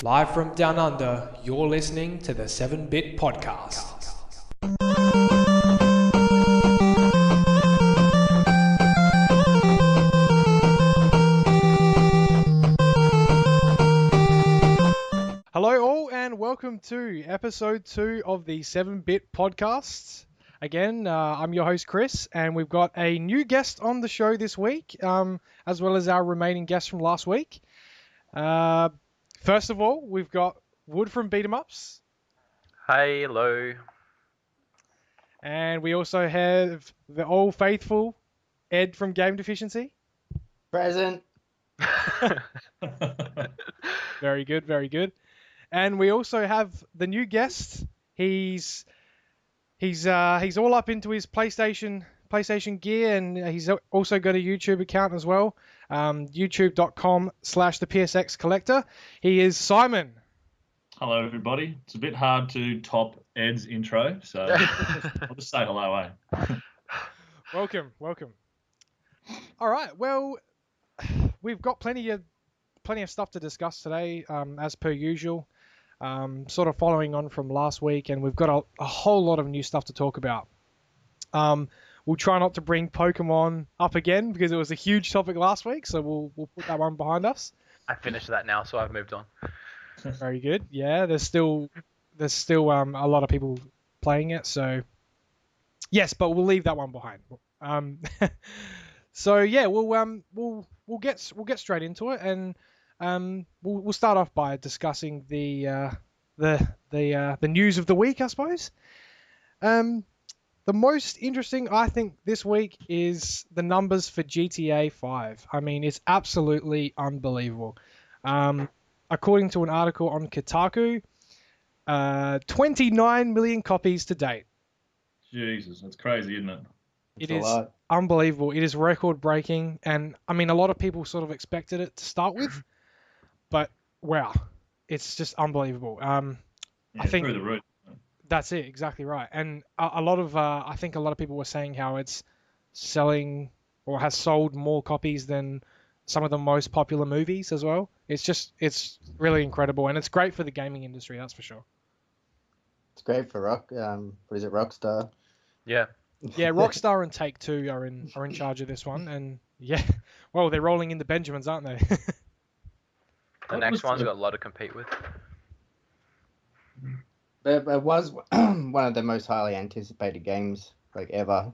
Live from Down Under, you're listening to the 7-Bit Podcast. Hello all and welcome to episode 2 of the 7-Bit Podcast. Again, I'm your host Chris, and we've got a new guest on the show this week, as well as our remaining guests from last week. First of all, we've got Wood from BeatEmUps. Hello. And we also have the old faithful Ed from Game Deficiency. Present. Very good, very good. And we also have the new guest. He's all up into his PlayStation gear, and he's also got a YouTube account as well. YouTube.com/ThePSXCollector. He is Simon. Hello, everybody. It's a bit hard to top Ed's intro, so I'll just say hello, Welcome. All right, well, we've got plenty of stuff to discuss today, as per usual. Sort of following on from last week, and we've got a whole lot of new stuff to talk about. We'll try not to bring Pokemon up again because it was a huge topic last week, so we'll put that one behind us. I finished that now, so I've moved on. Very good. Yeah, there's still a lot of people playing it, so yes, but we'll leave that one behind. So yeah, we'll get straight into it, and we'll start off by discussing the news of the week, I suppose. The most interesting, I think, this week is the numbers for GTA 5. I mean, it's absolutely unbelievable. According to an article on Kotaku, 29 million copies to date. Jesus, that's crazy, isn't it? It is unbelievable. It is record-breaking, and I mean, a lot of people sort of expected it to start with, but wow, it's just unbelievable. Yeah, I think through the roof. that's it, exactly right. And a lot of, I think a lot of people were saying how it's selling or has sold more copies than some of the most popular movies as well. It's really incredible, and it's great for the gaming industry, that's for sure. It's great for Rockstar? Yeah. Yeah, Rockstar and Take-Two are in charge of this one, and yeah, well, they're rolling in the Benjamins, aren't they? The next one's got a lot to compete with. It was one of the most highly anticipated games ever.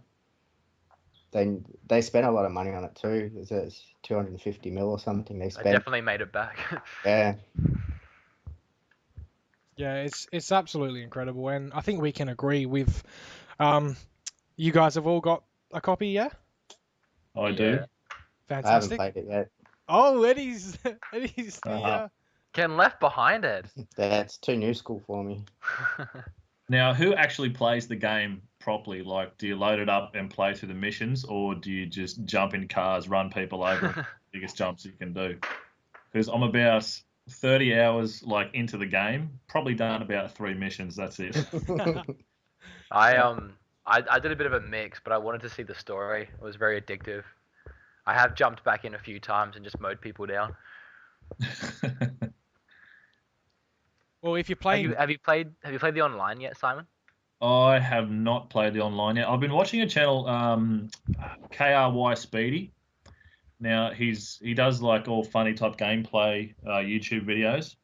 They spent a lot of money on it too. It's 250 mil or something they spent. I definitely made it back. Yeah. Yeah, it's absolutely incredible, and I think we can agree with. You guys have all got a copy, yeah? I do. Fantastic. I haven't played it yet. Oh, Eddie's Getting left behind, Ed. Yeah, it's too new school for me. Now, who actually plays the game properly? Like, do you load it up and play through the missions, or do you just jump in cars, run people over, biggest jumps you can do? Because I'm about 30 hours into the game, probably done about 3 missions. That's it. I did a bit of a mix, but I wanted to see the story. It was very addictive. I have jumped back in a few times and just mowed people down. Well, if you're playing, Have you played the online yet, Simon? I have not played the online yet. I've been watching a channel, KRY Speedy. Now he does all funny type gameplay YouTube videos,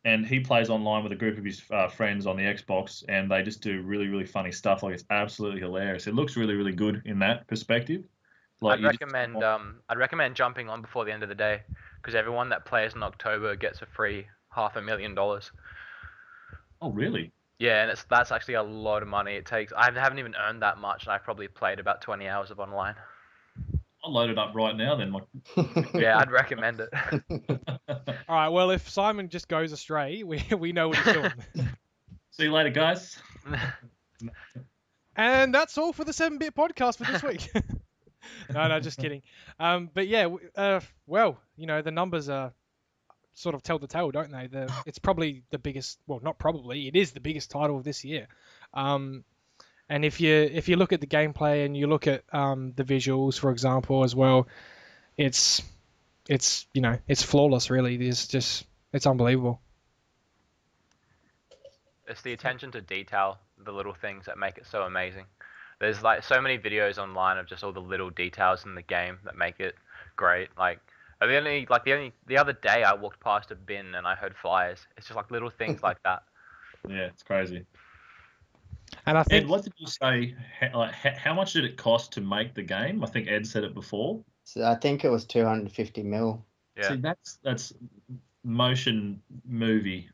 and he plays online with a group of his friends on the Xbox, and they just do really, really funny stuff. It's absolutely hilarious. It looks really, really good in that perspective. I'd recommend jumping on before the end of the day, because everyone that plays in October gets a free $500,000. Oh, really? Yeah, and that's actually a lot of money. I haven't even earned that much, and I've probably played about 20 hours of online. I'll load it up right now then. Yeah, I'd recommend it. all right. Well, if Simon just goes astray, we know what he's doing. See you later, guys. And that's all for the 7-Bit Podcast for this week. No, just kidding. But yeah, well, the numbers are sort of tell the tale, don't they? It's probably the biggest. Well, not probably. It is the biggest title of this year. And if you look at the gameplay and you look at the visuals, for example, as well, it's flawless. Really, it's unbelievable. It's the attention to detail, the little things that make it so amazing. There's like so many videos online of just all the little details in the game that make it great. Like the other day I walked past a bin and I heard flies. It's just like little things like that. Yeah, it's crazy. And I think Ed, what did you say? How much did it cost to make the game? I think Ed said it before. So I think it was 250 mil. Yeah. See, that's motion movie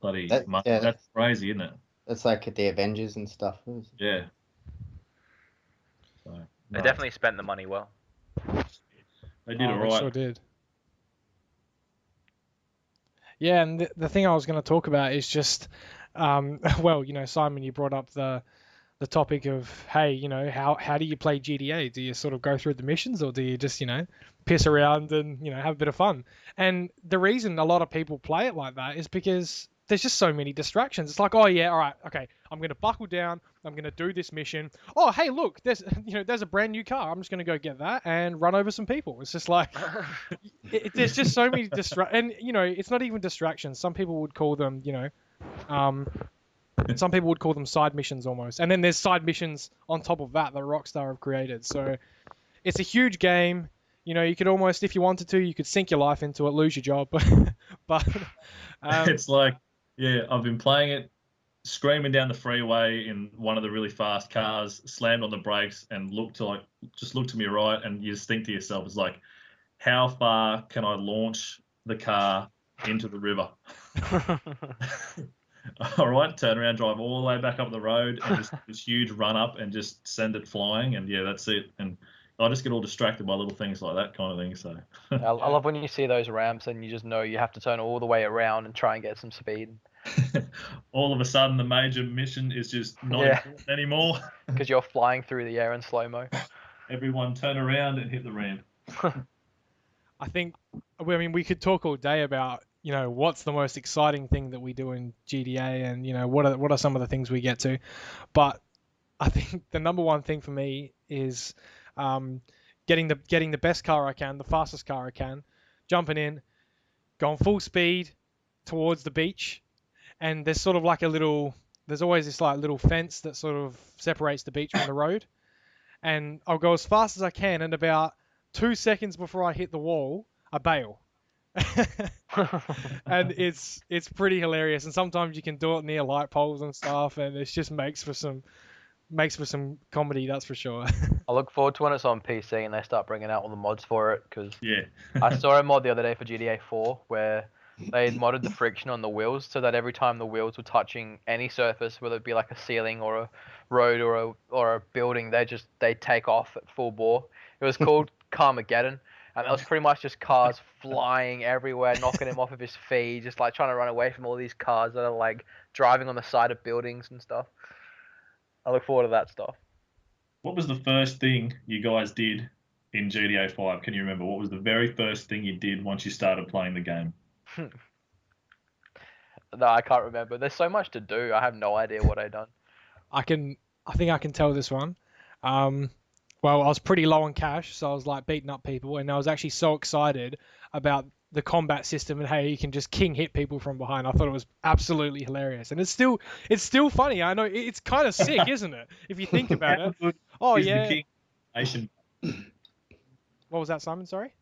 bloody money. Yeah, That's crazy, isn't it? it's like the Avengers and stuff. Yeah. So, They nice. definitely spent the money well. They did all they right. sure did. Yeah, and the thing I was going to talk about is just, well, Simon, you brought up the topic of, hey, how do you play GTA? Do you sort of go through the missions, or do you just, piss around and, have a bit of fun? And the reason a lot of people play it like that is because there's just so many distractions. It's like, oh yeah, all right, okay, I'm going to buckle down, I'm going to do this mission. Oh, hey, look, there's a brand new car. I'm just going to go get that and run over some people. It's just like, there's just so many and it's not even distractions. Some people would call them, some people would call them side missions almost. And then there's side missions on top of that Rockstar have created. So it's a huge game. You could almost, if you wanted to, you could sink your life into it, lose your job. But it's like, yeah, I've been playing it, screaming down the freeway in one of the really fast cars, slammed on the brakes, and just look to my right, and you just think to yourself, it's like, how far can I launch the car into the river? All right, turn around, drive all the way back up the road, and just this huge run up, and just send it flying, and yeah, that's it. And I just get all distracted by little things like that kind of thing. So I love when you see those ramps and you just know you have to turn all the way around and try and get some speed. all of a sudden, the major mission is just not important anymore. Because you're flying through the air in slow-mo. Everyone turn around and hit the ramp. I think, we could talk all day about, what's the most exciting thing that we do in GTA, and, what are some of the things we get to. But I think the number one thing for me is getting the best car I can, the fastest car I can, jumping in, going full speed towards the beach, and there's sort of like there's always this like little fence that sort of separates the beach from the road, and I'll go as fast as I can, and about 2 seconds before I hit the wall, I bail. And it's pretty hilarious, and sometimes you can do it near light poles and stuff, and it just makes for some comedy, that's for sure. I look forward to when it's on PC and they start bringing out all the mods for it, because Yeah. I saw a mod the other day for GTA 4 where they modded the friction on the wheels so that every time the wheels were touching any surface, whether it be like a ceiling or a road or a building, they take off at full bore. It was called Carmageddon, and it was pretty much just cars flying everywhere, knocking him off of his feet, just like trying to run away from all these cars that are like driving on the side of buildings and stuff. I look forward to that stuff. What was the first thing you guys did in GTA 5? Can you remember? What was the very first thing you did once you started playing the game? No, I can't remember. There's so much to do. I have no idea what I've done. I think I can tell this one. Well, I was pretty low on cash, so I was like beating up people, and I was actually so excited about the combat system and how you can just king hit people from behind. I thought it was absolutely hilarious, and it's still funny. I know it's kind of sick, isn't it? If you think about it. Oh yeah. The king animation? What was that, Simon? Sorry.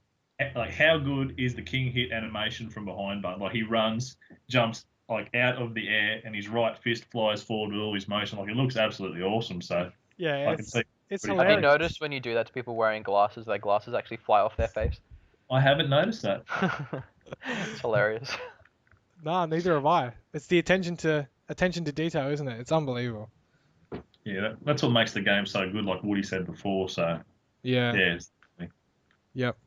Like, how good is the king hit animation from behind? But like, he runs, jumps like out of the air, and his right fist flies forward with all his motion. Like, it looks absolutely awesome. So yeah, I can see. It's Have hilarious. you noticed when you do that to people wearing glasses, their glasses actually fly off their face? I haven't noticed that. It's hilarious. Nah, neither have I. It's the attention to detail, isn't it? It's unbelievable. Yeah, that's what makes the game so good, like Woody said before. So Yeah. yeah. Yep.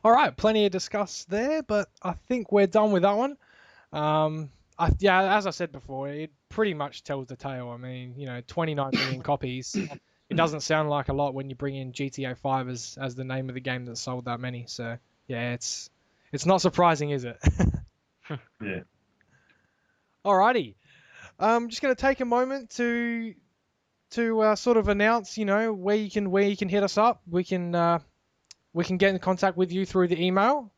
All right, plenty to discuss there, but I think we're done with that one. As I said before, it pretty much tells the tale. I mean, 29 million copies. It doesn't sound like a lot when you bring in GTA 5 as the name of the game that sold that many. So yeah, it's not surprising, is it? Yeah. Alrighty. I'm just going to take a moment to sort of announce, where you can hit us up. We can get in contact with you through the email,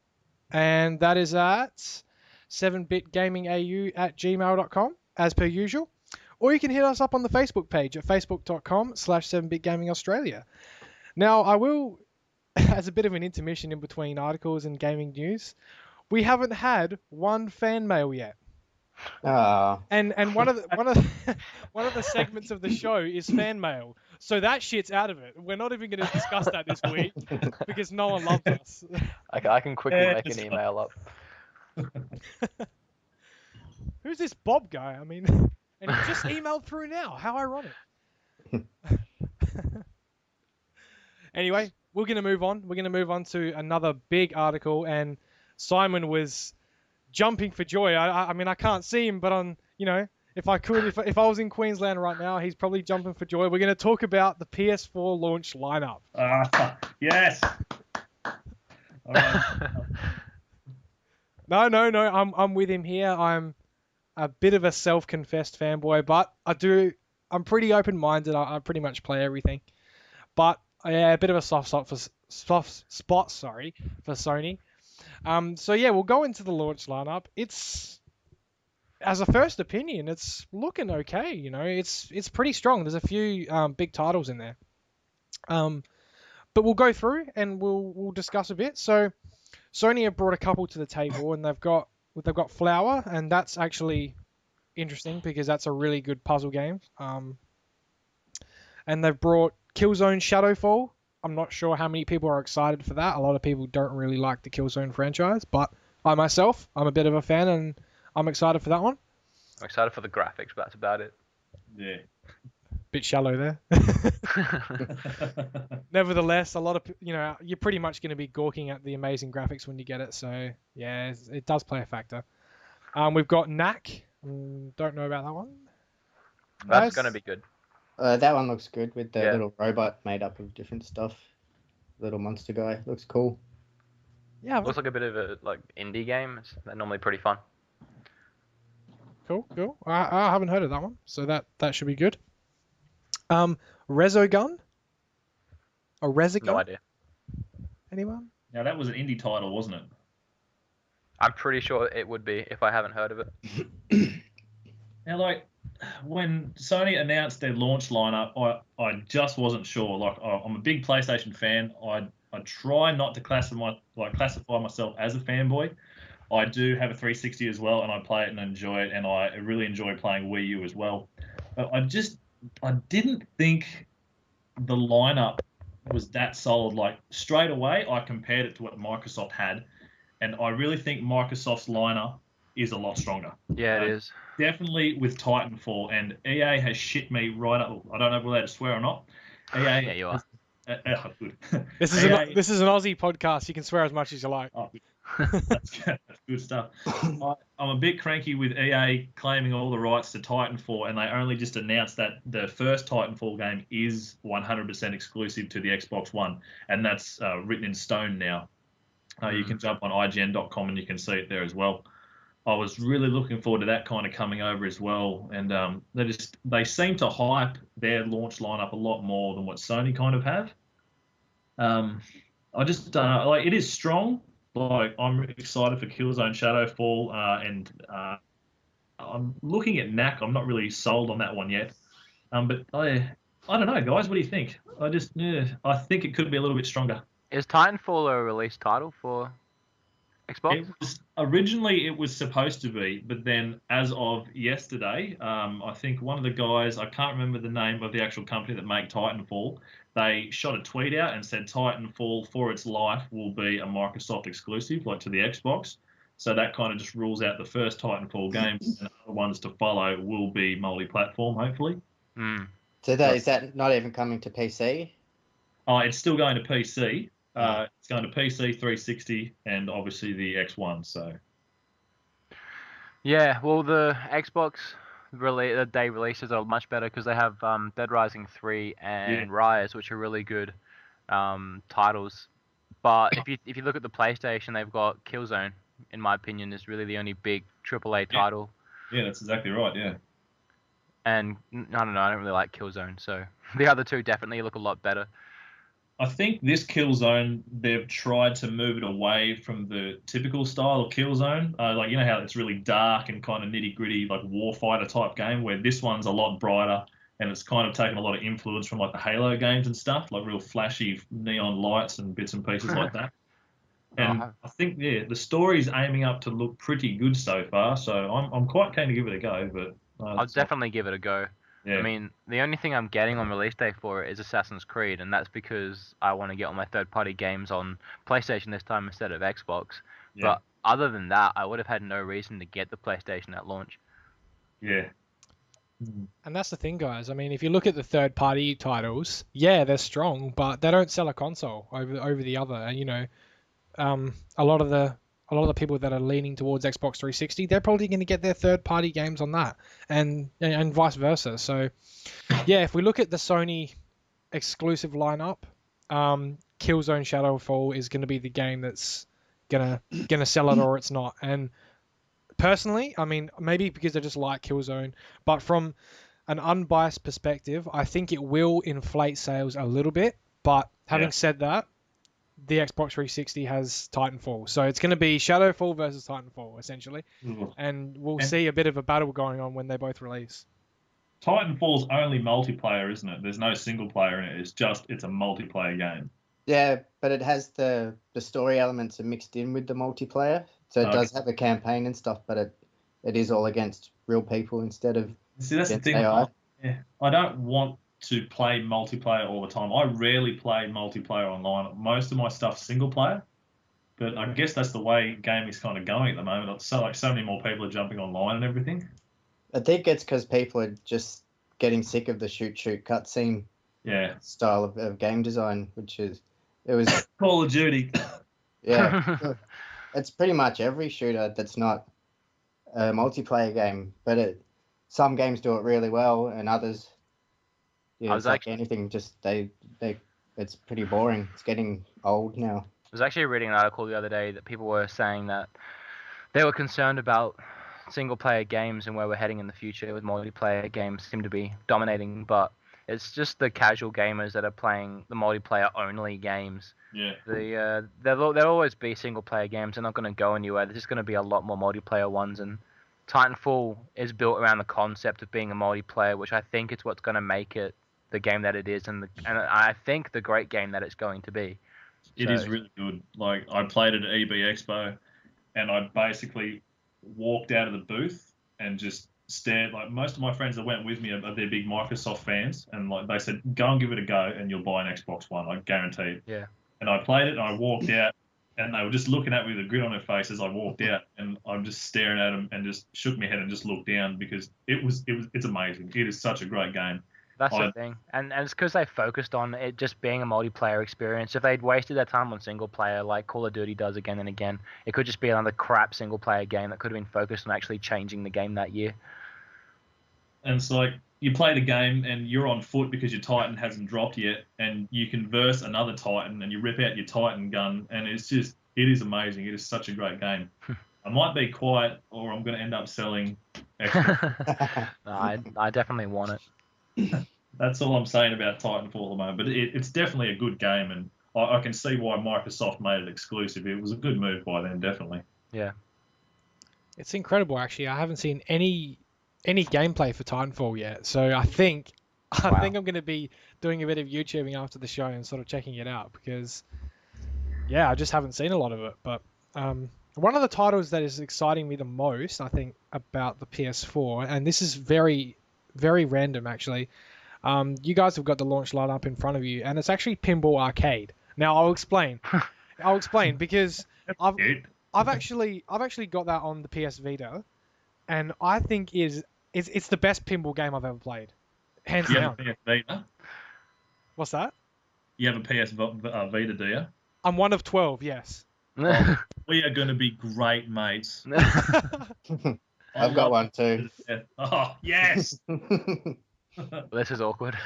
and that is at 7bitgamingau@gmail.com, as per usual. Or you can hit us up on the Facebook page at facebook.com/7bitgamingaustralia. Now, I will, as a bit of an intermission in between articles and gaming news, we haven't had one fan mail yet. And one of the one of the segments of the show is fan mail, so that shit's out of it. We're not even going to discuss that this week because no one loves us. I can quickly make an email up. Who's this Bob guy? I mean, and he just emailed through now. How ironic. Anyway, we're going to move on. We're going to move on to another big article, and Simon was jumping for joy. I mean, I can't see him, but if I could, if I was in Queensland right now, he's probably jumping for joy. We're going to talk about the PS4 launch lineup. Yes. No. I'm with him here. I'm a bit of a self-confessed fanboy, but I'm pretty open-minded. I pretty much play everything. But yeah, a bit of a soft spot for Sony. So yeah, we'll go into the launch lineup. It's, as a first opinion, it's looking okay. It's pretty strong. There's a few big titles in there. But we'll go through and we'll discuss a bit. So Sony have brought a couple to the table, and they've got Flower, and that's actually interesting because that's a really good puzzle game. And they've brought Killzone Shadowfall. I'm not sure how many people are excited for that. A lot of people don't really like the Killzone franchise, but I myself, I'm a bit of a fan, and I'm excited for that one. I'm excited for the graphics, but that's about it. Yeah. Bit shallow there. Nevertheless, a lot of you're pretty much going to be gawking at the amazing graphics when you get it. So yeah, it does play a factor. We've got Knack. Don't know about that one. That's going to be good. That one looks good with the little robot made up of different stuff. Little monster guy. Looks cool. Yeah. Looks like a bit of a indie game. They're normally pretty fun. Cool. I haven't heard of that one, so that should be good. Resogun? A Resogun? No idea. Anyone? Now that was an indie title, wasn't it? I'm pretty sure it would be if I haven't heard of it. Now, when Sony announced their launch lineup, I just wasn't sure. I'm a big PlayStation fan. I try not to classify myself as a fanboy. I do have a 360 as well, and I play it and enjoy it, and I really enjoy playing Wii U as well. But I didn't think the lineup was that solid. Straight away, I compared it to what Microsoft had, and I really think Microsoft's lineup is a lot stronger. Yeah, it is. Definitely with Titanfall, and EA has shit me right up. I don't know if we're allowed to swear or not. EA, yeah, you are. Good. This is an Aussie podcast. You can swear as much as you like. Oh, that's good stuff. I'm a bit cranky with EA claiming all the rights to Titanfall, and they only just announced that the first Titanfall game is 100% exclusive to the Xbox One, and that's written in stone now. You can jump on IGN.com and you can see it there as well. I was really looking forward to that kind of coming over as well, and they seem to hype their launch lineup a lot more than what Sony kind of have. I just it is strong. I'm excited for Killzone Shadowfall, and I'm looking at Knack. I'm not really sold on that one yet, but I don't know, guys. What do you think? I think it could be a little bit stronger. Is Titanfall a release title for Xbox? Originally, it was supposed to be, but then as of yesterday, I think one of the guys, I can't remember the name of the actual company that make Titanfall, they shot a tweet out and said Titanfall for its life will be a Microsoft exclusive, to the Xbox. So that kind of just rules out the first Titanfall games, and other ones to follow will be multi-platform, hopefully. So is that not even coming to PC? It's still going to PC. It's going to PC, 360, and obviously the X1. So. Yeah, well, the Xbox the day releases are much better because they have Dead Rising 3 and Rise, which are really good titles. But if you look at the PlayStation, they've got Killzone. In my opinion, is really the only big AAA title. Yeah, that's exactly right. Yeah. And I don't know, I don't really like Killzone, so the other two definitely look a lot better. I think this Killzone, they've tried to move it away from the typical style of Killzone. Like, you know how it's really dark and kind of nitty-gritty, like warfighter type game, where this one's a lot brighter and it's kind of taken a lot of influence from like the Halo games and stuff, like real flashy neon lights and bits and pieces like that. And I think, yeah, the story's aiming up to look pretty good so far, so I'm quite keen to give it a go, but I'll definitely give it a go. yeah. I mean, the only thing I'm getting on release day for it is Assassin's Creed, and that's because I want to get all my third-party games on PlayStation this time instead of Xbox. Yeah. But other than that, I would have had no reason to get the PlayStation at launch. Yeah. And that's the thing, guys. I mean, if you look at the third-party titles, yeah, they're strong, but they don't sell a console over the other. And you know, a lot of the people that are leaning towards Xbox 360, they're probably going to get their third-party games on that, and vice versa. So, yeah, if we look at the Sony exclusive lineup, Killzone Shadowfall is going to be the game that's gonna sell it, or it's not. And personally, I mean, maybe because I just like Killzone, but from an unbiased perspective, I think it will inflate sales a little bit. But having said that, the Xbox 360 has Titanfall, so it's going to be Shadowfall versus Titanfall essentially, and we'll see a bit of a battle going on when they both release. Titanfall's only multiplayer, isn't it? There's no single player in it. It's a multiplayer game. Yeah, but it has the story elements are mixed in with the multiplayer, so it does have a campaign and stuff, but it is all against real people instead of See, that's the thing. AI. I don't want to play multiplayer all the time. I rarely play multiplayer online. Most of my stuff's single player, but I guess that's the way gaming's kind of going at the moment. So many more people are jumping online and everything. I think it's because people are just getting sick of the shoot cutscene style of game design, it was Call of Duty. Yeah, it's pretty much every shooter that's not a multiplayer game, but some games do it really well, and others, it's like anything, just it's pretty boring. It's getting old now. I was actually reading an article the other day that people were saying that they were concerned about single-player games and where we're heading in the future with multiplayer games seem to be dominating, but it's just the casual gamers that are playing the multiplayer-only games. Yeah. There'll always be single-player games. They're not going to go anywhere. There's just going to be a lot more multiplayer ones, and Titanfall is built around the concept of being a multiplayer, which I think is what's going to make it the game that it is, and I think the great game that it's going to be. It is really good. Like, I played it at EB Expo, and I basically walked out of the booth and just stared. Like, most of my friends that went with me are they're big Microsoft fans, and like they said, go and give it a go, and you'll buy an Xbox One. I guarantee it. Yeah. And I played it, and I walked out, and they were just looking at me with a grin on their face as I walked out, and I'm just staring at them and just shook my head and just looked down because it's amazing. It is such a great game. That's the thing, and it's because they focused on it just being a multiplayer experience. If they'd wasted their time on single player like Call of Duty does again and again, it could just be another crap single player game that could have been focused on actually changing the game that year. And it's like, you play the game and you're on foot because your Titan hasn't dropped yet, and you can verse another Titan and you rip out your Titan gun, and it is amazing. It is such a great game. I might be quiet, or I'm going to end up selling extra. No, I definitely want it. That's all I'm saying about Titanfall at the moment. But it's definitely a good game, and I can see why Microsoft made it exclusive. It was a good move by them, definitely. Yeah. It's incredible, actually. I haven't seen any gameplay for Titanfall yet, so I think I'm going to be doing a bit of YouTubing after the show and sort of checking it out because, yeah, I just haven't seen a lot of it. But one of the titles that is exciting me the most, I think, about the PS4, and this is very, very random, actually. You guys have got the launch lineup in front of you, and it's actually Pinball Arcade. Now, I'll explain. Because I've actually got that on the PS Vita, and I think it's the best pinball game I've ever played, hands down. You have a PS Vita? What's that? You have a PS Vita, do you? I'm one of 12, yes. We are going to be great mates. I've got one too. Oh, yes! This is awkward.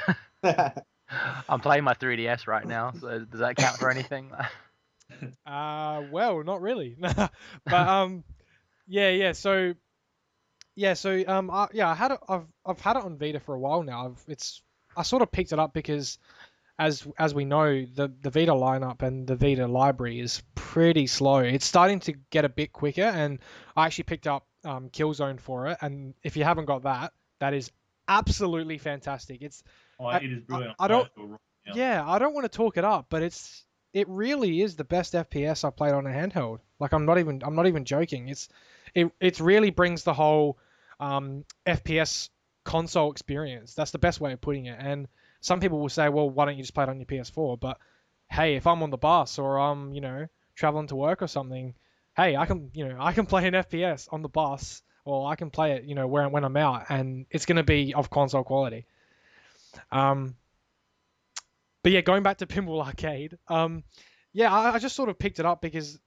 I'm playing my 3DS right now, so does that count for anything? Well, not really. But I've had it on Vita for a while now. I sort of picked it up because as we know, the Vita lineup and the Vita library is pretty slow. It's starting to get a bit quicker, and I actually picked up Killzone for it. And if you haven't got that, that is absolutely fantastic. It is brilliant. I don't. Yeah, I don't want to talk it up, but it really is the best FPS I've played on a handheld. Like I'm not even joking. It really brings the whole FPS console experience. That's the best way of putting it. And some people will say, well, why don't you just play it on your PS4? But hey, if I'm on the bus or I'm, traveling to work or something, hey, I can play an FPS on the bus, or I can play it, when I'm out, and it's going to be of console quality. But yeah, going back to Pinball Arcade, yeah, I just sort of picked it up because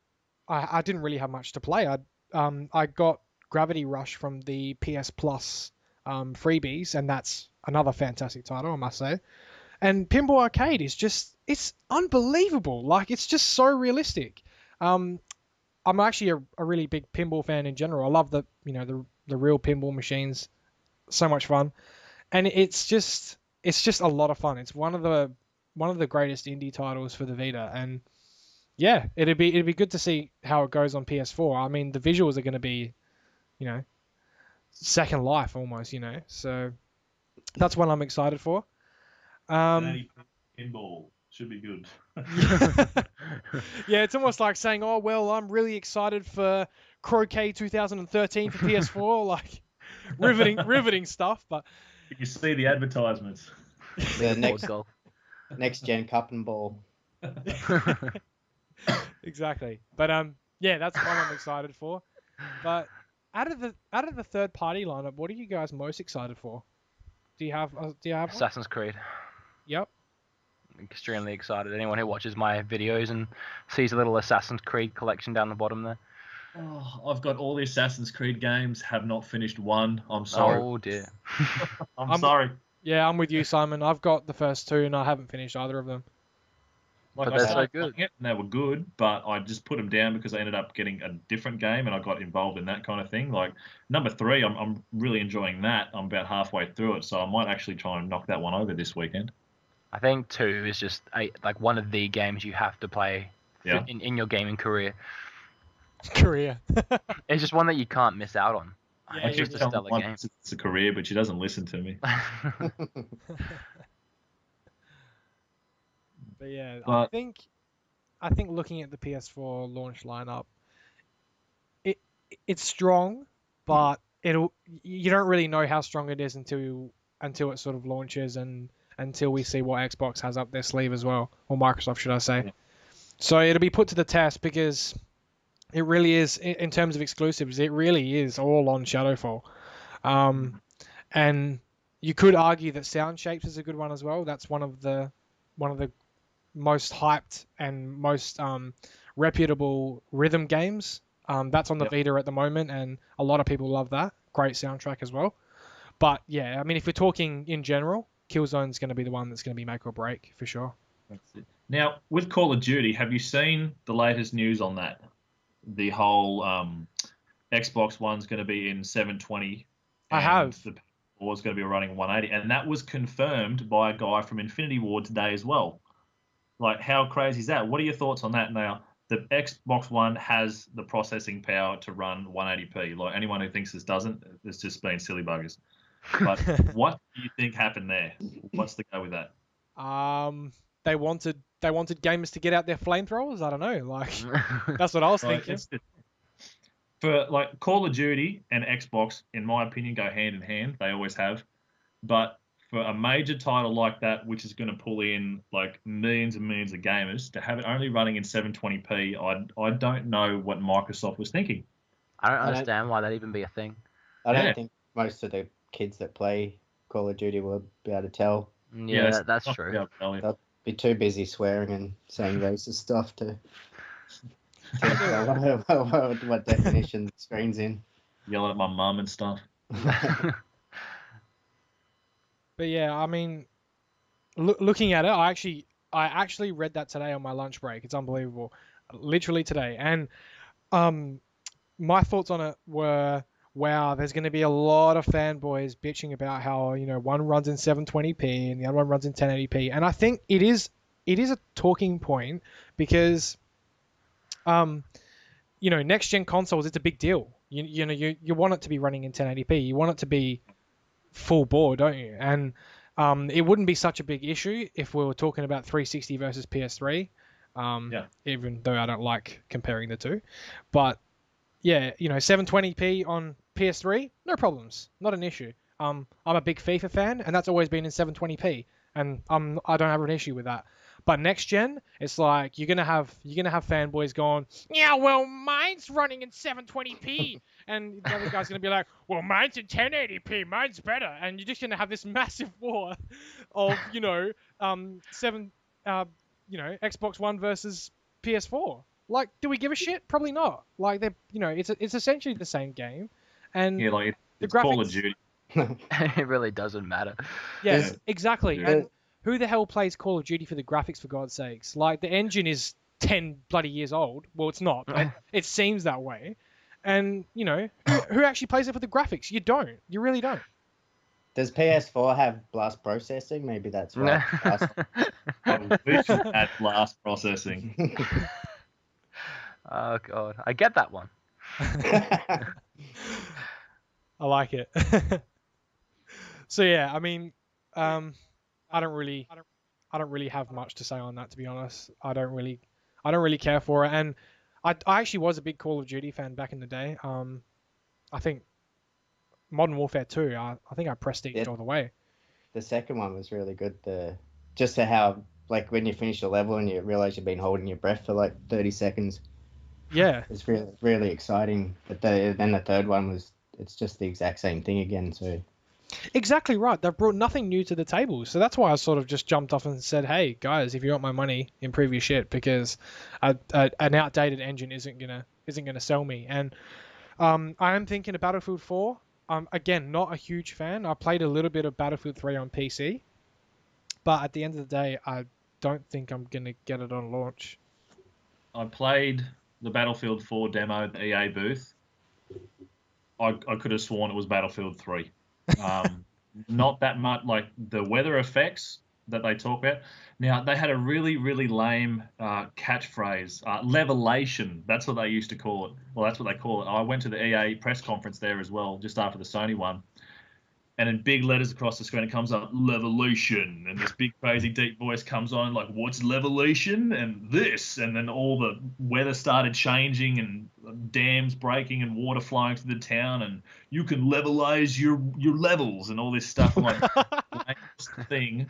I didn't really have much to play. I got Gravity Rush from the PS Plus freebies, and that's another fantastic title, I must say. And Pinball Arcade is it's unbelievable. Like, it's just so realistic. I'm actually a really big pinball fan in general. I love the real pinball machines. So much fun. And it's just a lot of fun. It's one of the greatest indie titles for the Vita, and yeah, it'd be good to see how it goes on PS4. I mean, the visuals are going to be, Second Life almost, So that's what I'm excited for. Pinball should be good. Yeah, it's almost like saying, "Oh well, I'm really excited for Croquet 2013 for PS4." Like riveting stuff. But you see the advertisements. The next gen cup and ball. Exactly. But yeah, that's what I'm excited for. But out of the third party lineup, what are you guys most excited for? Do you have one? Assassin's Creed. Yep. Extremely excited. Anyone who watches my videos and sees a little Assassin's Creed collection down the bottom there. Oh, I've got all the Assassin's Creed games, have not finished one. I'm sorry. Oh dear. I'm sorry. Yeah, I'm with you, Simon. I've got the first two and I haven't finished either of them. But they're so good. And they were good, but I just put them down because I ended up getting a different game and I got involved in that kind of thing. Like number 3, I'm really enjoying that. I'm about halfway through it, so I might actually try and knock that one over this weekend. I think 2 is just like one of the games you have to play in your gaming career. It's just one that you can't miss out on. Yeah, it's just a stellar game. It's a career, but she doesn't listen to me. But yeah, I think looking at the PS4 launch lineup, it's strong, but you don't really know how strong it is until it sort of launches and until we see what Xbox has up their sleeve as well, or Microsoft, should I say. Yeah. So it'll be put to the test because it really is, in terms of exclusives, it really is all on Shadowfall. And you could argue that Sound Shapes is a good one as well. That's one of the most hyped and most reputable rhythm games. That's on the Vita at the moment, and a lot of people love that. Great soundtrack as well. But yeah, I mean, if we're talking in general, Killzone's going to be the one that's going to be make or break for sure. That's it. Now, with Call of Duty, have you seen the latest news on that? The whole Xbox One's going to be in 720. I have. The PS4 is going to be running 180, and that was confirmed by a guy from Infinity Ward today as well. Like, how crazy is that? What are your thoughts on that? Now, the Xbox One has the processing power to run 180p. Like, anyone who thinks this doesn't, it's just been silly buggers. But what do you think happened there? What's the go with that? They wanted gamers to get out their flamethrowers. I don't know. Like, that's what I was thinking. For like Call of Duty and Xbox, in my opinion, go hand in hand. They always have. But for a major title like that, which is going to pull in like millions and millions of gamers, to have it only running in 720p, I don't know what Microsoft was thinking. I don't understand why that'd even be a thing. I don't think most of the kids that play Call of Duty will be able to tell. Yeah, that's true. They'll be too busy swearing and saying racist stuff to what definition the screen's in. Yelling at my mum and stuff. But yeah, I mean, looking at it, I actually read that today on my lunch break. It's unbelievable, literally today. And my thoughts on it were, wow, there's going to be a lot of fanboys bitching about how, one runs in 720p and the other one runs in 1080p. And I think it is a talking point because, next gen consoles, it's a big deal. You want it to be running in 1080p. You want it to be full bore, don't you? And it wouldn't be such a big issue if we were talking about 360 versus PS3. Even though I don't like comparing the two, but yeah, 720p on PS3, no problems, not an issue. I'm a big FIFA fan, and that's always been in 720p, and I don't have an issue with that. But next gen, it's like you're gonna have fanboys going, yeah, well, mine's running in 720p, and the other guy's gonna be like, well, mine's in 1080p, mine's better, and you're just gonna have this massive war of Xbox One versus PS4. Like, do we give a shit? Probably not. Like, it's essentially the same game, and like the it's graphics. Call of Duty. It really doesn't matter. Yes, exactly. Yeah. And who the hell plays Call of Duty for the graphics, for God's sakes? Like, the engine is 10 bloody years old. Well, it's not, but it seems that way. And, who actually plays it for the graphics? You don't. You really don't. Does PS4 have blast processing? Maybe that's why. We should add blast processing. Oh, God. I get that one. I like it. So, yeah, I mean, I don't really have much to say on that, to be honest. I don't really care for it. And I actually was a big Call of Duty fan back in the day. I think Modern Warfare 2, I think I prestiged all the way. The second one was really good. Just how, like, when you finish a level and you realize you've been holding your breath for like 30 seconds. Yeah. It's really, really exciting. But then the third one it's just the exact same thing again. So. Exactly right. They've brought nothing new to the table. So that's why I sort of just jumped off and said, hey, guys, if you want my money, improve your shit, because an outdated engine isn't gonna sell me. And I am thinking of Battlefield 4. Again, not a huge fan. I played a little bit of Battlefield 3 on PC, but at the end of the day, I don't think I'm gonna get it on launch. I played the Battlefield 4 demo at the EA booth. I could have sworn it was Battlefield 3. Not that much, like the weather effects that they talk about. Now, they had a really, really lame catchphrase, levelation. That's what they used to call it. Well, that's what they call it. I went to the EA press conference there as well, just after the Sony one. And in big letters across the screen, it comes up, levelation. And this big, crazy, deep voice comes on, like, what's levelation? And this. And then all the weather started changing and dams breaking and water flowing through the town. And you can levelize your levels and all this stuff. I'm like, the lamest thing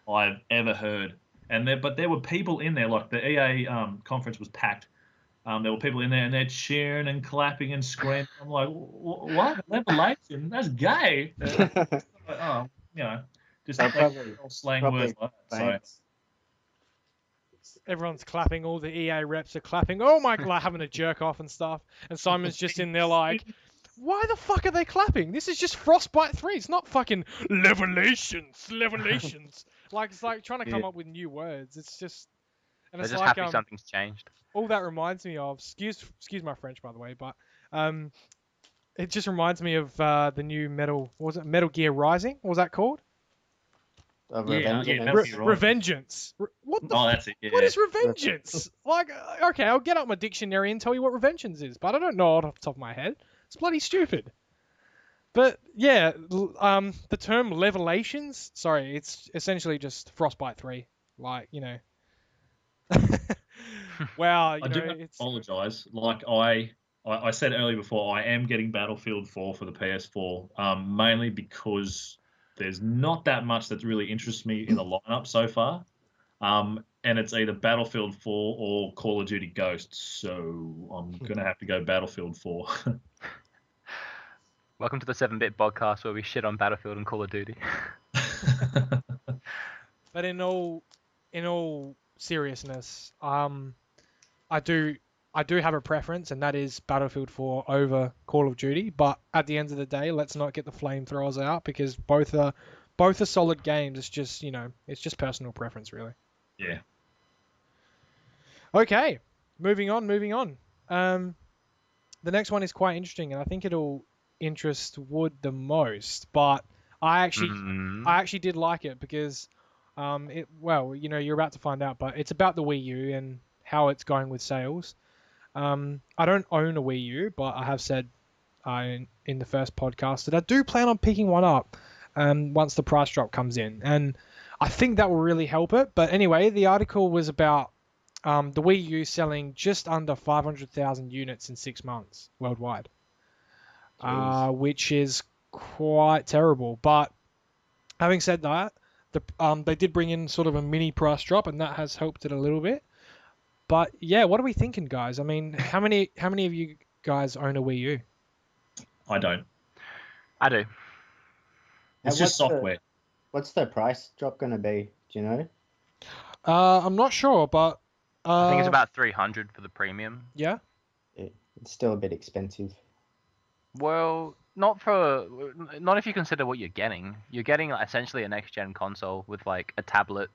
I've ever heard. But there were people in there, like the EA conference was packed. There were people in there and they're cheering and clapping and screaming. I'm like, what? Levelation? That's gay. Just slang words like that. So. Everyone's clapping. All the EA reps are clapping. Oh my God, like having a jerk off and stuff. And Simon's just in there like, why the fuck are they clapping? This is just Frostbite 3. It's not fucking levelations. Like, it's like trying to come up with new words. It's just... And They're it's just like, happy something's changed. All that reminds me of, excuse my French, by the way, but it just reminds me of the new Metal Gear Rising? What was that called? Revengeance. What the? Oh, that's it. Yeah. What is Revengeance? Like, okay, I'll get out my dictionary and tell you what Revengeance is, but I don't know it off the top of my head. It's bloody stupid. But yeah, the term levelations. Sorry, it's essentially just Frostbite 3. Like, Wow, I do apologise. Like I said earlier before, I am getting Battlefield 4 for the PS4, mainly because there's not that much that really interests me in the lineup so far. And it's either Battlefield 4 or Call of Duty Ghosts, so I'm going to have to go Battlefield 4. Welcome to the 7-Bit podcast where we shit on Battlefield and Call of Duty. But in all seriousness, I do have a preference, and that is Battlefield 4 over Call of Duty. But at the end of the day, let's not get the flamethrowers out, because both are solid games. It's just it's just personal preference, really. Yeah. Okay, moving on. The next one is quite interesting, and I think it'll interest would the most, but I actually did like it because you're about to find out, but it's about the Wii U and how it's going with sales. I don't own a Wii U, but I have said in the first podcast that I do plan on picking one up once the price drop comes in, and I think that will really help it. But anyway, the article was about the Wii U selling just under 500,000 units in 6 months worldwide, which is quite terrible. But having said that, they did bring in sort of a mini price drop, and that has helped it a little bit. But yeah, what are we thinking, guys? I mean, how many of you guys own a Wii U? I don't. I do. It's just software. What's the price drop going to be? Do you know? I'm not sure, but I think it's about 300 for the premium. Yeah. It's still a bit expensive. Well, not if you consider what you're getting. You're getting essentially a next-gen console with like a tablet.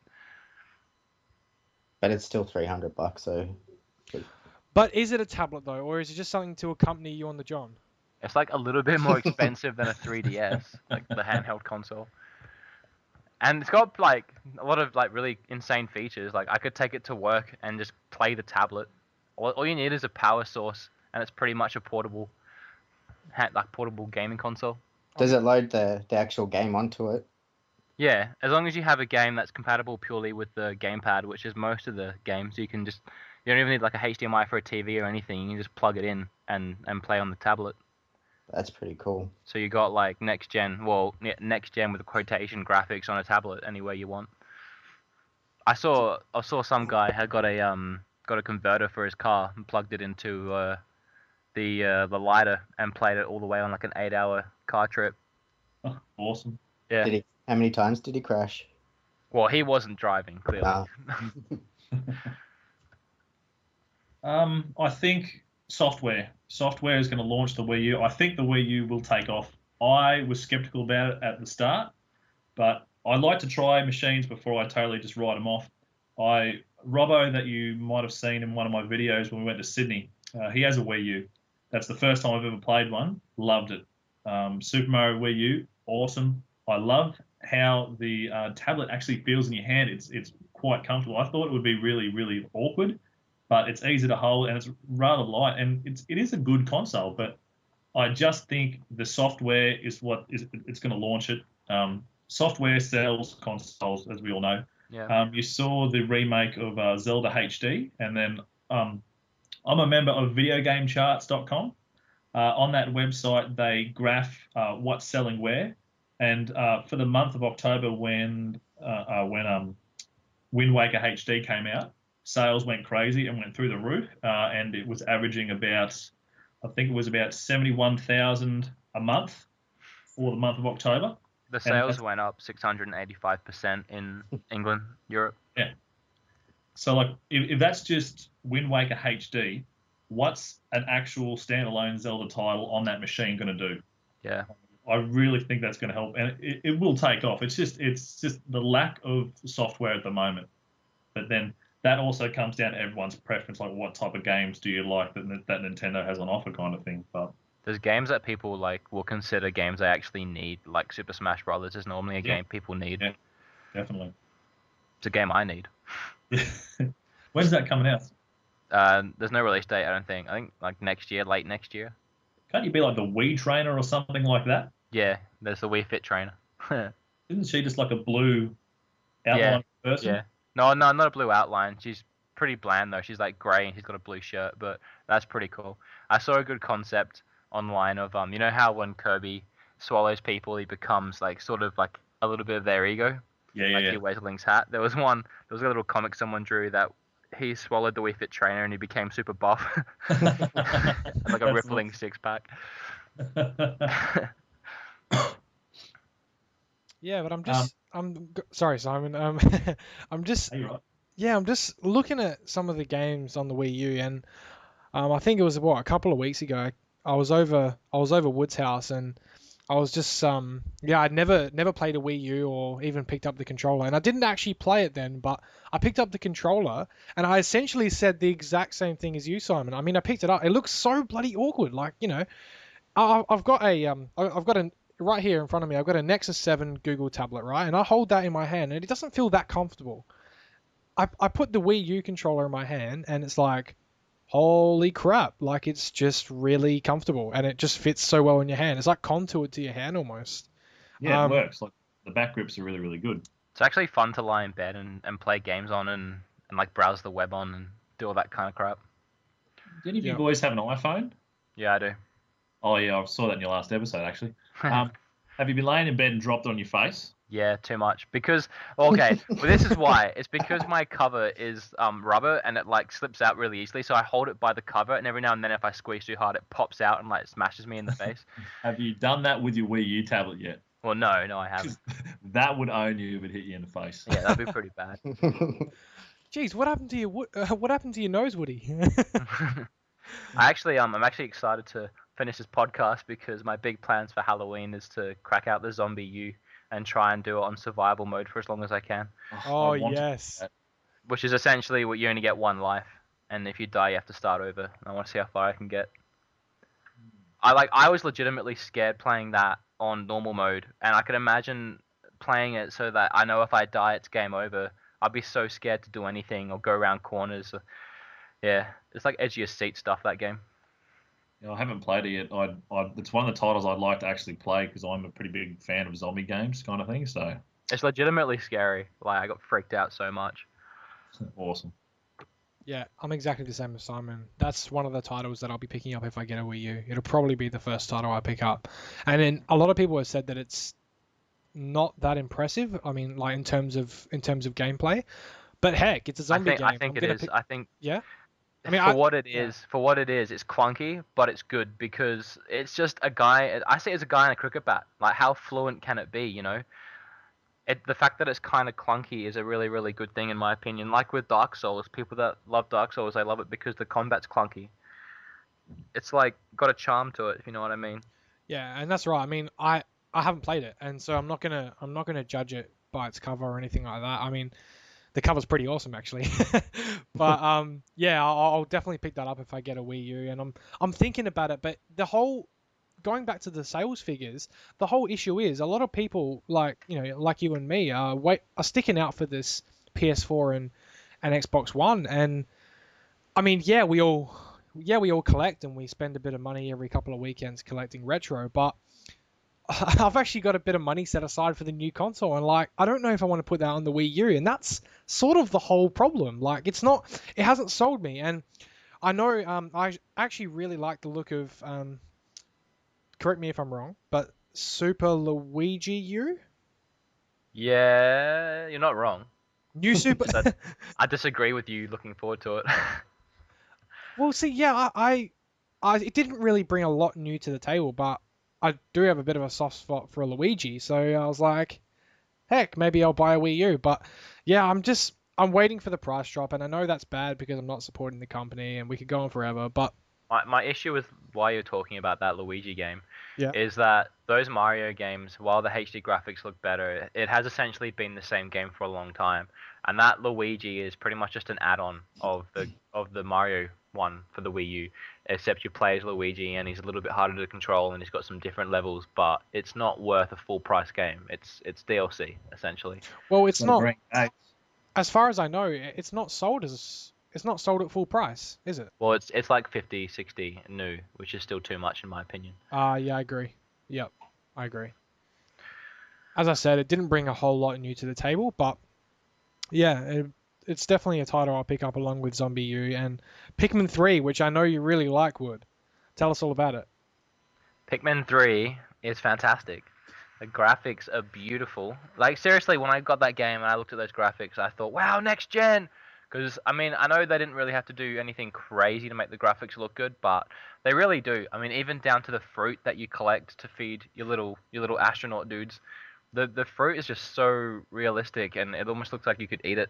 But it's still $300, so. But is it a tablet though, or is it just something to accompany you on the John? It's like a little bit more expensive than a 3DS, like the handheld console. And it's got like a lot of like really insane features. Like I could take it to work and just play the tablet. All you need is a power source, and it's pretty much a portable gaming console. Does it load the actual game onto it? Yeah, as long as you have a game that's compatible purely with the gamepad, which is most of the games, you don't even need like a HDMI for a TV or anything. You can just plug it in and play on the tablet. That's pretty cool. So you got like next gen with quotation graphics on a tablet anywhere you want. I saw some guy had got a converter for his car and plugged it into the lighter and played it all the way on like an 8-hour car trip. Oh, awesome. Yeah. How many times did he crash? Well, he wasn't driving, clearly. I think software is going to launch the Wii U. I think the Wii U will take off. I was skeptical about it at the start, but I like to try machines before I totally just write them off. Robbo, that you might have seen in one of my videos when we went to Sydney, he has a Wii U. That's the first time I've ever played one. Loved it. Super Mario Wii U, awesome. I love how the tablet actually feels in your hand. It's quite comfortable. I thought it would be really, really awkward, but it's easy to hold and it's rather light, and it is a good console. But I just think the software is it's going to launch it. Software sells consoles, as we all know. Yeah. You saw the remake of Zelda HD, and then I'm a member of VideoGameCharts.com. On that website, they graph what's selling where. And for the month of October, when Wind Waker HD came out, sales went crazy and went through the roof, and it was averaging about 71,000 a month for the month of October. The sales went up 685% in England, Europe. Yeah. So like, if that's just Wind Waker HD, what's an actual standalone Zelda title on that machine going to do? Yeah. I really think that's going to help, and it will take off. It's just the lack of software at the moment. But then that also comes down to everyone's preference, like what type of games do you like that Nintendo has on offer, kind of thing. But there's games that people like will consider games they actually need, like Super Smash Brothers is normally a game people need. Yeah, definitely. It's a game I need. When's that coming out? There's no release date, I don't think. I think like next year, late next year. Can't you be like the Wii trainer or something like that? Yeah, there's the Wii Fit trainer. Isn't she just like a blue outline person? Yeah. No, not a blue outline. She's pretty bland though. She's like grey and she's got a blue shirt, but that's pretty cool. I saw a good concept online of you know how when Kirby swallows people, he becomes like sort of like a little bit of their ego. Yeah. He wears Link's hat. There was a little comic someone drew that he swallowed the Wii Fit trainer and he became super buff, like a rippling six-pack. Yeah, but I'm sorry, Simon. I'm just looking at some of the games on the Wii U, and I think it was a couple of weeks ago. I was over Wood's house, and I was just I'd never played a Wii U or even picked up the controller, and I didn't actually play it then, but I picked up the controller, and I essentially said the exact same thing as you, Simon. I mean, I picked it up. It looks so bloody awkward, like, you know. I've got a right here in front of me. I've got a Nexus 7 Google tablet, right, and I hold that in my hand, and it doesn't feel that comfortable. I put the Wii U controller in my hand, and it's like, holy crap! Like it's just really comfortable, and it just fits so well in your hand. It's like contoured to your hand almost. Yeah, it works. Like the back grips are really, really good. It's actually fun to lie in bed and play games on and like browse the web on and do all that kind of crap. Do any of you boys have an iPhone? Yeah, I do. Oh yeah, I saw that in your last episode actually. Have you been laying in bed and dropped on your face? Yeah, too much. Because okay, well, this is why. It's because my cover is rubber and it like slips out really easily. So I hold it by the cover, and every now and then, if I squeeze too hard, it pops out and like smashes me in the face. Have you done that with your Wii U tablet yet? Well, no, I haven't. That would own you if it hit you in the face. Yeah, that'd be pretty bad. Jeez, what happened to your what happened to your nose, Woody? I'm actually excited to finish this podcast because my big plans for Halloween is to crack out the Zombie U and try and do it on survival mode for as long as I can. Oh yes. Which is essentially what you only get one life, and if you die, you have to start over. I want to see how far I can get. I was legitimately scared playing that on normal mode, and I could imagine playing it so that I know if I die, it's game over. I'd be so scared to do anything or go around corners. Yeah, it's like edge of your seat stuff, that game. I haven't played it yet. It's one of the titles I'd like to actually play because I'm a pretty big fan of zombie games kind of thing. So it's legitimately scary. Like I got freaked out so much. Awesome. Yeah, I'm exactly the same as Simon. That's one of the titles that I'll be picking up if I get a Wii U. It'll probably be the first title I pick up. And then a lot of people have said that it's not that impressive. I mean, like in terms of gameplay. But heck, it's a zombie game. I think it is. Yeah. I mean, for what it is, it's clunky, but it's good because it's just a guy. I see it as a guy in a cricket bat. Like, how fluent can it be? You know, the fact that it's kind of clunky is a really, really good thing in my opinion. Like with Dark Souls, people that love Dark Souls, they love it because the combat's clunky. It's like got a charm to it, if you know what I mean. Yeah, and that's right. I mean, I haven't played it, and so I'm not gonna judge it by its cover or anything like that. I mean, the cover's pretty awesome actually. But yeah, I'll definitely pick that up if I get a Wii U, and I'm thinking about it. But going back to the sales figures, the whole issue is a lot of people like you and me are sticking out for this PS4 and Xbox One, and I mean we all collect and we spend a bit of money every couple of weekends collecting retro, but I've actually got a bit of money set aside for the new console, and like I don't know if I want to put that on the Wii U, and that's sort of the whole problem. Like it hasn't sold me, and I know I actually really like the look of correct me if I'm wrong, but Super Luigi U. Yeah, you're not wrong. New Super. I disagree with you. Looking forward to it. Well, see, yeah, I it didn't really bring a lot new to the table, but I do have a bit of a soft spot for Luigi, so I was like, heck, maybe I'll buy a Wii U. But yeah, I'm waiting for the price drop, and I know that's bad because I'm not supporting the company, and we could go on forever. But my issue with why you're talking about that Luigi game yeah. is that those Mario games, while the HD graphics look better, it has essentially been the same game for a long time, and that Luigi is pretty much just an add-on of the Mario one for the Wii U, except you play as Luigi and he's a little bit harder to control and he's got some different levels, but it's not worth a full price game. It's DLC essentially. Well, it's not. As far as I know, it's not sold at full price, is it? Well, it's like 50, 60 new, which is still too much in my opinion. Yeah, I agree. Yep, I agree. As I said, it didn't bring a whole lot new to the table, but yeah, it's definitely a title I'll pick up along with Zombie U and Pikmin 3, which I know you really like, Wood. Tell us all about it. Pikmin 3 is fantastic. The graphics are beautiful. Like, seriously, when I got that game and I looked at those graphics, I thought, wow, next gen! Because, I mean, I know they didn't really have to do anything crazy to make the graphics look good, but they really do. I mean, even down to the fruit that you collect to feed your little astronaut dudes. The fruit is just so realistic, and it almost looks like you could eat it.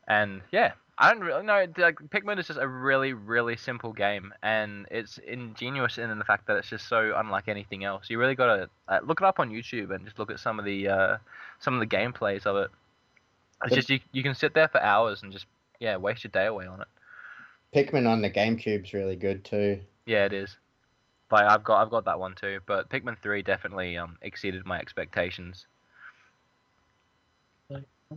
And yeah, I don't really know. Like, Pikmin is just a really, really simple game, and it's ingenious in the fact that it's just so unlike anything else. You really gotta look it up on YouTube and just look at some of the gameplays of it. It's just you can sit there for hours and just waste your day away on it. Pikmin on the GameCube's really good too. Yeah, it is. But I've got that one too. But Pikmin 3 definitely exceeded my expectations.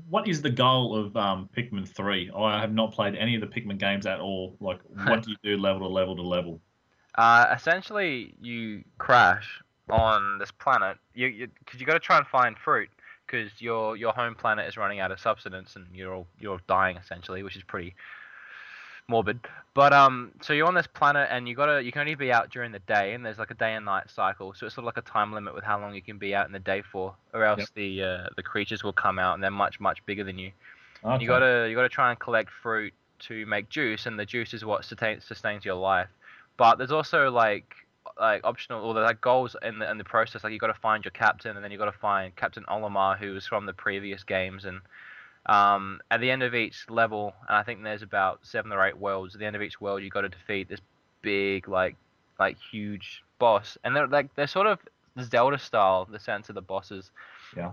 What is the goal of Pikmin 3? I have not played any of the Pikmin games at all. Like, what do you do level to level to level? Essentially, you crash on this planet. Because you got to try and find fruit. Because your home planet is running out of substance and you're dying essentially, which is pretty morbid. But so you're on this planet and you can only be out during the day, and there's like a day and night cycle. So it's sort of like a time limit with how long you can be out in the day for, or else the creatures will come out and they're much bigger than you. Okay. You gotta try and collect fruit to make juice, and the juice is what sustains your life. But there's also like optional or like goals in the process. Like you got to find your captain, and then you got to find Captain Olimar, who was from the previous games, and at the end of each level, and I think there's about 7 or 8 worlds. At the end of each world, you got to defeat this big like huge boss, and they're sort of Zelda style, the sense of the bosses. Yeah.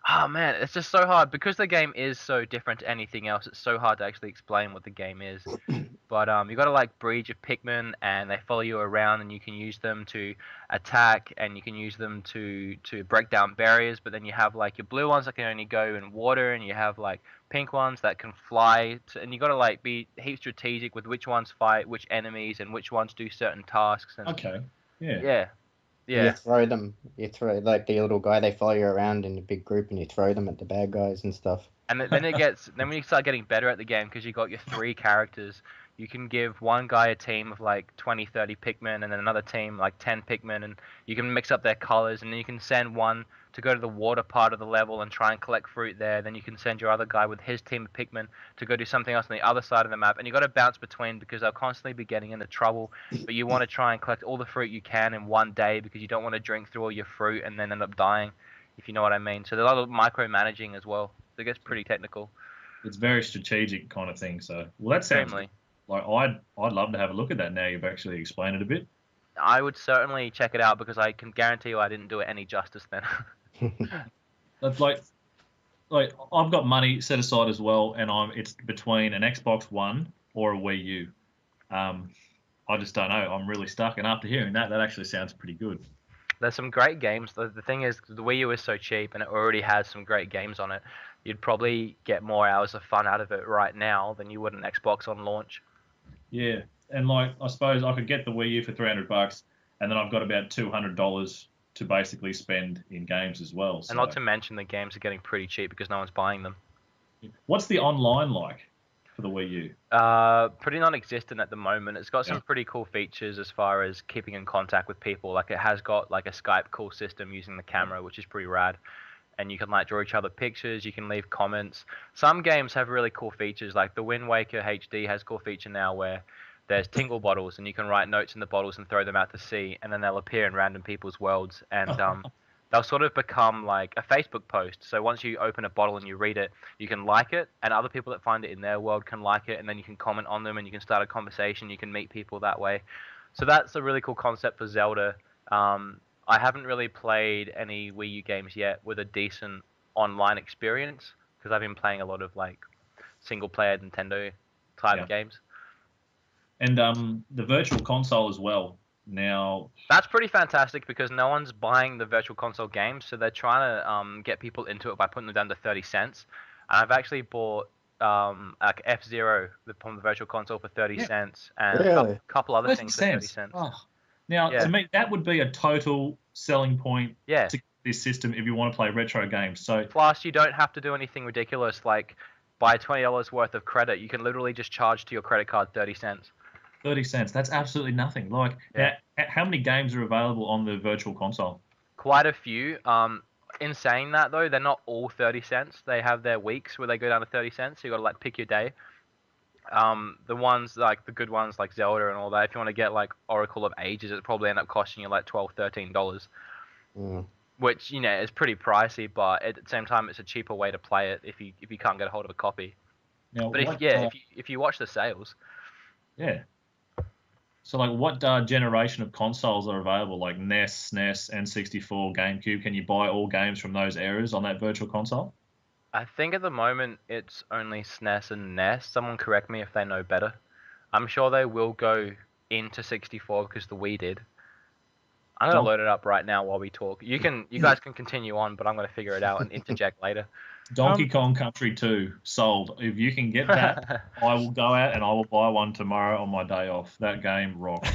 Oh man, it's just so hard because the game is so different to anything else. It's so hard to actually explain what the game is. But you got to like breed your Pikmin, and they follow you around, and you can use them to attack, and you can use them to break down barriers. But then you have like your blue ones that can only go in water, and you have like pink ones that can fly. And you got to like be heap strategic with which ones fight which enemies and which ones do certain tasks. And Okay. Yeah. yeah. You throw them. You throw like the little guy. They follow you around in a big group, and you throw them at the bad guys and stuff. And then then when you start getting better at the game, because you got your 3 characters, you can give one guy a team of like 20, 30 Pikmin, and then another team like 10 Pikmin, and you can mix up their colors, and then you can send one to go to the water part of the level and try and collect fruit there. Then you can send your other guy with his team of Pikmin to go do something else on the other side of the map, and you got to bounce between because they'll constantly be getting into trouble. But you want to try and collect all the fruit you can in one day because you don't want to drink through all your fruit and then end up dying, if you know what I mean. So there's a lot of micromanaging as well. It gets pretty technical. It's very strategic kind of thing. So, well, that sounds Extremely. like I'd love to have a look at that now. You've actually explained it a bit. I would certainly check it out because I can guarantee you I didn't do it any justice then. That's like I've got money set aside as well, and it's between an Xbox One or a Wii U. I just don't know. I'm really stuck, and after hearing that actually sounds pretty good. There's some great games. The thing is, the Wii U is so cheap, and it already has some great games on it. You'd probably get more hours of fun out of it right now than you would an Xbox on launch. Yeah, and like I suppose I could get the Wii U for $300, and then I've got about $200 to basically spend in games as well. So. And not to mention the games are getting pretty cheap because no one's buying them. What's the online like for the Wii U? Pretty non-existent at the moment. It's got some pretty cool features as far as keeping in contact with people. Like it has got like a Skype call system using the camera, which is pretty rad. And you can like draw each other pictures. You can leave comments. Some games have really cool features. Like the Wind Waker HD has a cool feature now where there's tingle bottles, and you can write notes in the bottles and throw them out to sea, and then they'll appear in random people's worlds, and they'll sort of become like a Facebook post. So once you open a bottle and you read it, you can like it, and other people that find it in their world can like it, and then you can comment on them, and you can start a conversation. You can meet people that way. So that's a really cool concept for Zelda. I haven't really played any Wii U games yet with a decent online experience because I've been playing a lot of like single-player Nintendo type games. And the Virtual Console as well. Now that's pretty fantastic because no one's buying the Virtual Console games, so they're trying to get people into it by putting them down to 30 cents. And I've actually bought like F-Zero from the Virtual Console for 30 cents, and a couple other things for 30 cents. Oh. Now, to me, that would be a total selling point to this system if you want to play retro games. So plus, you don't have to do anything ridiculous like buy $20 worth of credit. You can literally just charge to your credit card 30 cents. 30 cents. That's absolutely nothing. Like, how many games are available on the Virtual Console? Quite a few. In saying that, though, they're not all 30 cents. They have their weeks where they go down to 30 cents. So you got to like pick your day. The ones like the good ones like Zelda and all that. If you want to get like Oracle of Ages, it probably end up costing you like $12, $13. Which is pretty pricey, but at the same time, it's a cheaper way to play it if you can't get a hold of a copy. Now, but if you watch the sales. Yeah. So, like, what generation of consoles are available? Like NES, SNES, N64, GameCube. Can you buy all games from those eras on that Virtual Console? I think at the moment it's only SNES and NES. Someone correct me if they know better. I'm sure they will go into 64 because the Wii did. I'm gonna load it up right now while we talk. You guys can continue on, but I'm gonna figure it out and interject later. Donkey Kong Country 2 sold. If you can get that, I will go out and I will buy one tomorrow on my day off. That game rocks.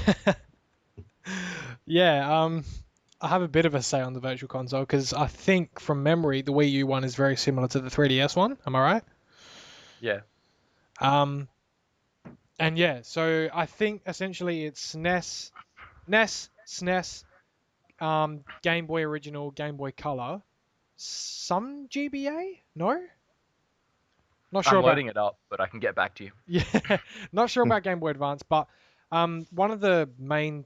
Yeah, I have a bit of a say on the Virtual Console because I think from memory the Wii U one is very similar to the 3DS one. Am I right? Yeah. And yeah, so I think essentially it's NES, SNES, Game Boy Original, Game Boy Color, some GBA? No? Not sure I'm about. loading it up, but I can get back to you. Yeah, not sure about Game Boy Advance, but one of the main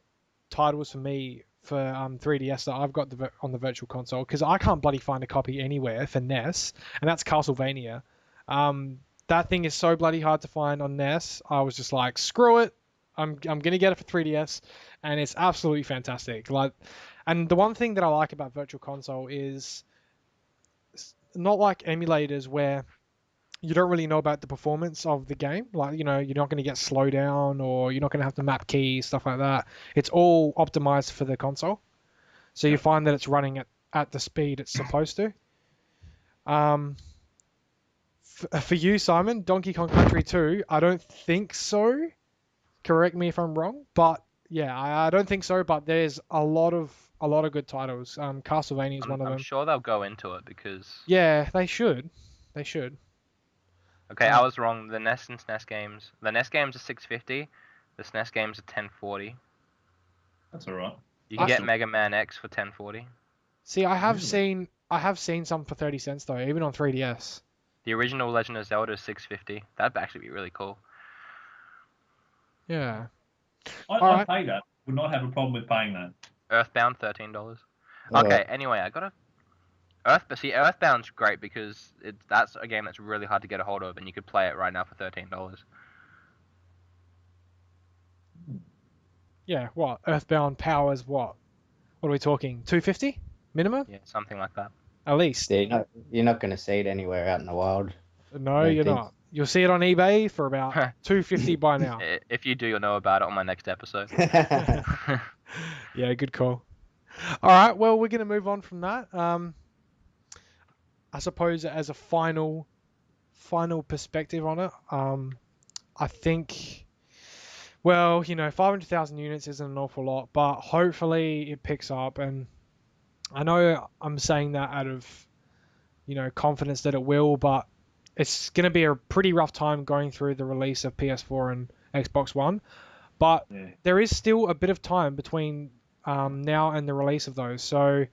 titles for me for 3DS that I've got on the Virtual Console, because I can't bloody find a copy anywhere for NES, and that's Castlevania. That thing is so bloody hard to find on NES. I was just like, screw it, I'm gonna get it for 3DS, and it's absolutely fantastic. And the one thing that I like about Virtual Console is it's not like emulators where you don't really know about the performance of the game. Like, you're not going to get slowdown or you're not going to have to map keys, stuff like that. It's all optimized for the console. So you find that it's running at the speed it's supposed to. For you, Simon, Donkey Kong Country 2, I don't think so. Correct me if I'm wrong, but yeah, I don't think so, but there's a lot of good titles. Castlevania is one of them. I'm sure they'll go into it because... Yeah, they should. They should. Okay, I was wrong. The NES and SNES games. The NES games are $6.50. The SNES games are $10.40. That's all right. You can get Mega Man X for $10.40. See, I have seen some for 30 cents though, even on 3DS. The original Legend of Zelda is $6.50. That'd actually be really cool. Yeah. I'd pay that. Would not have a problem with paying that. Earthbound, $13. Okay, anyway, I got a... Earthbound's great because that's a game that's really hard to get a hold of, and you could play it right now for $13. Yeah, what? Earthbound powers what? What are we talking? 250 minimum? Yeah, something like that. At least. Yeah, you're not going to see it anywhere out in the wild. No, you're not. You'll see it on eBay for about 250 by now. If you do, you'll know about it on my next episode. Yeah, good call. All right, well, we're going to move on from that. I suppose as a final perspective on it, I think, well, 500,000 units isn't an awful lot, but hopefully it picks up. And I know I'm saying that out of, confidence that it will, but it's going to be a pretty rough time going through the release of PS4 and Xbox One. But there is still a bit of time between now and the release of those. So,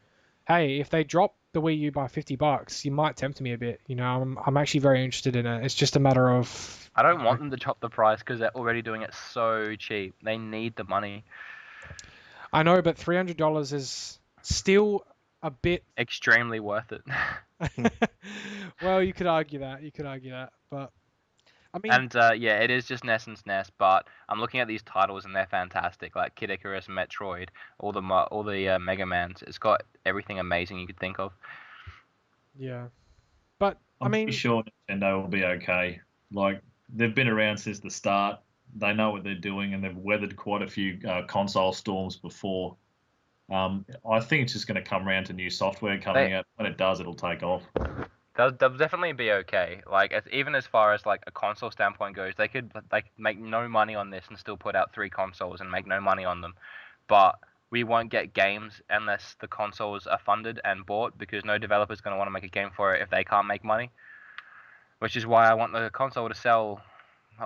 hey, if they drop the Wii U by $50, you might tempt me a bit. I'm actually very interested in it. It's just a matter of... I don't want them to drop the price because they're already doing it so cheap. They need the money. I know, but $300 is still a bit... extremely worth it. Well, you could argue that. But... I mean... And yeah, it is just NES and SNES, but I'm looking at these titles and they're fantastic, like Kid Icarus, Metroid, all the Mega Mans. It's got everything amazing you could think of. Yeah, but I'm pretty sure Nintendo will be okay. Like, they've been around since the start. They know what they're doing, and they've weathered quite a few console storms before. I think it's just going to come around to new software coming out. When it does, it'll take off. They'll definitely be okay. Like, even as far as like a console standpoint goes, they could make no money on this and still put out 3 consoles and make no money on them. But we won't get games unless the consoles are funded and bought, because no developer's going to want to make a game for it if they can't make money. Which is why I want the console to sell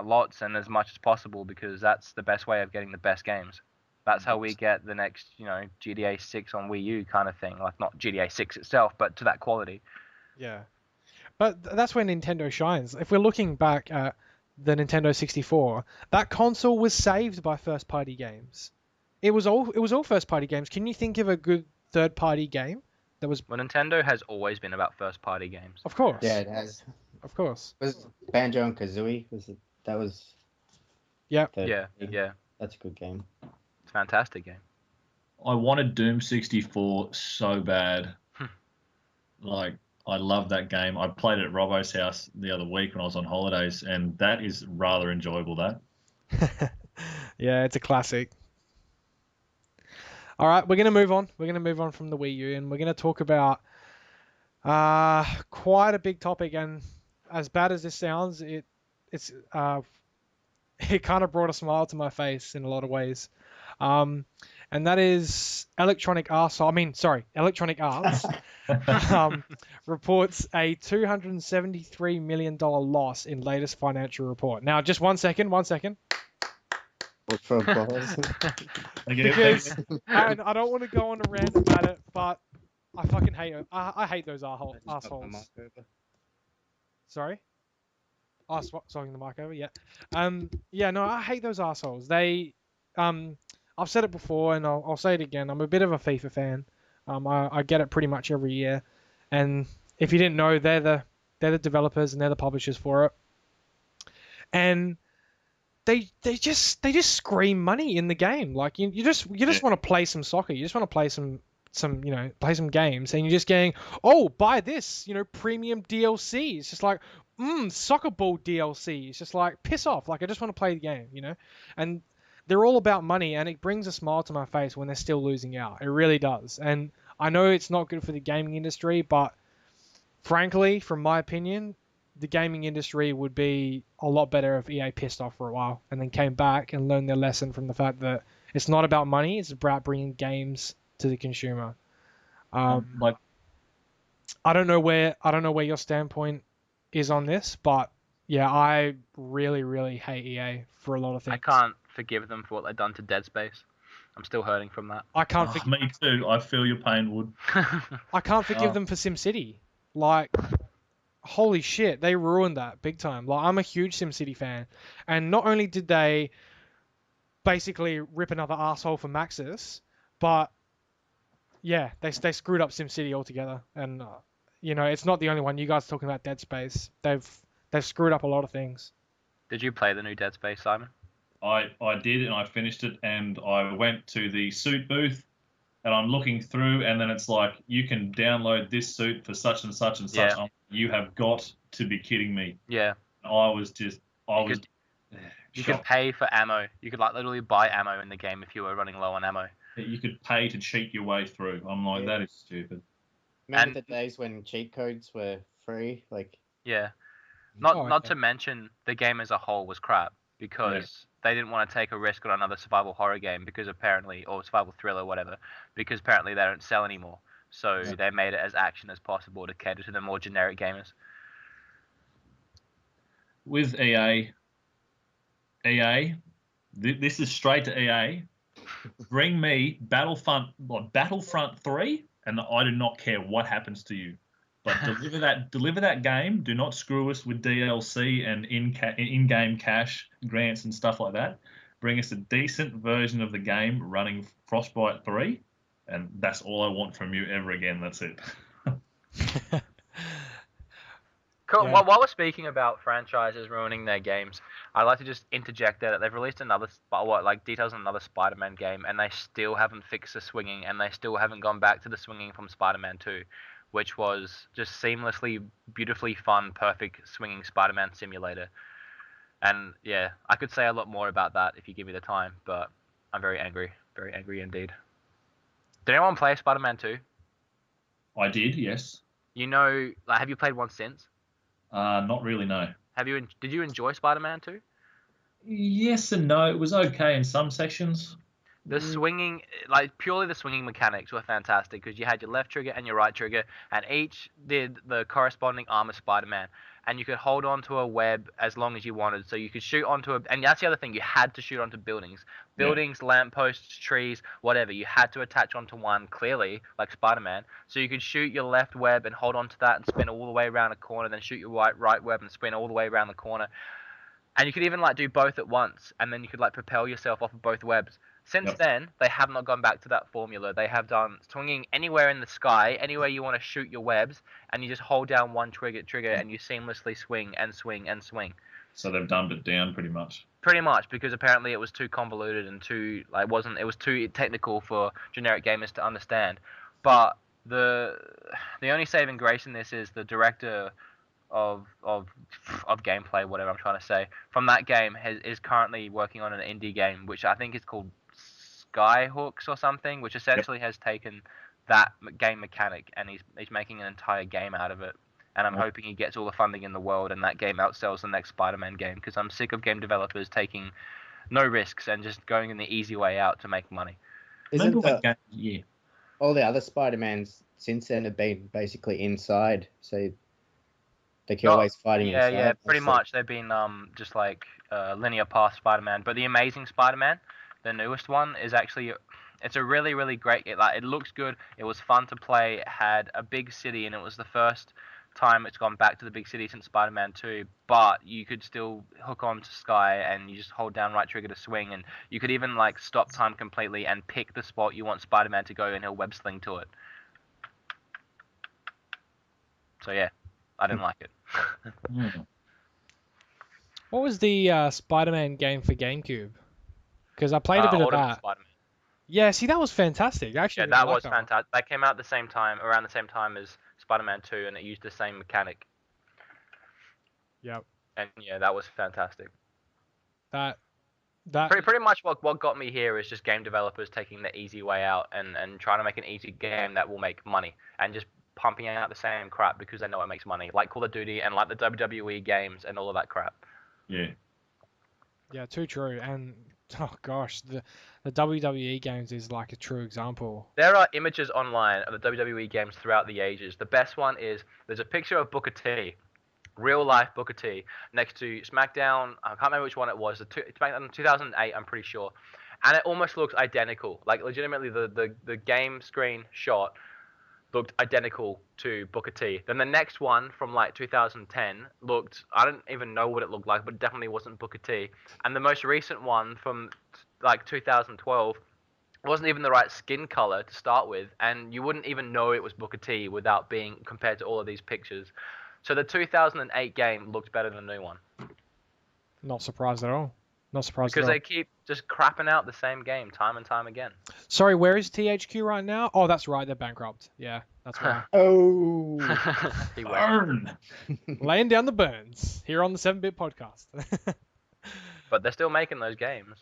lots and as much as possible, because that's the best way of getting the best games. That's how we get the next, GTA 6 on Wii U kind of thing. Like, not GTA 6 itself, but to that quality. Yeah. But that's where Nintendo shines. If we're looking back at the Nintendo 64, that console was saved by first-party games. It was all first-party games. Can you think of a good third-party game that was... Well, Nintendo has always been about first-party games. Of course. Yeah, it has. Of course. Was Banjo and Kazooie? That was... Yeah. Yeah. That's a good game. It's a fantastic game. I wanted Doom 64 so bad. Like, I love that game. I played it at Robbo's house the other week when I was on holidays, and that is rather enjoyable, that. Yeah, it's a classic. All right, we're gonna move on. We're gonna move on from the Wii U, and we're gonna talk about quite a big topic. And as bad as this sounds, it's it kind of brought a smile to my face in a lot of ways. And that is Electronic Arts. Electronic Arts reports a $273 million loss in latest financial report. Now, just 1 second. Look for applause. Because I don't want to go on a rant about it, but I fucking hate it. I hate those assholes. Sorry? Oh, swallowing the mic over, yeah. Yeah, no, I hate those assholes. I've said it before, and I'll say it again. I'm a bit of a FIFA fan. I get it pretty much every year, and if you didn't know, they're the developers and they're the publishers for it. And they just scream money in the game. Like you just want to play some soccer. You just want to play some play some games, and you're just getting, oh, buy this, premium DLC. It's just like, soccer ball DLC. It's just like, piss off. Like, I just want to play the game, and they're all about money, and it brings a smile to my face when they're still losing out. It really does. And I know it's not good for the gaming industry, but frankly, from my opinion, the gaming industry would be a lot better if EA pissed off for a while and then came back and learned their lesson from the fact that it's not about money, it's about bringing games to the consumer. I don't know where your standpoint is on this, but yeah, I really, really hate EA for a lot of things. I can't forgive them for what they've done to Dead Space. I'm still hurting from that. I can't. Me too. I feel your pain, Wood. I can't forgive them for SimCity. Like, holy shit, they ruined that big time. Like, I'm a huge SimCity fan, and not only did they basically rip another asshole for Maxis, but yeah, they screwed up SimCity altogether. And it's not the only one. You guys talking about Dead Space? They've screwed up a lot of things. Did you play the new Dead Space, Simon? I did, and I finished it, and I went to the suit booth, and I'm looking through, and then it's like, you can download this suit for such and such and such. Yeah. You have got to be kidding me. Yeah. You could pay for ammo. You could literally buy ammo in the game if you were running low on ammo. You could pay to cheat your way through. I'm like, that is stupid. Remember the days when cheat codes were free? Yeah. Not to mention the game as a whole was crap because they didn't want to take a risk on another survival horror game or survival thriller, whatever, because apparently they don't sell anymore. So they made it as action as possible to cater to the more generic gamers. With EA, this is straight to EA. Bring me Battlefront 3, and I do not care what happens to you. But deliver that game. Do not screw us with DLC and in-game cash grants and stuff like that. Bring us a decent version of the game running Frostbite 3, and that's all I want from you ever again. That's it. Cool. Yeah. While we're speaking about franchises ruining their games, I'd like to just interject that they've released details on another Spider-Man game, and they still haven't fixed the swinging, and they still haven't gone back to the swinging from Spider-Man 2. Which was just seamlessly, beautifully fun, perfect swinging Spider-Man simulator. And yeah, I could say a lot more about that if you give me the time, but I'm very angry indeed. Did anyone play Spider-Man 2? I did, yes. Have you played one since? Not really, no. Did you enjoy Spider-Man 2? Yes and no. It was okay in some sections. The swinging, purely the swinging mechanics were fantastic because you had your left trigger and your right trigger, and each did the corresponding arm of Spider-Man. And you could hold onto a web as long as you wanted. So you could shoot onto and that's the other thing, you had to shoot onto buildings. Buildings, lampposts, trees, whatever. You had to attach onto one, clearly, like Spider-Man. So you could shoot your left web and hold onto that and spin all the way around a corner, then shoot your right web and spin all the way around the corner. And you could even do both at once, and then you could propel yourself off of both webs. Since then, they have not gone back to that formula. They have done swinging anywhere in the sky, anywhere you want to shoot your webs, and you just hold down one trigger, and you seamlessly swing and swing and swing. So they've dumbed it down pretty much. Pretty much, because apparently it was too convoluted and it was too technical for generic gamers to understand. But the only saving grace in this is the director of gameplay, whatever I'm trying to say, from that game is currently working on an indie game, which I think is called sky hooks or something, which essentially has taken that game mechanic and he's making an entire game out of it. And I'm hoping he gets all the funding in the world and that game outsells the next Spider-Man game, because I'm sick of game developers taking no risks and just going in the easy way out to make money. Isn't all the other Spider-Mans since then have been basically inside, so they're always fighting inside? Yeah, pretty much. They've been just like linear path Spider-Man. But the Amazing Spider-Man, the newest one, is actually... It's a really, really great... It looks good. It was fun to play. It had a big city, and it was the first time it's gone back to the big city since Spider-Man 2, but you could still hook on to Sky and you just hold down right trigger to swing, and you could even like stop time completely and pick the spot you want Spider-Man to go and he'll web sling to it. So yeah, I didn't like it. What was the Spider-Man game for GameCube? Because I played a bit of that. Spider-Man. Yeah, see, that was fantastic. Actually, yeah, that was fantastic. That came out at the same time, around the same time as Spider-Man 2, and it used the same mechanic. Yep. And yeah, that was fantastic. That pretty much what got me here is just game developers taking the easy way out and trying to make an easy game that will make money, and just pumping out the same crap because they know it makes money, like Call of Duty and like the WWE games and all of that crap. Yeah. Yeah, too true. And oh gosh, the WWE games is like a true example. There are images online of the WWE games throughout the ages. The best one is there's a picture of Booker T, real life Booker T, next to SmackDown. I can't remember which one it was. SmackDown 2008, I'm pretty sure, and it almost looks identical. Like legitimately, the game screen shot looked identical to Booker T. Then the next one from like 2010 looked, I don't even know what it looked like, but it definitely wasn't Booker T. And the most recent one from like 2012 wasn't even the right skin color to start with, and you wouldn't even know it was Booker T without being compared to all of these pictures. So the 2008 game looked better than the new one. Not surprised at all. Not surprised because at all. they keep just crapping out the same game time and time again. Sorry, where is THQ right now? Oh, that's right, they're bankrupt. Yeah, that's right. Oh, He Burn. Laying down the burns here on the 7-Bit Podcast. But they're still making those games.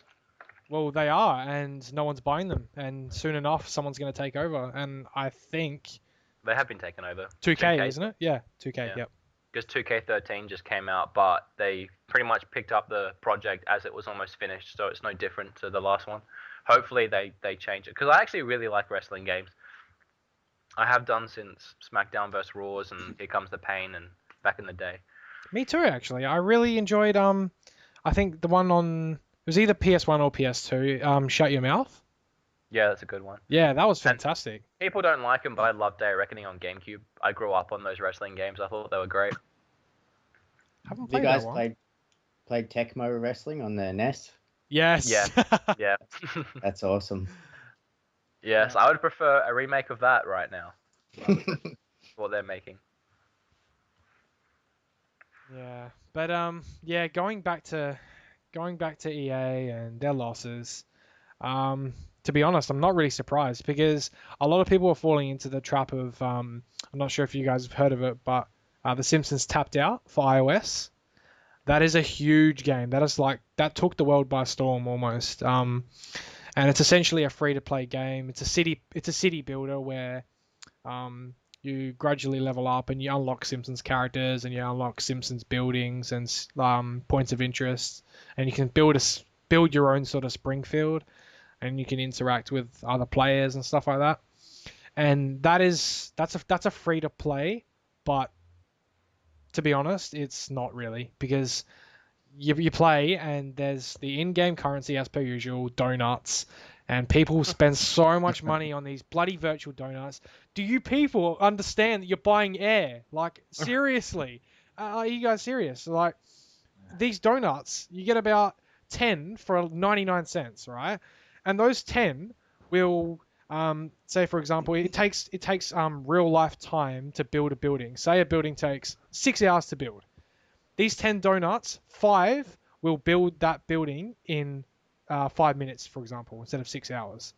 Well, they are, and no one's buying them. And soon enough, someone's going to take over. And I think They have been taken over. 2K, isn't it? Yeah, 2K. Yeah. Yep. Because 2K13 just came out, but they pretty much picked up the project as it was almost finished, so it's no different to the last one. Hopefully they change it, because I actually really like wrestling games. I have done since SmackDown vs. Raws and Here Comes the Pain and back in the day. Me too, actually. I really enjoyed I think the one on, it was either PS1 or PS2, Shut Your Mouth. Yeah, that's a good one. Yeah, that was fantastic. People don't like them, but I love Day of Reckoning on GameCube. I grew up on those wrestling games. I thought they were great. Haven't you played guys that one. played Tecmo Wrestling on the NES? Yes. Yeah. Yeah. That's awesome. Yes, I would prefer a remake of that right now. What they're making. Yeah, but yeah, going back to EA and their losses. To be honest, I'm not really surprised, because a lot of people are falling into the trap of I'm not sure if you guys have heard of it, but The Simpsons Tapped Out for iOS. That is a huge game. That took the world by storm almost. And it's essentially a free-to-play game. It's a city builder where you gradually level up and you unlock Simpsons characters and you unlock Simpsons buildings and points of interest, and you can build your own sort of Springfield, and you can interact with other players and stuff like that. And that's a free to play, but to be honest, it's not really, because you play and there's the in-game currency as per usual, donuts, and people spend so much money on these bloody virtual donuts. Do you people understand that you're buying air? Like, seriously, are you guys serious? Like, these donuts, you get about 10 for 99 cents, right? And those 10 will, say for example, it takes real life time to build a building. Say a building takes 6 hours to build. These 10 donuts, 5 will build that building in 5 minutes, for example, instead of 6 hours.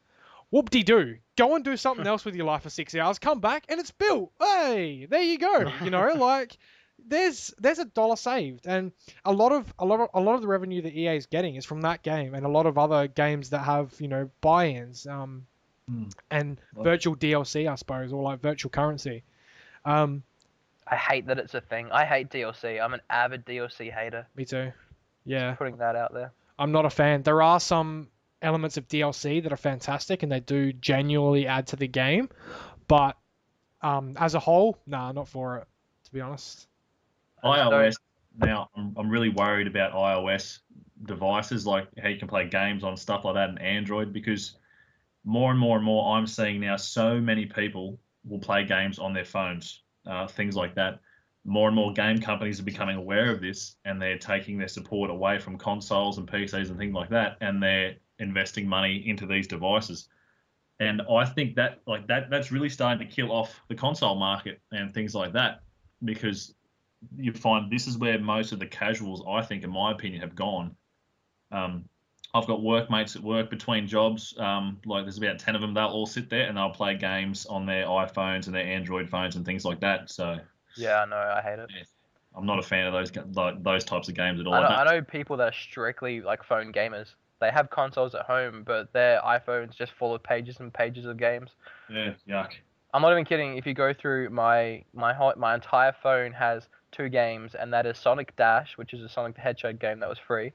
Whoop-de-doo. Go and do something else with your life for 6 hours. Come back and it's built. Hey, there you go. You know, like, there's a dollar saved, and a lot of the revenue that EA is getting is from that game, and a lot of other games that have buy-ins, and virtual DLC, I suppose, or like virtual currency. I hate that it's a thing. I hate DLC. I'm an avid DLC hater. Me too. Yeah. Just putting that out there. I'm not a fan. There are some elements of DLC that are fantastic, and they do genuinely add to the game, but as a whole, nah, not for it, to be honest. iOS, now, I'm really worried about iOS devices, like how you can play games on stuff like that, and Android, because more and more I'm seeing now so many people will play games on their phones, things like that. More and more game companies are becoming aware of this, and they're taking their support away from consoles and PCs and things like that, and they're investing money into these devices. And I think that's really starting to kill off the console market and things like that, because you find this is where most of the casuals, I think, in my opinion, have gone. I've got workmates at work between jobs, like there's about 10 of them, they'll all sit there and they'll play games on their iPhones and their Android phones and things like that. So yeah, I know, I hate it. Yeah, I'm not a fan of those types of games at all. I know people that are strictly like phone gamers. They have consoles at home, but their iPhone's just full of pages and pages of games. Yeah, yuck. I'm not even kidding. If you go through my entire phone has 2 games, and that is Sonic Dash, which is a Sonic the Hedgehog game that was free,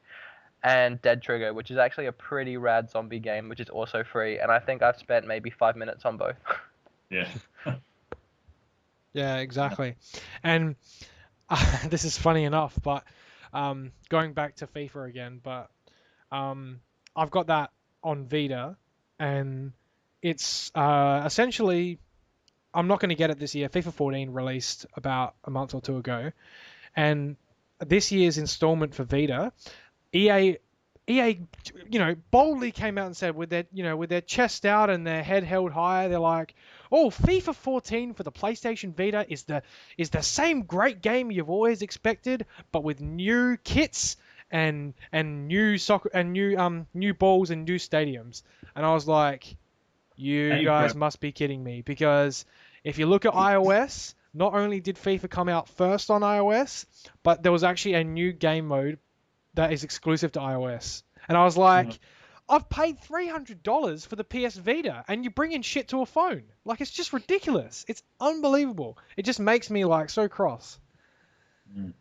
and Dead Trigger, which is actually a pretty rad zombie game, which is also free. And I think I've spent maybe 5 minutes on both. Yeah. Yeah, exactly. And this is funny enough, but going back to FIFA again, but I've got that on Vita, and it's essentially, I'm not going to get it this year. FIFA 14 released about a month or two ago, and this year's installment for Vita, EA, boldly came out and said, with their chest out and their head held high, they're like, "Oh, FIFA 14 for the PlayStation Vita is the same great game you've always expected, but with new kits and new soccer and new balls and new stadiums." And I was like, "You guys must be kidding me," because if you look at iOS, not only did FIFA come out first on iOS, but there was actually a new game mode that is exclusive to iOS. And I was like, I've paid $300 for the PS Vita, and you bring in shit to a phone. Like, it's just ridiculous. It's unbelievable. It just makes me like so cross. And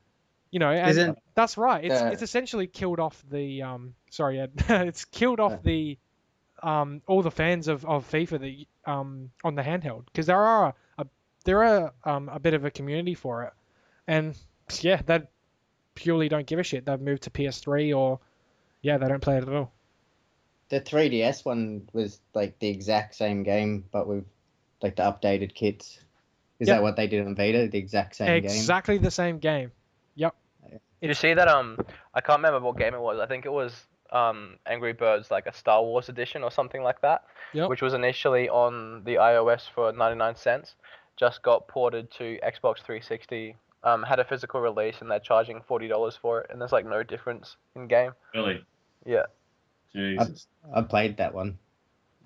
that's right. It's essentially killed off the sorry, Ed. It's killed off the all the fans of FIFA that on the handheld, because there are a bit of a community for it, and yeah, that purely don't give a shit. They've moved to PS3, or they don't play it at all. The 3DS one was like the exact same game, but with like the updated kits. Is that what they did on Vita? The exact same game? Exactly the same game. Yep. Did you see that? I can't remember what game it was. I think it was Angry Birds, like a Star Wars edition or something like that, which was initially on the iOS for 99 cents, just got ported to Xbox 360. Had a physical release, and they're charging $40 for it, and there's like no difference in game. Really? Yeah. Jesus. I played that one.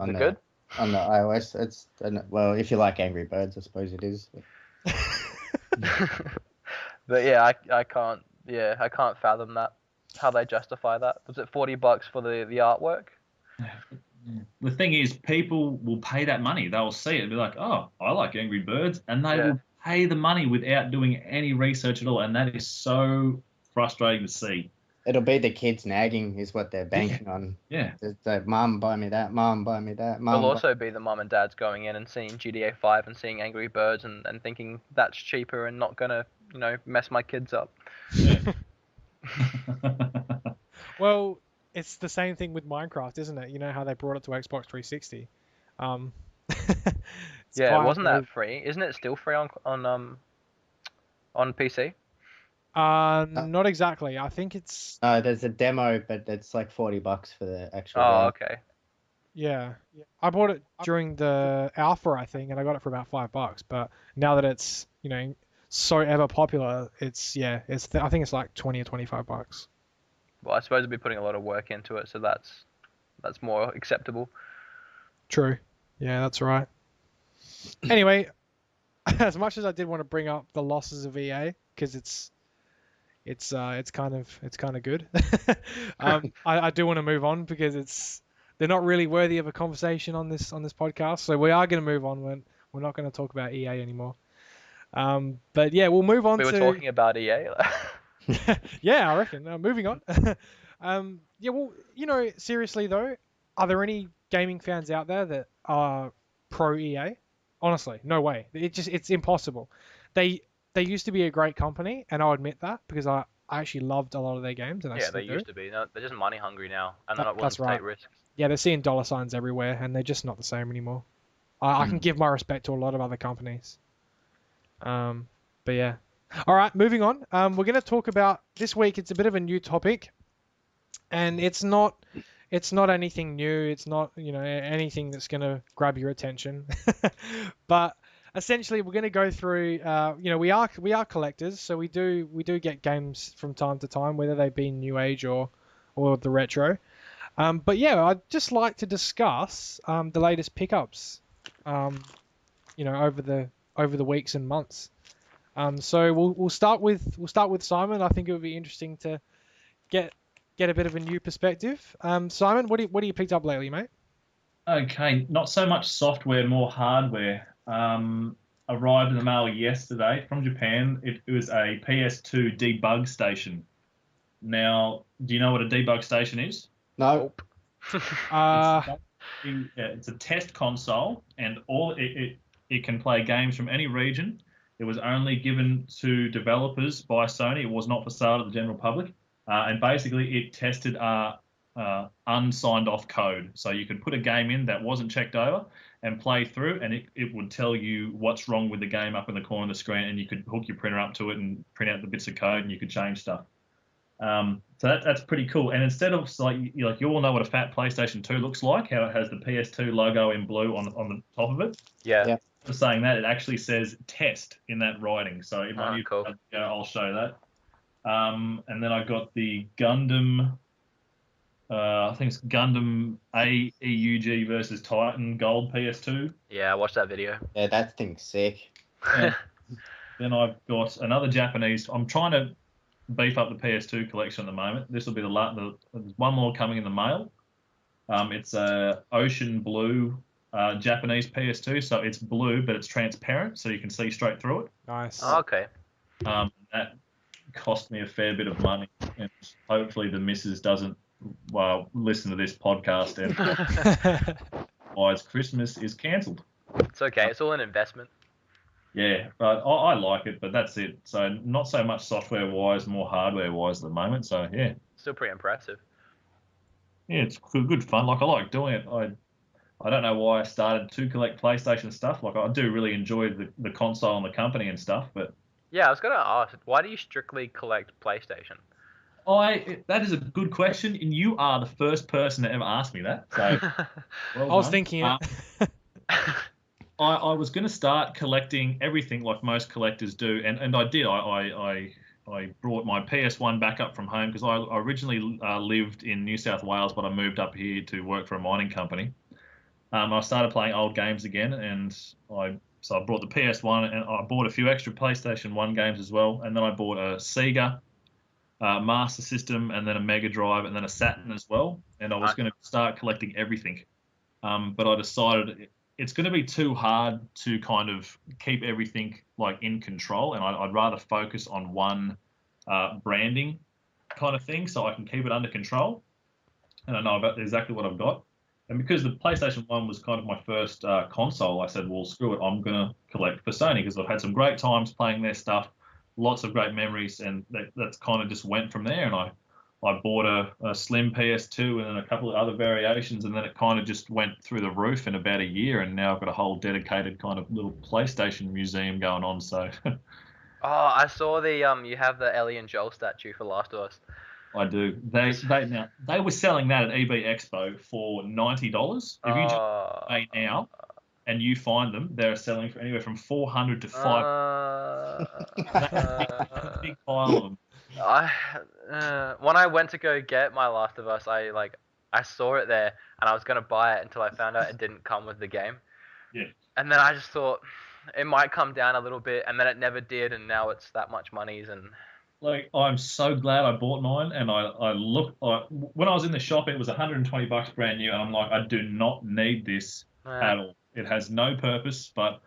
Is it good? On the iOS, well, if you like Angry Birds, I suppose it is. But yeah, I can't fathom that. How they justify that? Was it $40 for the artwork? The thing is, people will pay that money. They'll see it and be like, "Oh, I like Angry Birds," and they will pay the money without doing any research at all, and that is so frustrating to see. It'll be the kids nagging is what they're banking on. Yeah. It's like, "Mom, buy me that. Mom, buy me that. Mom." It'll also be the mum and dads going in and seeing GTA 5 and seeing Angry Birds and thinking that's cheaper and not gonna mess my kids up. Yeah. Well, it's the same thing with Minecraft, isn't it? You know how they brought it to Xbox 360. Wasn't that free? Isn't it still free on PC? Not exactly. I think it's. There's a demo, but it's like $40 for the actual. Oh, okay. Yeah, I bought it during the alpha, I think, and I got it for about $5. But now that it's so ever popular, I think it's like $20 or $25. Well, I suppose I'd be putting a lot of work into it, so that's more acceptable. True. Yeah, that's right. Anyway, as much as I did want to bring up the losses of EA, because it's kind of good. I do want to move on because they're not really worthy of a conversation on this podcast. So we are going to move on. We're not going to talk about EA anymore. But yeah, we'll move on We were to. talking about EA. Yeah, I reckon. Moving on. Yeah, well, seriously though, are there any gaming fans out there that are pro EA? Honestly, no way. It's impossible. They used to be a great company, and I'll admit that because I actually loved a lot of their games, and I Yeah, still they do. used to be. No, they're just money hungry now, and they're not willing That's to right. take risks. Yeah, they're seeing dollar signs everywhere, and they're just not the same anymore. I can give my respect to a lot of other companies. But yeah. All right, moving on. We're going to talk about this week. It's a bit of a new topic, and it's not anything new. It's not anything that's going to grab your attention. But essentially, we're going to go through. We are collectors, so we do get games from time to time, whether they be new age or the retro. But yeah, I'd just like to discuss the latest pickups. Over the weeks and months. So we'll start with Simon. I think it would be interesting to get a bit of a new perspective. Simon, what do you picked up lately, mate? Okay, not so much software, more hardware. Arrived in the mail yesterday from Japan. It was a PS2 debug station. Now, do you know what a debug station is? No. It's a test console, and it can play games from any region. It was only given to developers by Sony. It was not for sale to the general public. And basically, it tested unsigned off code. So you could put a game in that wasn't checked over and play through, and it would tell you what's wrong with the game up in the corner of the screen, and you could hook your printer up to it and print out the bits of code, and you could change stuff. So that's pretty cool. And instead of you all know what a fat PlayStation 2 looks like, how it has the PS2 logo in blue on the top of it. Yeah. For saying that, it actually says test in that writing. So if I cool. I'll show that. And then I got the Gundam. I think it's Gundam AEUG versus Titan Gold PS2. Yeah, I watched that video. Yeah, that thing's sick. Then I've got another Japanese. I'm trying to beef up the PS2 collection at the moment. This will be there's one more coming in the mail. It's a ocean blue Japanese PS2, so it's blue but it's transparent, so you can see straight through it. Nice. Oh, okay. That cost me a fair bit of money, and hopefully the missus doesn't listen to this podcast and otherwise Christmas is cancelled. It's okay. It's all an investment. Yeah, but I like it, but that's it. So not so much software-wise, more hardware-wise at the moment. So yeah. Still pretty impressive. Yeah, it's good fun. Like I like doing it. I don't know why I started to collect PlayStation stuff. Like I do really enjoy the console and the company and stuff, but yeah, I was gonna ask, why do you strictly collect PlayStation? That is a good question, and you are the first person to ever ask me that. So well I was thinking it. I was going to start collecting everything like most collectors do, and I did. I brought my PS1 back up from home because I originally lived in New South Wales, but I moved up here to work for a mining company. I started playing old games again, and I brought the PS1, and I bought a few extra PlayStation 1 games as well, and then I bought a Sega Master System, and then a Mega Drive, and then a Saturn as well, and I was going to start collecting everything. But I decided it's going to be too hard to kind of keep everything like in control, and I'd rather focus on one branding kind of thing so I can keep it under control, and I know about exactly what I've got. And because the PlayStation 1 was kind of my first console, I said, well, screw it, I'm going to collect for Sony because I've had some great times playing their stuff, lots of great memories, and that's kind of just went from there. And I bought a slim PS2 and then a couple of other variations, and then it kind of just went through the roof in about a year, and now I've got a whole dedicated kind of little PlayStation museum going on. So Oh, I saw you have the Ellie and Joel statue for Last of Us. I do. They were selling that at EB Expo for $90. If you just pay now and you find them, they're selling for anywhere from $400 to $500. Big pile of them. When I went to go get my Last of Us, I saw it there and I was gonna buy it until I found out it didn't come with the game. Yeah. And then I just thought, it might come down a little bit, and then it never did, and now it's that much monies. And like, I'm so glad I bought mine, and I when I was in the shop, it was $120 brand new, and I'm like, I do not need this at all. It has no purpose, but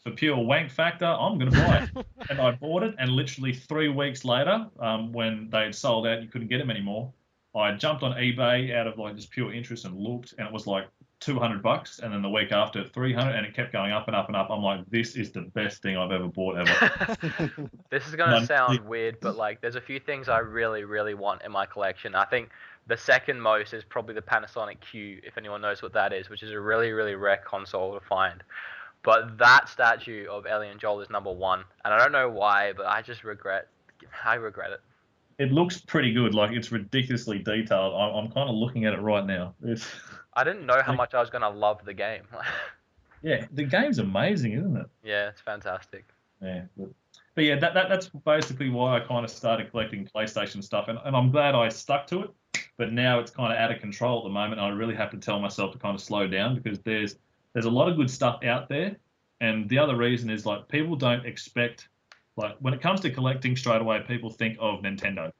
for pure wank factor, I'm going to buy it. And I bought it, and literally 3 weeks later, when they had sold out, you couldn't get them anymore, I jumped on eBay out of like just pure interest and looked, and it was like $200, and then the week after 300, and it kept going up and up and up. I'm like, this is the best thing I've ever bought ever. This is gonna sound weird, but like, there's a few things I really, really want in my collection. I think the second most is probably the Panasonic Q, if anyone knows what that is, which is a really, really rare console to find. But that statue of Ellie and Joel is #1, and I don't know why, but I regret it. It looks pretty good. Like, it's ridiculously detailed. I'm kind of looking at it right now. I didn't know how much I was gonna love the game. Yeah, the game's amazing, isn't it? Yeah, it's fantastic. Yeah, but yeah, that's basically why I kind of started collecting PlayStation stuff, and I'm glad I stuck to it. But now it's kind of out of control at the moment. I really have to tell myself to kind of slow down, because there's a lot of good stuff out there, and the other reason is, like, people don't expect, like, when it comes to collecting straight away, people think of Nintendo.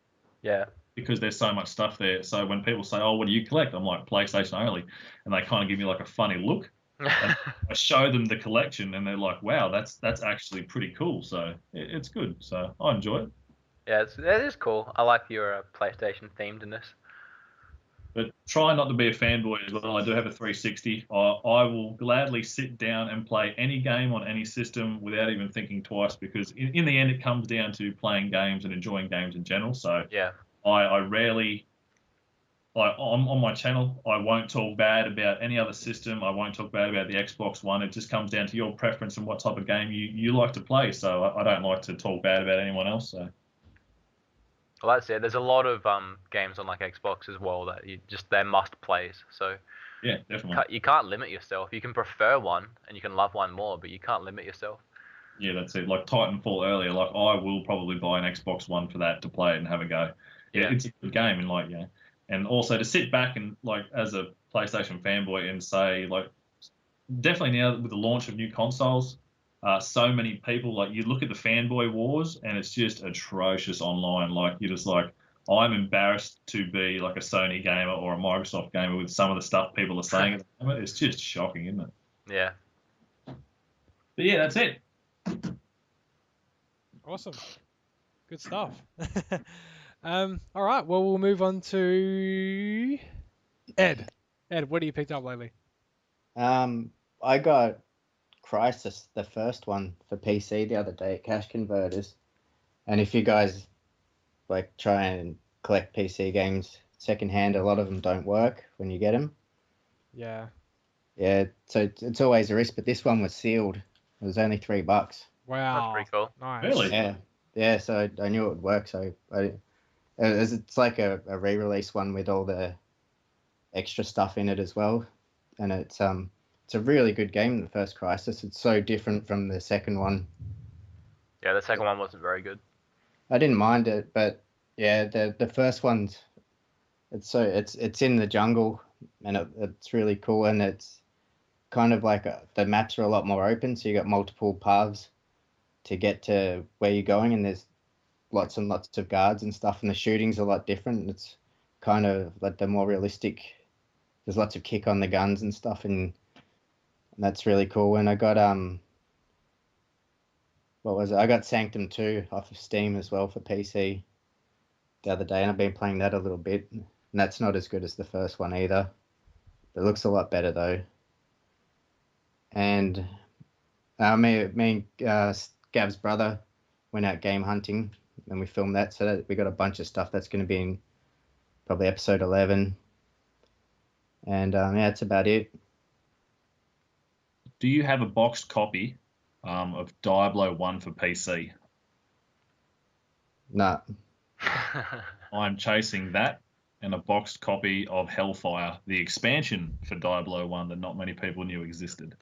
Yeah. Because there's so much stuff there. So when people say, "Oh, what do you collect?" I'm like, PlayStation only, and they kind of give me like a funny look. And I show them the collection, and they're like, "Wow, that's actually pretty cool." So it's good. So I enjoy it. Yeah, it is cool. I like your PlayStation themedness. But try not to be a fanboy as well. I do have a 360. I will gladly sit down and play any game on any system without even thinking twice, because in the end, it comes down to playing games and enjoying games in general. So yeah, I rarely, on my channel, I won't talk bad about any other system. I won't talk bad about the Xbox One. It just comes down to your preference and what type of game you like to play. So I don't like to talk bad about anyone else. So. Well, that's it. There's a lot of games on like Xbox as well that they're must plays. So yeah, definitely. You can't limit yourself. You can prefer one and you can love one more, but you can't limit yourself. Yeah, that's it. Like Titanfall earlier, like, I will probably buy an Xbox One for that, to play it and have a go. Yeah, it's a good game, and like, yeah, and also to sit back and, like, as a PlayStation fanboy, and say, like, definitely now with the launch of new consoles, so many people, like, you look at the fanboy wars, and it's just atrocious online. Like, you're just like, I'm embarrassed to be like a Sony gamer or a Microsoft gamer with some of the stuff people are saying at the moment. It's just shocking, isn't it? Yeah. But yeah, that's it. Awesome. Good stuff. All right. Well, we'll move on to Ed. Ed, what have you picked up lately? I got Crisis, the first one, for PC the other day at Cash Converters. And if you guys like try and collect PC games secondhand, a lot of them don't work when you get them. Yeah. Yeah, so it's always a risk, but this one was sealed. It was only $3. Wow. That's pretty cool. Nice. Really? Yeah. So I knew it would work. So it's like a re-release one with all the extra stuff in it as well, and it's a really good game. The first Crisis. It's so different from the second one. Yeah, the second one wasn't very good. I didn't mind it, but yeah, the first one's it's in the jungle, and it's really cool, and it's kind of like the maps are a lot more open, so you got multiple paths to get to where you're going, and there's lots and lots of guards and stuff, and the shooting's a lot different. It's kind of like the more realistic. There's lots of kick on the guns and stuff, and that's really cool. And I got what was it? I got Sanctum 2 off of Steam as well for PC the other day, and I've been playing that a little bit. And that's not as good as the first one either. It looks a lot better though. And me and Gav's brother went out game hunting, and we filmed that. So we got a bunch of stuff that's going to be in probably episode 11. And yeah, that's about it. Do you have a boxed copy of Diablo 1 for PC? No. I'm chasing that, and a boxed copy of Hellfire, the expansion for Diablo 1 that not many people knew existed.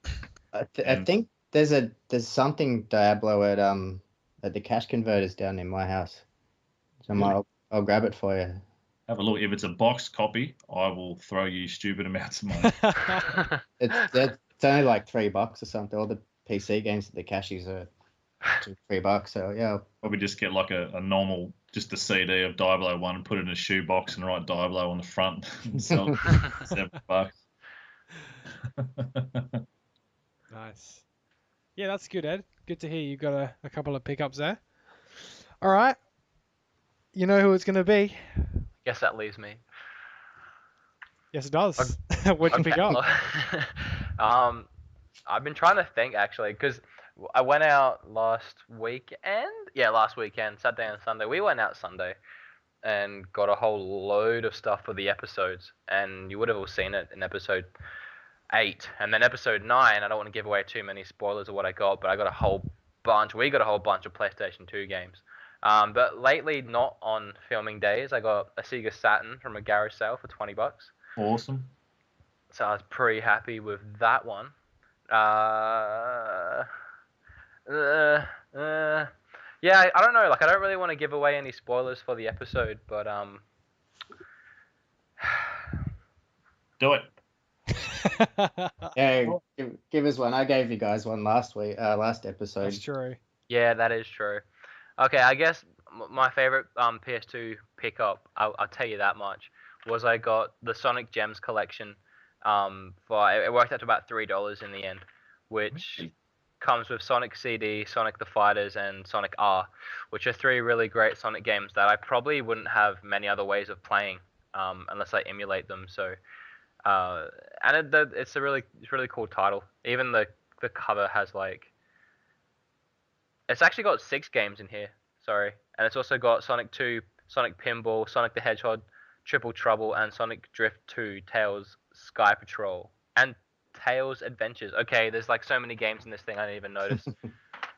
I think there's something Diablo at the Cash Converters down in my house. So I'll grab it for you. Have a look. If it's a boxed copy, I will throw you stupid amounts of money. It's only like $3 or something. All the PC games that the cashies are $2-3. So yeah, Probably just get like a normal, just a CD of Diablo 1 and put it in a shoebox and write Diablo on the front and sell it for $7. Nice. Yeah, that's good, Ed. Good to hear you got a couple of pickups there. All right. You know who it's going to be? Guess that leaves me. Yes, it does. What'd you pick up? I've been trying to think actually, because I went out last weekend. Yeah, last weekend, Saturday and Sunday. We went out Sunday and got a whole load of stuff for the episodes, and you would have all seen it in episode 8, and then episode 9. I don't want to give away too many spoilers of what I got, but I got a whole bunch. We got a whole bunch of PlayStation 2 games. But lately, not on filming days, I got a Sega Saturn from a garage sale for $20. Awesome. So I was pretty happy with that one. Yeah, I don't know. Like, I don't really want to give away any spoilers for the episode, but Do it. yeah. Give us one. I gave you guys one last episode. That's true. yeah, that is true. Okay, I guess my favorite PS2 pickup, I'll tell you that much, was I got the Sonic Gems collection. It worked out to about $3 in the end, which comes with Sonic CD, Sonic the Fighters, and Sonic R, which are 3 really great Sonic games that I probably wouldn't have many other ways of playing unless I emulate them. So, and it's a really cool title. Even the cover has it's actually got 6 games in here. Sorry, and it's also got Sonic 2, Sonic Pinball, Sonic the Hedgehog, Triple Trouble, and Sonic Drift 2, Tails Sky Patrol, and Tails Adventures. Okay, there's so many games in this thing I didn't even notice.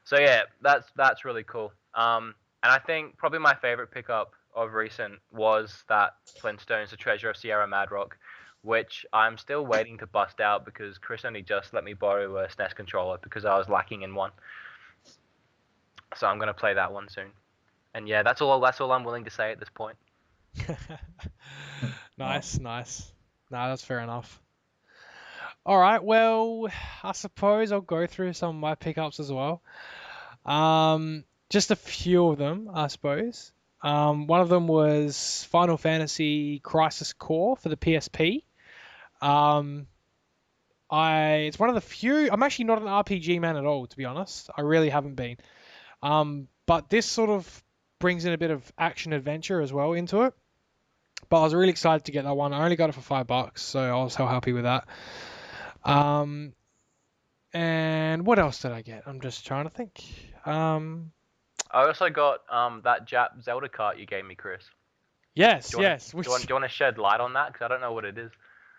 So yeah, that's really cool. And I think probably my favorite pickup of recent was that Flintstones: The Treasure of Sierra Madrock, which I'm still waiting to bust out because Chris only just let me borrow a SNES controller because I was lacking in one. So I'm gonna play that one soon. And yeah, that's all I'm willing to say at this point. Nice. No, that's fair enough. All right, well, I suppose I'll go through some of my pickups as well. Just a few of them, I suppose. One of them was Final Fantasy Crisis Core for the PSP. It's one of the few. I'm actually not an RPG man at all, to be honest. I really haven't been. But this sort of brings in a bit of action adventure as well into it. But I was really excited to get that one. I only got it for $5, so I was so happy with that. And what else did I get? I'm just trying to think. I also got that Jap Zelda cart you gave me, Chris. Yes. Do you want to shed light on that? Because I don't know what it is.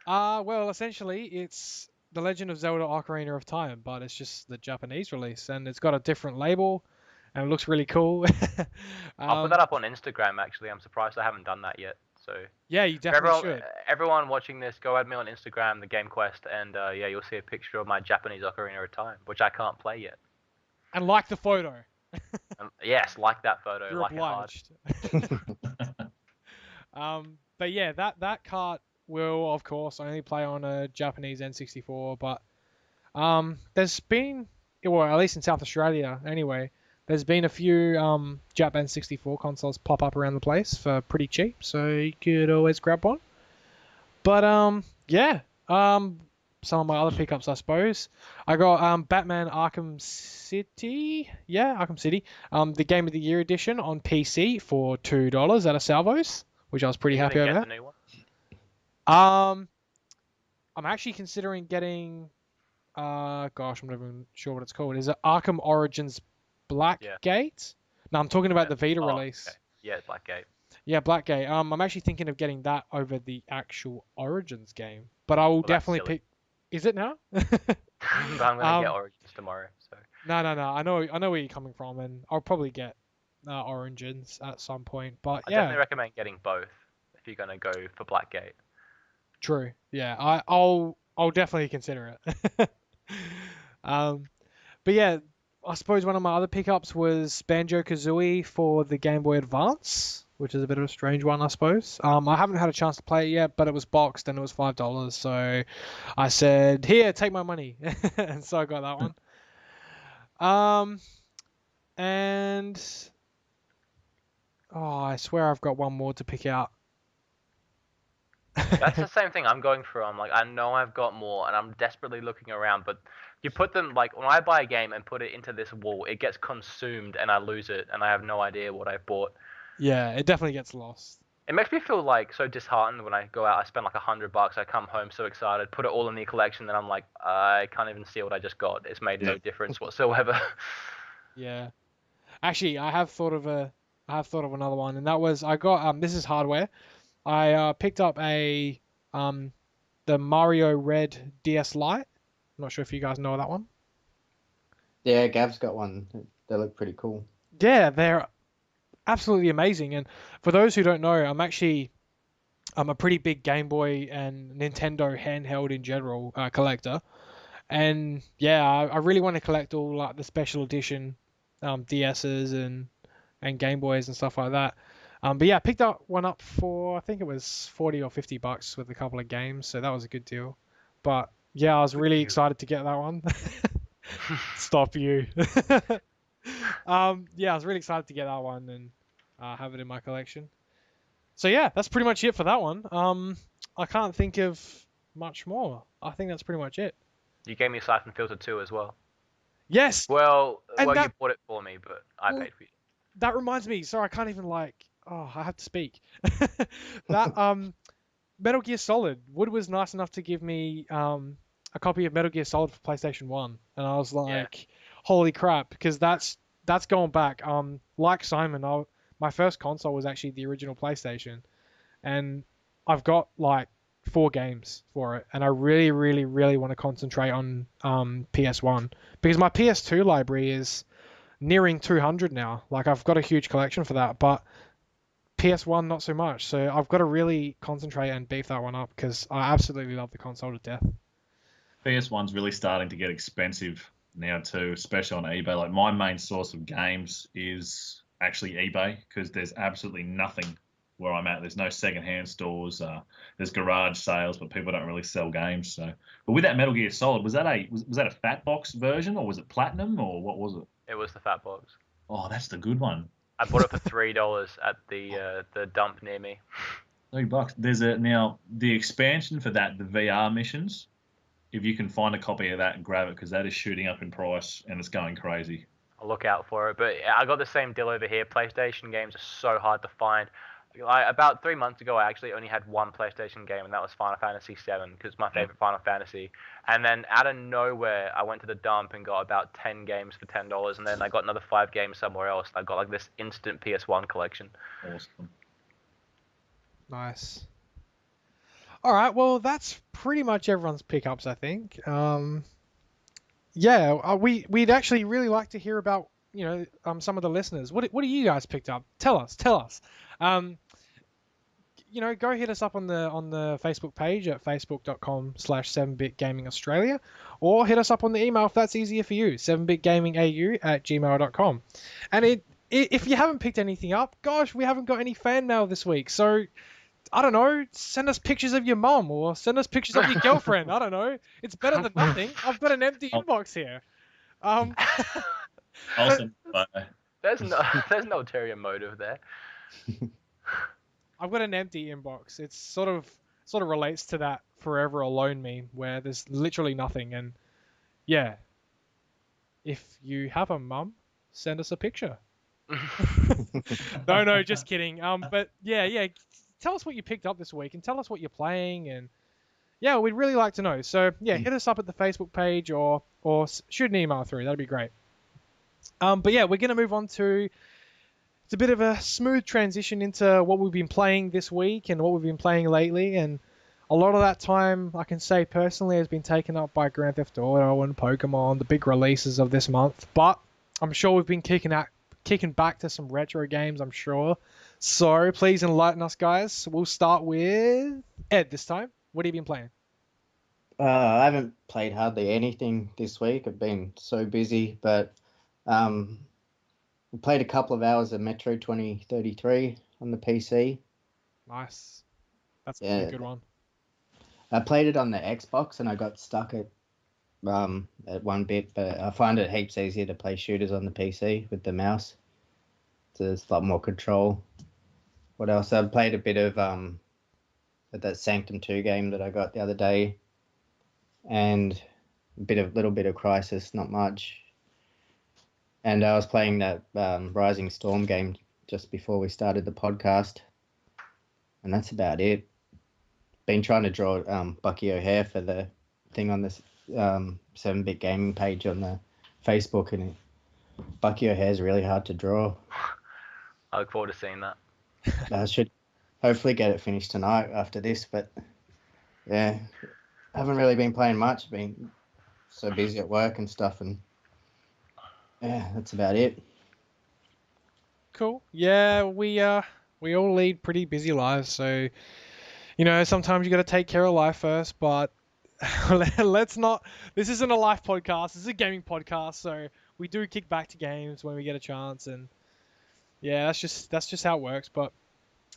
Well, essentially, it's The Legend of Zelda Ocarina of Time, but it's just the Japanese release, and it's got a different label, and it looks really cool. I'll put that up on Instagram, actually. I'm surprised I haven't done that yet. So yeah, you definitely should. Everyone watching this, go add me on Instagram, the Game Quest, and yeah, you'll see a picture of my Japanese Ocarina of Time, which I can't play yet. And like the photo. Yes, like that photo. You're like obliged. But yeah, that cart will, of course, only play on a Japanese N64, but there's been, well, at least in South Australia anyway, there's been a few Jap N64 consoles pop up around the place for pretty cheap, so you could always grab one. But yeah, some of my other pickups, I suppose. I got Batman Arkham City. Yeah, Arkham City. The Game of the Year edition on PC for $2 at a Salvos, which I was pretty happy about. The new one? I'm actually considering getting. Gosh, I'm not even sure what it's called. Is it Arkham Origins Blackgate? No, I'm talking about the Vita release. Okay. Yeah, it's Blackgate. Yeah, Blackgate. I'm actually thinking of getting that over the actual Origins game, but I will definitely pick. Is it now? But I'm gonna get Origins tomorrow. So. No. I know where you're coming from, and I'll probably get Origins at some point. But I definitely recommend getting both if you're gonna go for Blackgate. True. Yeah, I'll definitely consider it. But yeah, I suppose one of my other pickups was Banjo-Kazooie for the Game Boy Advance, which is a bit of a strange one, I suppose. I haven't had a chance to play it yet, but it was boxed and it was $5, so I said, "Here, take my money," and so I got that one. And I swear I've got one more to pick out. That's the same thing I'm going through. I'm like, I know I've got more, and I'm desperately looking around, but you put them, like, when I buy a game and put it into this wall, it gets consumed, and I lose it, and I have no idea what I bought. Yeah, it definitely gets lost. It makes me feel, like, so disheartened when I go out, I spend, like, $100, I come home so excited, put it all in the collection, and I'm like, I can't even see what I just got. It's made no difference whatsoever. Yeah. Actually, I have thought of another one, and that was I got this is hardware. I picked up the Mario Red DS Lite. I'm not sure if you guys know that one. Yeah, Gav's got one. They look pretty cool. Yeah, they're absolutely amazing. And for those who don't know, I'm a pretty big Game Boy and Nintendo handheld in general collector. And yeah, I really want to collect all like the special edition DSs and Game Boys and stuff like that. But yeah, I picked up one up for I think it was $40 or $50 with a couple of games, so that was a good deal. But yeah, I was really excited to get that one. Stop you. Yeah, I was really excited to get that one and have it in my collection. So yeah, that's pretty much it for that one. I can't think of much more. I think that's pretty much it. You gave me Siphon Filter 2 as well. Yes. Well, And you that- bought it for me, but I paid for you. That reminds me. Sorry, I can't even I have to speak. That Metal Gear Solid. Wood was nice enough to give me a copy of Metal Gear Solid for PlayStation 1, and I was like, holy crap, because that's going back. Like Simon, my first console was actually the original PlayStation, and I've got like 4 games for it, and I really, really, really want to concentrate on PS1 because my PS2 library is nearing 200 now. Like I've got a huge collection for that, but PS1 not so much. So I've got to really concentrate and beef that one up because I absolutely love the console to death. PS1's really starting to get expensive now too, especially on eBay. Like my main source of games is actually eBay because there's absolutely nothing where I'm at. There's no secondhand stores. There's garage sales, but people don't really sell games. So, but with that Metal Gear Solid, was that a fat box version or was it platinum or what was it? It was the fat box. Oh, that's the good one. I bought it for $3 at the dump near me. $3. There's now the expansion for that, the VR missions. If you can find a copy of that and grab it, because that is shooting up in price and it's going crazy. I'll look out for it. But I got the same deal over here. PlayStation games are so hard to find. About 3 months ago, I actually only had one PlayStation game, and that was Final Fantasy VII, because it's my favorite Final Fantasy. And then out of nowhere, I went to the dump and got about 10 games for $10, and then I got another 5 games somewhere else. I got like this instant PS1 collection. Awesome. Nice. All right, well that's pretty much everyone's pickups, I think. Yeah, we'd actually really like to hear about some of the listeners. What do you guys picked up? Tell us. Go hit us up on the Facebook page at facebook.com/7bitgamingaustralia, or hit us up on the email if that's easier for you, 7bitgamingau@gmail.com. And if you haven't picked anything up, gosh, we haven't got any fan mail this week, so I don't know, send us pictures of your mum or send us pictures of your girlfriend. I don't know. It's better than nothing. I've got an empty inbox here. Awesome. There's no ulterior motive there. I've got an empty inbox. It's sort of relates to that Forever Alone meme where there's literally nothing. And yeah, if you have a mum, send us a picture. No, just kidding. But yeah. Tell us what you picked up this week and tell us what you're playing, and yeah, we'd really like to know. So yeah, hit us up at the Facebook page or shoot an email through. That'd be great. But yeah, we're gonna move on to it's a bit of a smooth transition into what we've been playing this week and what we've been playing lately, and a lot of that time I can say personally has been taken up by Grand Theft Auto and Pokemon, the big releases of this month. But I'm sure we've been kicking back to some retro games, I'm sure. So please enlighten us, guys. We'll start with Ed this time. What have you been playing? I haven't played hardly anything this week. I've been so busy, but I played a couple of hours of Metro 2033 on the PC. Nice. That's a good one. I played it on the Xbox and I got stuck at at one bit, but I find it heaps easier to play shooters on the PC with the mouse. There's a lot more control. What else? I've played a bit of that Sanctum 2 game that I got the other day, and little bit of Crisis, not much. And I was playing that Rising Storm game just before we started the podcast, and that's about it. Been trying to draw Bucky O'Hare for the thing on this 7-bit gaming page on the Facebook, and Bucky O'Hare's really hard to draw. I look forward to seeing that. I should hopefully get it finished tonight after this, but yeah, I haven't really been playing much. Been so busy at work and stuff, and yeah, that's about it. Cool. Yeah, we all lead pretty busy lives, so sometimes you got to take care of life first. But let's not. This isn't a life podcast. This is a gaming podcast, so we do kick back to games when we get a chance, and yeah, that's just how it works. But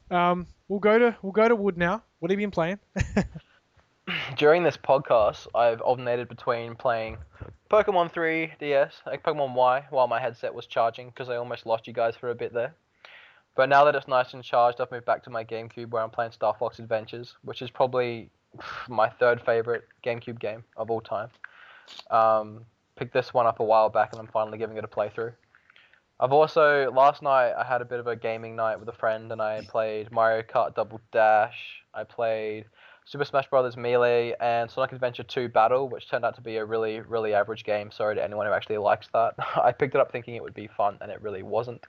we'll go to Wood now. What have you been playing? During this podcast, I've alternated between playing Pokemon 3DS, like Pokemon Y, while my headset was charging, because I almost lost you guys for a bit there. But now that it's nice and charged, I've moved back to my GameCube, where I'm playing Star Fox Adventures, which is probably my third favorite GameCube game of all time. Picked this one up a while back, and I'm finally giving it a playthrough. I've also, last night, I had a bit of a gaming night with a friend, and I played Mario Kart Double Dash. I played Super Smash Bros. Melee and Sonic Adventure 2 Battle, which turned out to be a really, really average game. Sorry to anyone who actually likes that. I picked it up thinking it would be fun, and it really wasn't.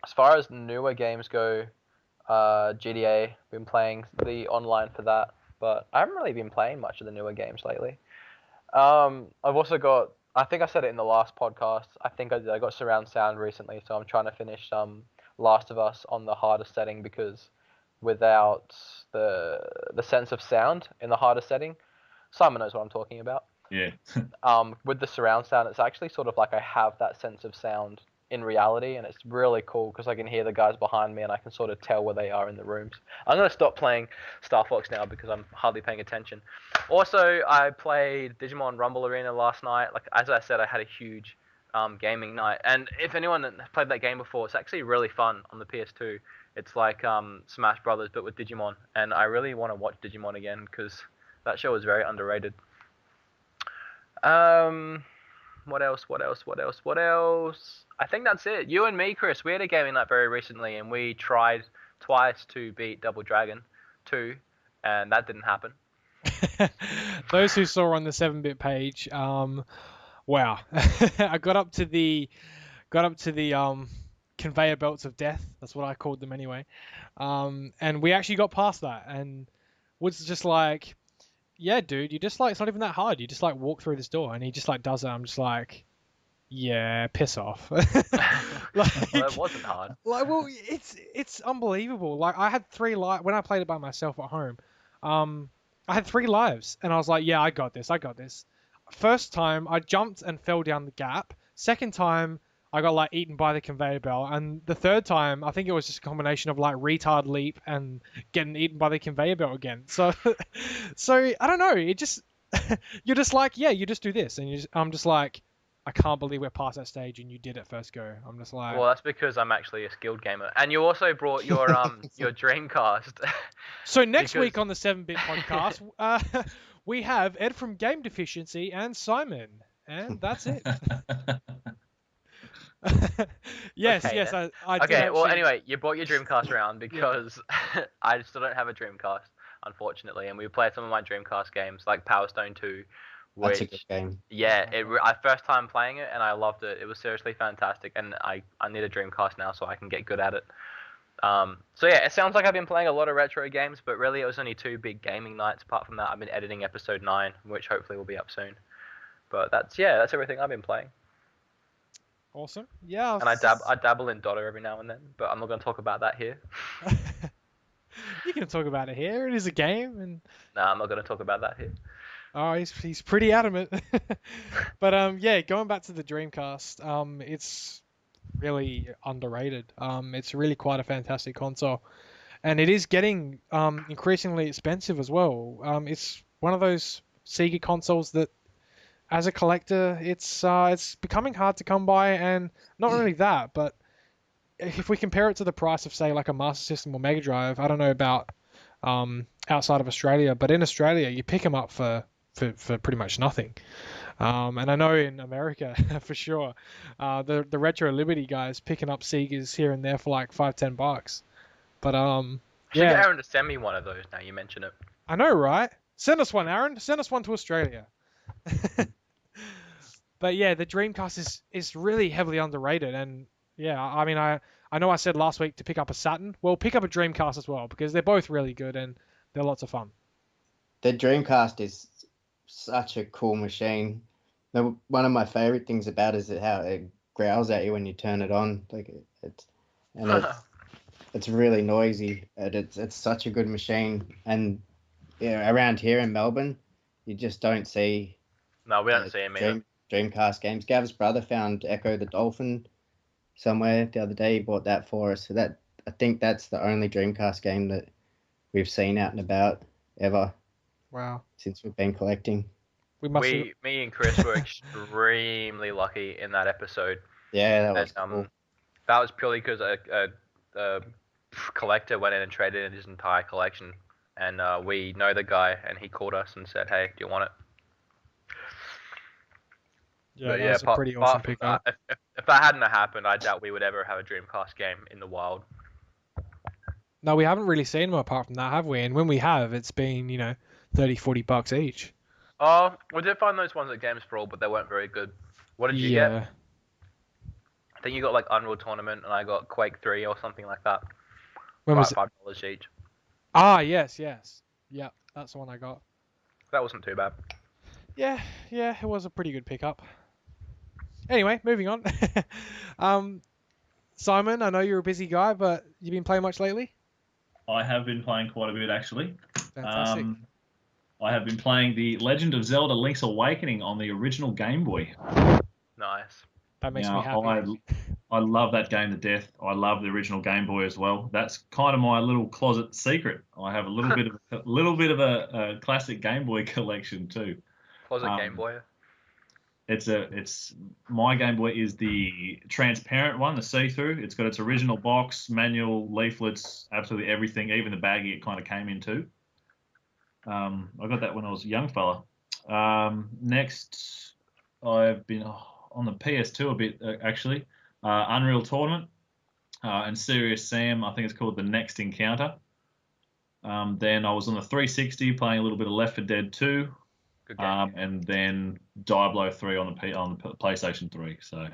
As far as newer games go, GTA, been playing the online for that, but I haven't really been playing much of the newer games lately. I've also got, I think I said it in the last podcast, I got surround sound recently, so I'm trying to finish Last of Us on the hardest setting, because without the sense of sound in the hardest setting, Simon knows what I'm talking about. Yeah. With the surround sound, it's actually sort of like I have that sense of sound in reality, and it's really cool because I can hear the guys behind me and I can sort of tell where they are in the rooms. I'm going to stop playing Star Fox now because I'm hardly paying attention. Also, I played Digimon Rumble Arena last night. Like, as I said, I had a huge gaming night, and if anyone has played that game before, it's actually really fun on the PS2. It's like Smash Brothers, but with Digimon, and I really want to watch Digimon again because that show is very underrated. What else? I think that's it. You and me, Chris, we had a gaming night very recently, and we tried twice to beat Double Dragon 2, and that didn't happen. Those who saw on the 7-bit page, wow, I got up to the conveyor belts of death. That's what I called them anyway. And we actually got past that, and Wood's just like, yeah, dude, you just like, it's not even that hard. You just like walk through this door, and he just like does it. I'm just like, yeah, piss off. Well, it wasn't hard. Like, well, it's unbelievable. Like, I had 3 lives when I played it by myself at home. I had 3 lives, and I was like, yeah, I got this. First time, I jumped and fell down the gap. Second time, I got like eaten by the conveyor belt, and the third time, I think it was just a combination of like retard leap and getting eaten by the conveyor belt again. So I don't know. It just you're just like, yeah, you just do this, and I'm just like, I can't believe we're past that stage, and you did it first go. I'm just like, well, that's because I'm actually a skilled gamer, and you also brought your your Dreamcast. So next week on the 7-bit podcast, we have Ed from Game Deficiency and Simon, and that's it. Yes. I okay, well, anyway, you brought your Dreamcast around because I still don't have a Dreamcast, unfortunately, and we played some of my Dreamcast games, like Power Stone 2, which, that's a good game. yeah, I first time playing it, and I loved it. It was seriously fantastic, and I need a Dreamcast now so I can get good at it. So yeah, it sounds like I've been playing a lot of retro games, but really it was only 2 big gaming nights. Apart from that, I've been editing episode 9, which hopefully will be up soon. But that's everything I've been playing. Awesome. Yeah. And I dabble in Dota every now and then, but I'm not going to talk about that here. You can talk about it here. It is a game, and No, I'm not going to talk about that here. oh, he's pretty adamant. But yeah, going back to the Dreamcast, it's really underrated. It's really quite a fantastic console, and it is getting increasingly expensive as well. It's one of those Sega consoles that, as a collector, it's becoming hard to come by, and not only that, but if we compare it to the price of, say, like a Master System or Mega Drive, I don't know about outside of Australia, but in Australia, you pick them up for pretty much nothing. And I know in America, for sure, the Retro Liberty guys picking up Segas here and there for like $5-10. But I should get Aaron to send me one of those now you mention it. I know, right? Send us one, Aaron. Send us one to Australia. But yeah, the Dreamcast is really heavily underrated, and yeah, I mean, I know I said last week to pick up a Saturn. Well, pick up a Dreamcast as well, because they're both really good and they're lots of fun. The Dreamcast is such a cool machine. One of my favorite things about it is how it growls at you when you turn it on. Like it's really noisy, and it's such a good machine. And yeah, around here in Melbourne, you just don't see. No, we don't see him either. Dreamcast games. Gav's brother found Echo the Dolphin somewhere the other day. He bought that for us. So I think that's the only Dreamcast game that we've seen out and about ever. Wow. Since we've been collecting. Me and Chris were extremely lucky in that episode. Yeah, that was cool. That was purely because a collector went in and traded in his entire collection, and we know the guy, and he called us and said, "Hey, do you want it?" Yeah, that's a pretty awesome pickup. If that hadn't happened, I doubt we would ever have a Dreamcast game in the wild. No, we haven't really seen them apart from that, have we? And when we have, it's been, $30-40 each. Oh, we did find those ones at Games for All, but they weren't very good. What did you get? I think you got like Unreal Tournament, and I got Quake 3 or something like that. When was it? $5 each. Ah, yes. Yeah, that's the one I got. That wasn't too bad. Yeah, it was a pretty good pickup. Anyway, moving on. Simon, I know you're a busy guy, but you been playing much lately? I have been playing quite a bit, actually. Fantastic. I have been playing The Legend of Zelda Link's Awakening on the original Game Boy. Nice. That makes me happy. I love that game to death. I love the original Game Boy as well. That's kind of my little closet secret. I have a little bit of a classic Game Boy collection too. Closet Game Boy. It's my Game Boy is the transparent one, the see-through. It's got its original box, manual, leaflets, absolutely everything, even the baggie it kind of came into. I got that when I was a young fella. Next, I've been on the PS2 a bit, actually. Unreal Tournament and Serious Sam, I think it's called The Next Encounter. Then I was on the 360 playing a little bit of Left 4 Dead 2. Good game. And then Diablo 3 on the PlayStation 3. So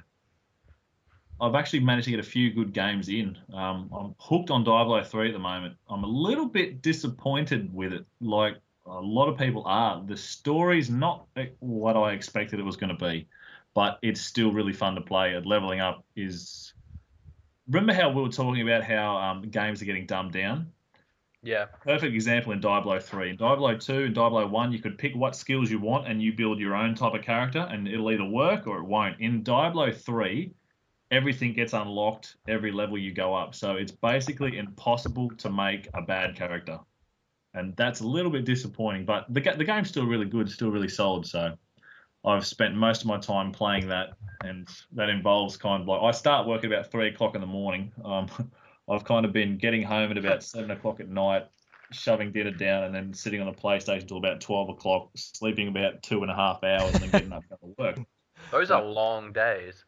I've actually managed to get a few good games in. I'm hooked on Diablo 3 at the moment. I'm a little bit disappointed with it, like a lot of people are. The story's not what I expected it was going to be, but it's still really fun to play. Leveling up is... Remember how we were talking about how games are getting dumbed down? Yeah. Perfect example in Diablo 3. In Diablo 2 and Diablo 1, you could pick what skills you want and you build your own type of character, and it'll either work or it won't. In Diablo 3, everything gets unlocked every level you go up. So it's basically impossible to make a bad character. And that's a little bit disappointing. But the game's still really good, still really solid. So I've spent most of my time playing that, and that involves kind of like... I start work at about 3 o'clock in the morning. I've kind of been getting home at about 7 o'clock at night, shoving dinner down, and then sitting on the PlayStation until about 12 o'clock, sleeping about 2.5 hours, and then getting up to go to work. Those are long days.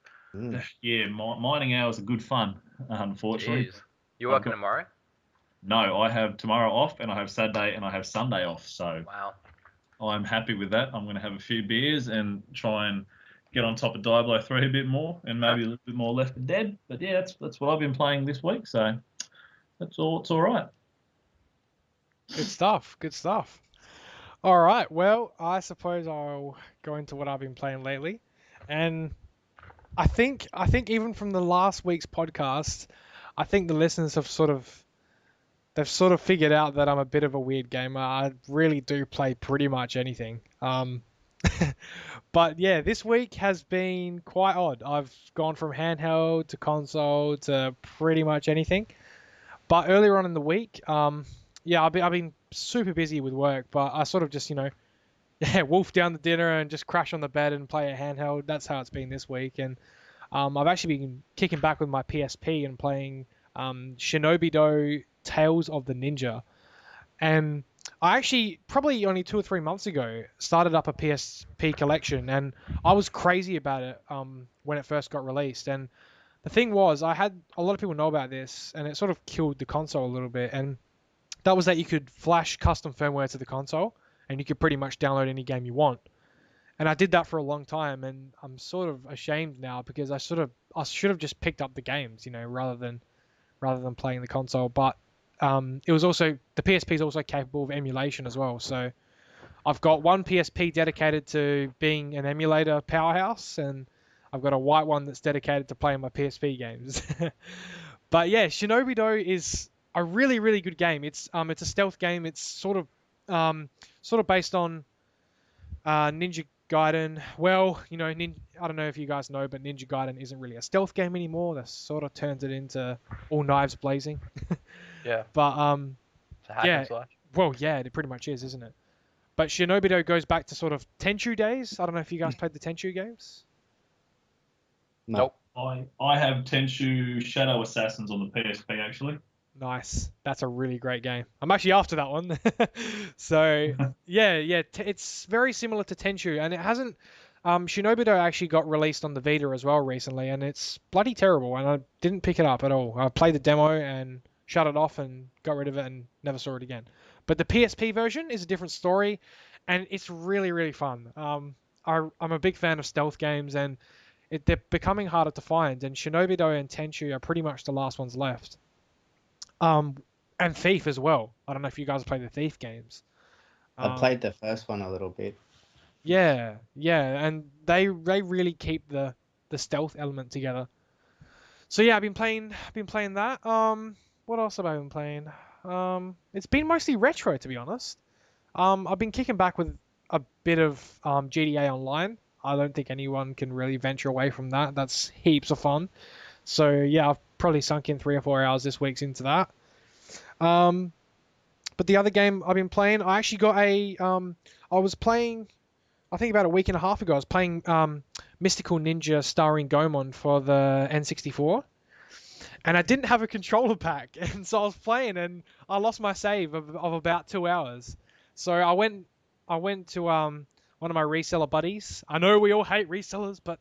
Yeah, mining hours are good fun, unfortunately. Jeez. You working tomorrow? No, I have tomorrow off, and I have Saturday, and I have Sunday off. So wow. I'm happy with that. I'm going to have a few beers and try and get on top of Diablo 3 a bit more, and maybe a little bit more Left 4 Dead. But yeah, that's what I've been playing this week, so it's all right. Good stuff. All right, well, I suppose I'll go into what I've been playing lately. And I think even from the last week's podcast, I think the listeners have sort of figured out that I'm a bit of a weird gamer. I really do play pretty much anything. But yeah, this week has been quite odd. I've gone from handheld to console to pretty much anything. But earlier on in the week, I've been super busy with work, but I sort of just, yeah, wolf down the dinner and just crash on the bed and play a handheld. That's how it's been this week. And I've actually been kicking back with my PSP and playing Shinobi-Do Tales of the Ninja. And I actually, probably only 2 or 3 months ago, started up a PSP collection, and I was crazy about it when it first got released. And the thing was, I had a lot of people know about this, and it sort of killed the console a little bit. And that was that you could flash custom firmware to the console, and you could pretty much download any game you want. And I did that for a long time, and I'm sort of ashamed now because I should have just picked up the games, rather than playing the console. But it was also, the PSP is also capable of emulation as well. So I've got one PSP dedicated to being an emulator powerhouse, and I've got a white one that's dedicated to playing my PSP games. But yeah, Shinobi-Do is a really, really good game. It's a stealth game. It's sort of based on Ninja Gaiden. Well, I don't know if you guys know, but Ninja Gaiden isn't really a stealth game anymore. That sort of turns it into all knives blazing. Yeah. But It's a hack yeah, and slash. well, yeah, it pretty much is, isn't it? But Shinobi-Do goes back to sort of Tenchu days. I don't know if you guys played the Tenchu games. No. Nope. I have Tenchu Shadow Assassins on the PSP actually. Nice. That's a really great game. I'm actually after that one. So yeah, it's very similar to Tenchu, and it hasn't. Shinobi-Do actually got released on the Vita as well recently, and it's bloody terrible. And I didn't pick it up at all. I played the demo and shut it off and got rid of it and never saw it again. But the PSP version is a different story, and it's really, really fun. I'm a big fan of stealth games, and they're becoming harder to find. And Shinobi-Do and Tenchu are pretty much the last ones left. And Thief as well. I don't know if you guys play the Thief games. I played the first one a little bit. Yeah, and they really keep the stealth element together. So yeah, I've been playing that. What else have I been playing? It's been mostly retro, to be honest. I've been kicking back with a bit of GTA Online. I don't think anyone can really venture away from that. That's heaps of fun. So yeah, I've probably sunk in 3 or 4 hours this week into that. But the other game I've been playing, I actually got I was playing, I think about a week and a half ago, I was playing Mystical Ninja starring Goemon for the N64. And I didn't have a controller pack, and so I was playing, and I lost my save of about 2 hours. So I went to one of my reseller buddies. I know we all hate resellers, but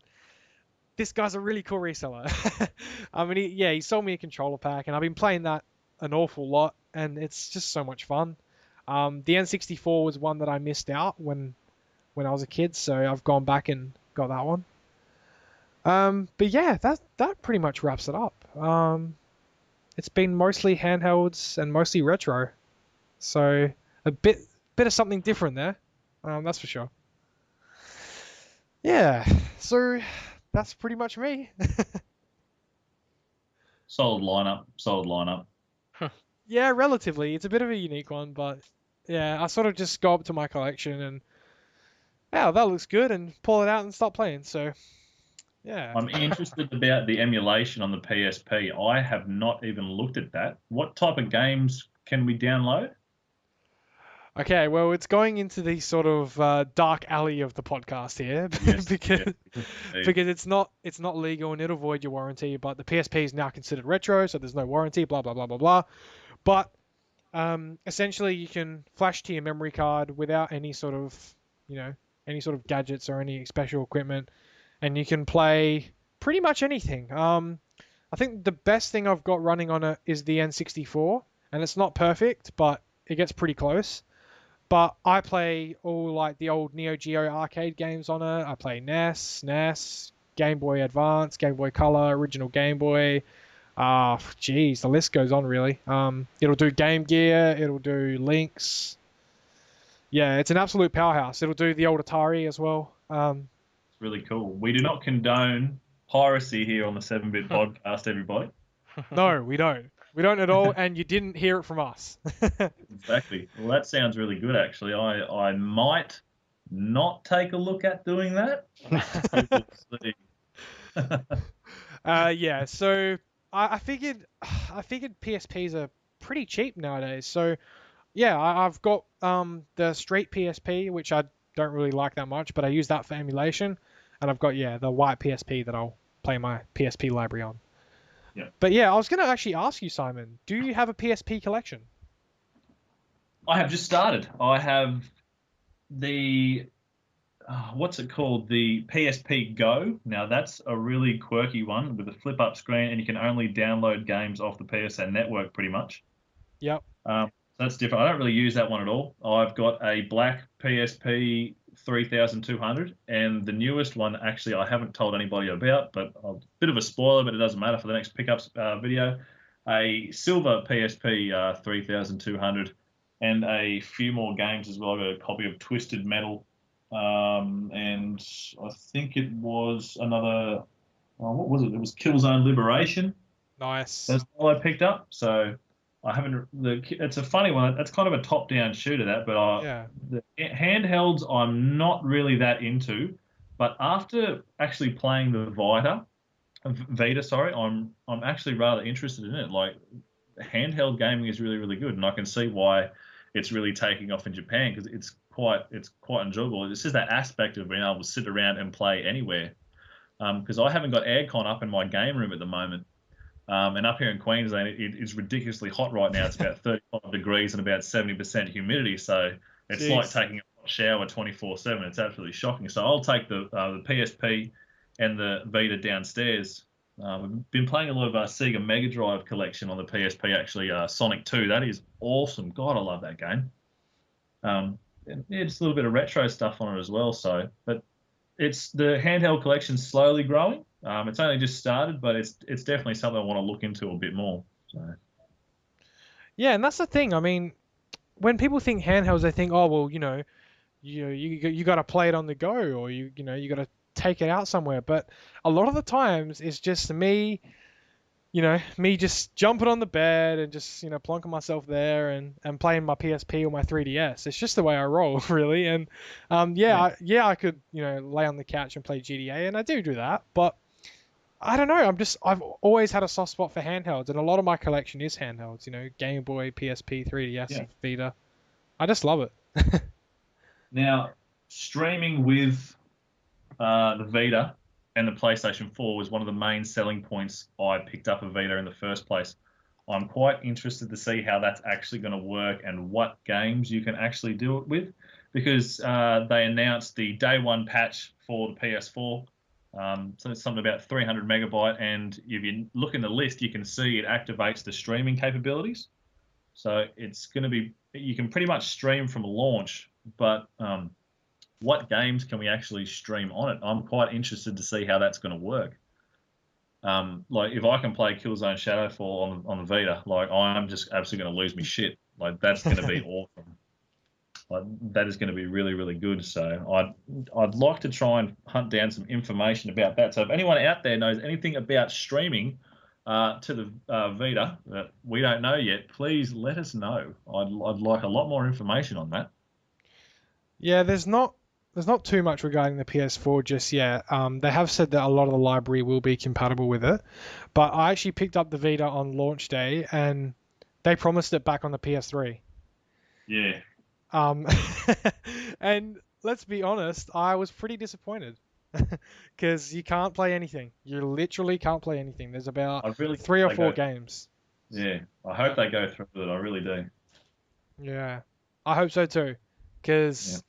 this guy's a really cool reseller. I mean, he sold me a controller pack, and I've been playing that an awful lot, and it's just so much fun. The N64 was one that I missed out when I was a kid, so I've gone back and got that one. But yeah, that pretty much wraps it up. It's been mostly handhelds and mostly retro, so a bit of something different there. That's for sure. Yeah, so that's pretty much me. Solid lineup. Yeah, relatively. It's a bit of a unique one, but yeah, I sort of just go up to my collection and, wow, that looks good, and pull it out and start playing. So yeah. I'm interested about the emulation on the PSP. I have not even looked at that. What type of games can we download? Okay, well, it's going into the sort of dark alley of the podcast here, Yes, because yeah. because it's not legal and it'll void your warranty. But the PSP is now considered retro, so there's no warranty. Blah blah blah blah blah. But essentially, you can flash to your memory card without any sort of gadgets or any special equipment, and you can play pretty much anything. I think the best thing I've got running on it is the N64, and it's not perfect, but it gets pretty close. But I play all like the old Neo Geo arcade games on it. I play NES, Game Boy Advance, Game Boy Color, original Game Boy. Geez, the list goes on really. It'll do Game Gear, it'll do Lynx. Yeah, it's an absolute powerhouse. It'll do the old Atari as well. It's really cool. We do not condone piracy here on the 7-Bit Podcast, everybody. No, we don't. We don't at all, and you didn't hear it from us. Exactly. Well, that sounds really good, actually. I might not take a look at doing that. We'll see. Yeah, so I figured PSPs are pretty cheap nowadays. So yeah, I've got the straight PSP, which I don't really like that much, but I use that for emulation, and I've got the white PSP that I'll play my PSP library on. Yeah. But yeah, I was gonna actually ask you, Simon, do you have a PSP collection? I have just started. I have the what's it called? The PSP Go. Now that's a really quirky one with a flip-up screen, and you can only download games off the PSN network, pretty much. Yep. So that's different. I don't really use that one at all. I've got a black PSP 3200, and the newest one, actually, I haven't told anybody about, but a bit of a spoiler, but it doesn't matter for the next pickups video. A silver PSP 3200, and a few more games as well. I've got a copy of Twisted Metal, and I think it was another. What was it? It was Killzone Liberation. Nice. That's all I picked up. So I haven't. It's a funny one. That's kind of a top-down shooter, but the handhelds I'm not really that into. But after actually playing the Vita, sorry, I'm actually rather interested in it. Like, handheld gaming is really, really good, and I can see why it's really taking off in Japan, because it's quite enjoyable. It's just that aspect of being able to sit around and play anywhere. Because I haven't got aircon up in my game room at the moment. And up here in Queensland, it's ridiculously hot right now. It's about 35 degrees and about 70% humidity. So it's like taking a hot shower 24/7. It's absolutely shocking. So I'll take the PSP and the Vita downstairs. We've been playing a lot of Sega Mega Drive collection on the PSP, actually. Sonic 2, that is awesome. God, I love that game. And yeah, just a little bit of retro stuff on it as well. So, but it's the handheld collection's slowly growing. It's only just started, but it's definitely something I want to look into a bit more. So. Yeah, and that's the thing. I mean, when people think handhelds, they think, oh well, you got to play it on the go, or you got to take it out somewhere. But a lot of the times, it's just me just jumping on the bed and just plonking myself there and playing my PSP or my 3DS. It's just the way I roll, really. And I could lay on the couch and play GTA, and I do that, but I don't know. I've always had a soft spot for handhelds, and a lot of my collection is handhelds. Game Boy, PSP, 3DS, and Vita. I just love it. Now, streaming with the Vita and the PlayStation 4 was one of the main selling points I picked up a Vita in the first place. I'm quite interested to see how that's actually going to work and what games you can actually do it with, because they announced the day one patch for the PS4. So it's something about 300 megabyte, and if you look in the list, you can see it activates the streaming capabilities. So it's going to be, you can pretty much stream from launch, but what games can we actually stream on it? I'm quite interested to see how that's going to work. Like, if I can play Killzone Shadowfall on the Vita, like, I'm just absolutely going to lose my shit. Like, that's going to be awesome. Like, that is going to be really, really good. So I'd like to try and hunt down some information about that. So if anyone out there knows anything about streaming to the Vita that we don't know yet, please let us know. I'd like a lot more information on that. Yeah, there's not too much regarding the PS4 just yet. They have said that a lot of the library will be compatible with it, but I actually picked up the Vita on launch day, and they promised it back on the PS3. Yeah. And let's be honest, I was pretty disappointed because you can't play anything. You literally can't play anything. There's about 3 or 4 games. Yeah, I hope they go through with it. I really do. Yeah, I hope so too, because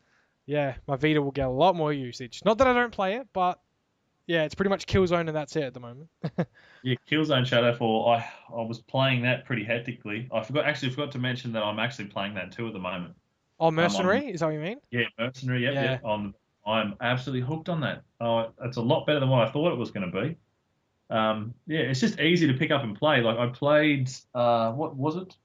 my Vita will get a lot more usage. Not that I don't play it, but yeah, it's pretty much Killzone and that's it at the moment. Yeah, Killzone Shadowfall, I was playing that pretty hectically. I forgot to mention that I'm actually playing that too at the moment. Oh, Mercenary? Is that what you mean? Yeah, Mercenary, yep. I'm absolutely hooked on that. It's a lot better than what I thought it was going to be. Yeah, it's just easy to pick up and play. Like, I played, what was it?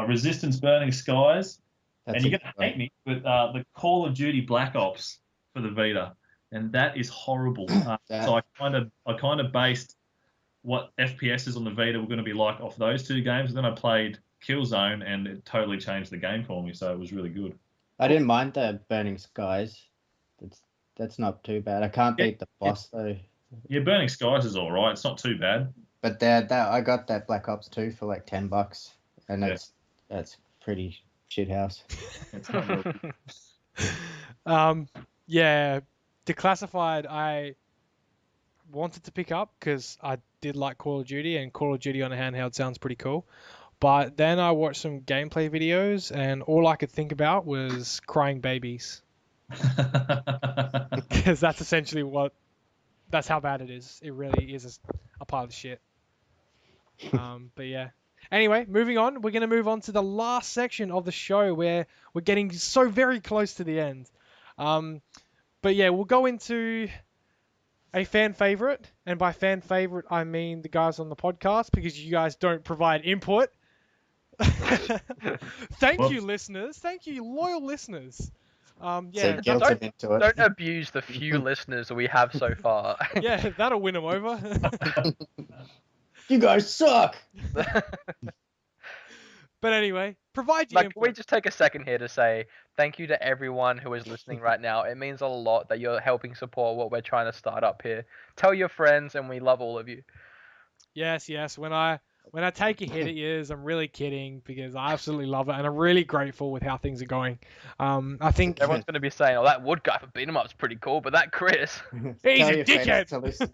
Resistance Burning Skies. And you're going to hate me, but the Call of Duty Black Ops for the Vita. And that is horrible. So I kind of based what FPSs on the Vita were going to be like off those 2 games. And then I played Killzone, and it totally changed the game for me. So it was really good. I didn't mind the Burning Skies. That's not too bad. I can't beat the boss though. Yeah, Burning Skies is all right. It's not too bad. But I got that Black Ops 2 for like $10, and that's pretty shithouse. Yeah, Declassified I wanted to pick up because I did like Call of Duty, and Call of Duty on a handheld sounds pretty cool. But then I watched some gameplay videos, and all I could think about was crying babies. Because that's essentially that's how bad it is. It really is a pile of shit. But yeah. Anyway, moving on. We're going to move on to the last section of the show where we're getting so very close to the end. But yeah, we'll go into a fan favorite. And by fan favorite, I mean the guys on the podcast, because you guys don't provide input. Thank you, listeners. Thank you, loyal listeners. Yeah, So guilt him into it. Don't abuse the few listeners we have so far. yeah, that'll win them over. You guys suck. But anyway, provide your Like, input. we just take a second here to say thank you to everyone who is listening right now. It means a lot that you're helping support what we're trying to start up here. Tell your friends, and we love all of you. Yes. When I take a hit at yours, I'm really kidding, because I absolutely love it, and I'm really grateful with how things are going. I think Everyone's going to be saying, "Oh, that Wood guy for BeatEmUps pretty cool," but that Chris, he's Tell a your friends dickhead. to listen.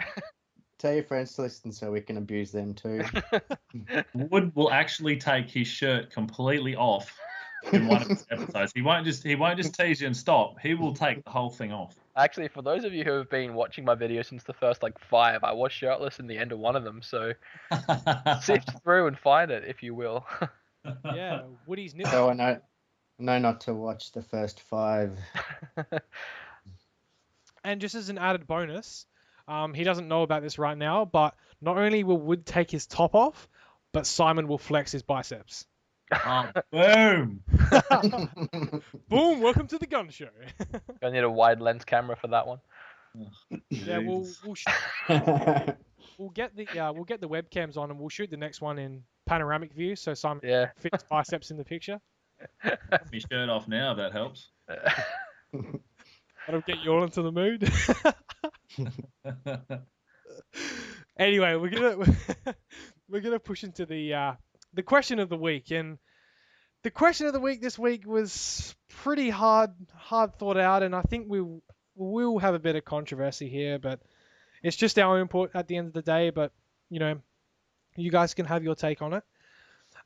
Tell your friends to listen so we can abuse them too. Wood will actually take his shirt completely off in one of his episodes. He won't just tease you and stop. He will take the whole thing off. actually, for those of you who have been watching my videos since the first like 5, I was shirtless in the end of one of them. So sift through and find it if you will. Yeah, Woody's nipple. So I know not to watch the first 5. And just as an added bonus, he doesn't know about this right now, but not only will Wood take his top off, but Simon will flex his biceps. Oh, boom! Boom! Welcome to the gun show. I need a wide lens camera for that one. Yeah, we'll get the webcams on, and we'll shoot the next one in panoramic view, so Simon Yeah. fits biceps in the picture. Have my shirt off now, if that helps. That'll get you all into the mood. Anyway, we're gonna push into the question of the week, and the question of the week this week was pretty hard thought out, and I think we will have a bit of controversy here, but it's just our input at the end of the day. But you know, you guys can have your take on it.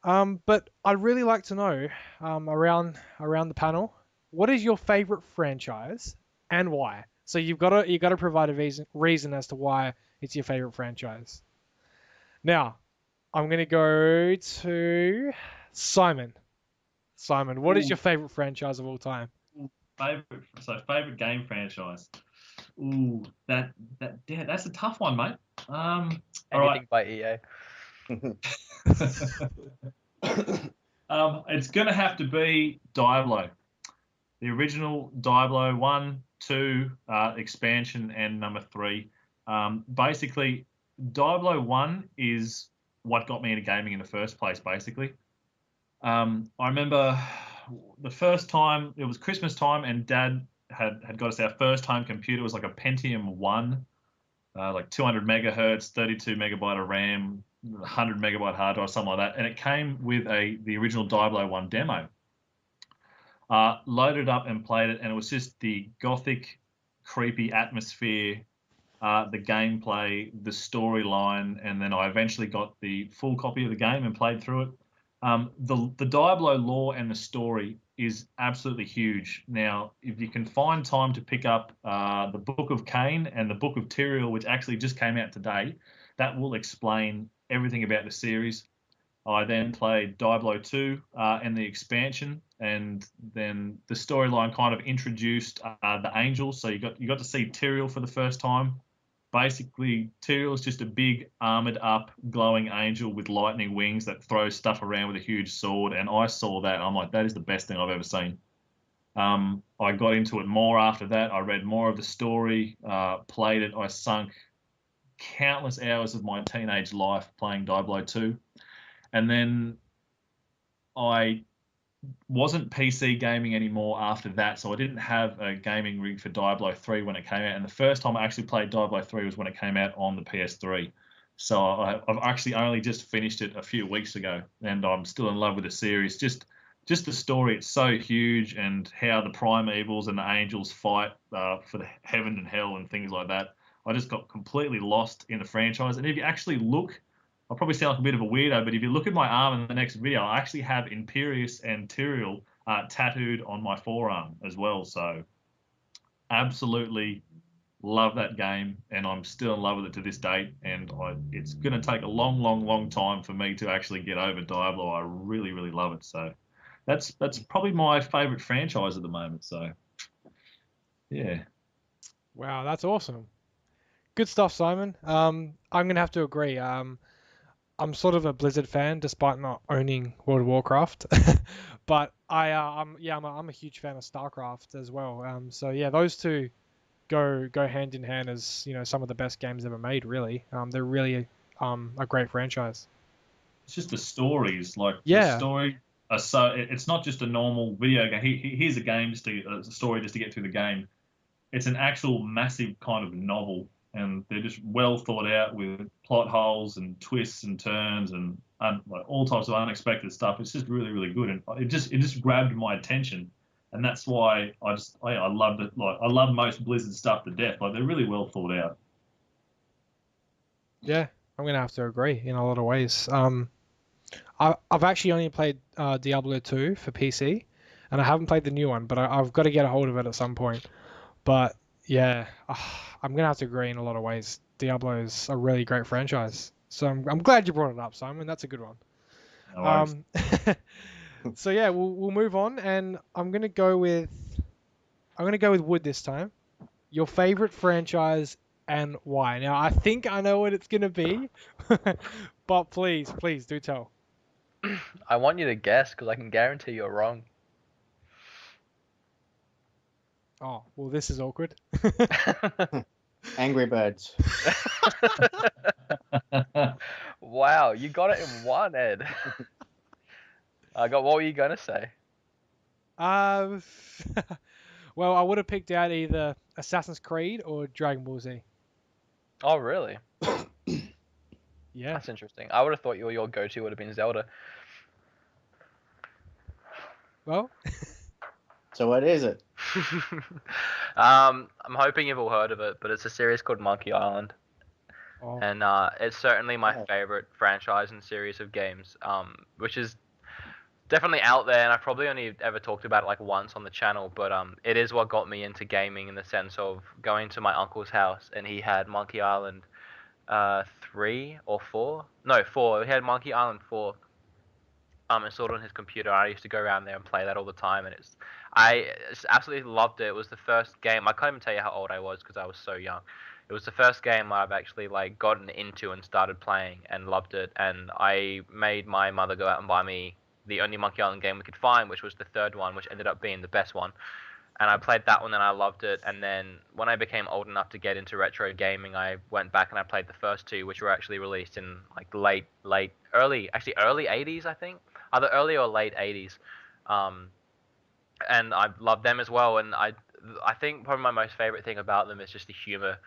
But I'd really like to know around the panel, what is your favorite franchise and why? So you've got to provide a reason as to why it's your favorite franchise. Now, I'm going to go to Simon. Simon, what is your favorite franchise of all time? Favorite game franchise. Ooh, that's a tough one, mate. All Anything right. by EA. It's gonna have to be Diablo, the original Diablo 1, 2, expansion, and number 3. Basically, Diablo 1 is what got me into gaming in the first place. Basically, I remember the first time, it was Christmas time, and Dad had got us our first home computer. It was like a Pentium 1, like 200 megahertz, 32 megabyte of RAM, 100 megabyte hard drive, something like that. And it came with the original Diablo 1 demo. Loaded it up and played it, and it was just the gothic, creepy atmosphere, the gameplay, the storyline, and then I eventually got the full copy of the game and played through it. The Diablo lore and the story is absolutely huge. Now, if you can find time to pick up the Book of Cain and the Book of Tyrael, which actually just came out today, that will explain everything about the series. I then played Diablo 2 and the expansion, and then the storyline kind of introduced the angels. So you got to see Tyrael for the first time. Basically, Tyrael is just a big armored up, glowing angel with lightning wings that throws stuff around with a huge sword. And I saw that, and I'm like, that is the best thing I've ever seen. I got into it more after that. I read more of the story, played it. I sunk countless hours of my teenage life playing Diablo 2. And then I wasn't PC gaming anymore after that, so I didn't have a gaming rig for Diablo 3 when it came out. And the first time I actually played Diablo 3 was when it came out on the PS3. So I've actually only just finished it a few weeks ago, and I'm still in love with the series. Just just the story, it's so huge, and how the primevals and the angels fight for the heaven and hell and things like that. I just got completely lost in the franchise. And if you actually look, I'll probably sound like a bit of a weirdo, but if you look at my arm in the next video, I actually have Imperius and Tyrael tattooed on my forearm as well. So absolutely love that game, and I'm still in love with it to this date. And it's going to take a long, long, long time for me to actually get over Diablo. I really, really love it. So that's probably my favorite franchise at the moment. So yeah. Wow, that's awesome. Good stuff, Simon. I'm gonna have to agree. I'm sort of a Blizzard fan, despite not owning World of Warcraft. But I'm a huge fan of StarCraft as well. So yeah, those two go hand in hand as some of the best games ever made. Really, they're really a great franchise. It's just the stories, like the Yeah, story. So it's not just a normal video game. Here's a game, a story just to get through the game. It's an actual massive kind of novel, and they're just well thought out with plot holes and twists and turns and like all types of unexpected stuff. It's just really, really good, and it just grabbed my attention, and that's why I loved it. Like I love most Blizzard stuff to death. Like they're really well thought out. yeah, I'm gonna have to agree in a lot of ways. I've actually only played Diablo 2 for PC, and I haven't played the new one, but I've got to get a hold of it at some point. But yeah, I'm gonna have to agree in a lot of ways. Diablo is a really great franchise, so I'm glad you brought it up, Simon. That's a good one. No worries. So yeah, we'll move on, and I'm gonna go with Wood this time. Your favorite franchise and why? Now I think I know what it's gonna be, but please do tell. I want you to guess because I can guarantee you're wrong. Oh, well, this is awkward. Angry Birds. Wow, you got it in one, Ed. What were you gonna say? Well, I would have picked out either Assassin's Creed or Dragon Ball Z. Oh, really? Yeah. That's interesting. I would have thought your go-to would have been Zelda. Well, So what is it? I'm hoping you've all heard of it, but it's a series called Monkey Island, oh, and it's certainly my Yeah. favorite franchise and series of games. Which is definitely out there, and I've probably only ever talked about it like once on the channel, but it is what got me into gaming in the sense of going to my uncle's house, and he had Monkey Island 3 or 4. No, 4. He had Monkey Island 4 installed on his computer. I used to go around there and play that all the time, and I just absolutely loved it. It was the first game. I can't even tell you how old I was because I was so young. It was the first game I've actually like gotten into and started playing and loved it. And I made my mother go out and buy me the only Monkey Island game we could find, which was the third one, which ended up being the best one. And I played that one and I loved it. And then when I became old enough to get into retro gaming, I went back and I played the first two, which were actually released in like early 80s, I think. Either early or late 80s. And I loved them as well. And I think probably my most favorite thing about them is just the humor.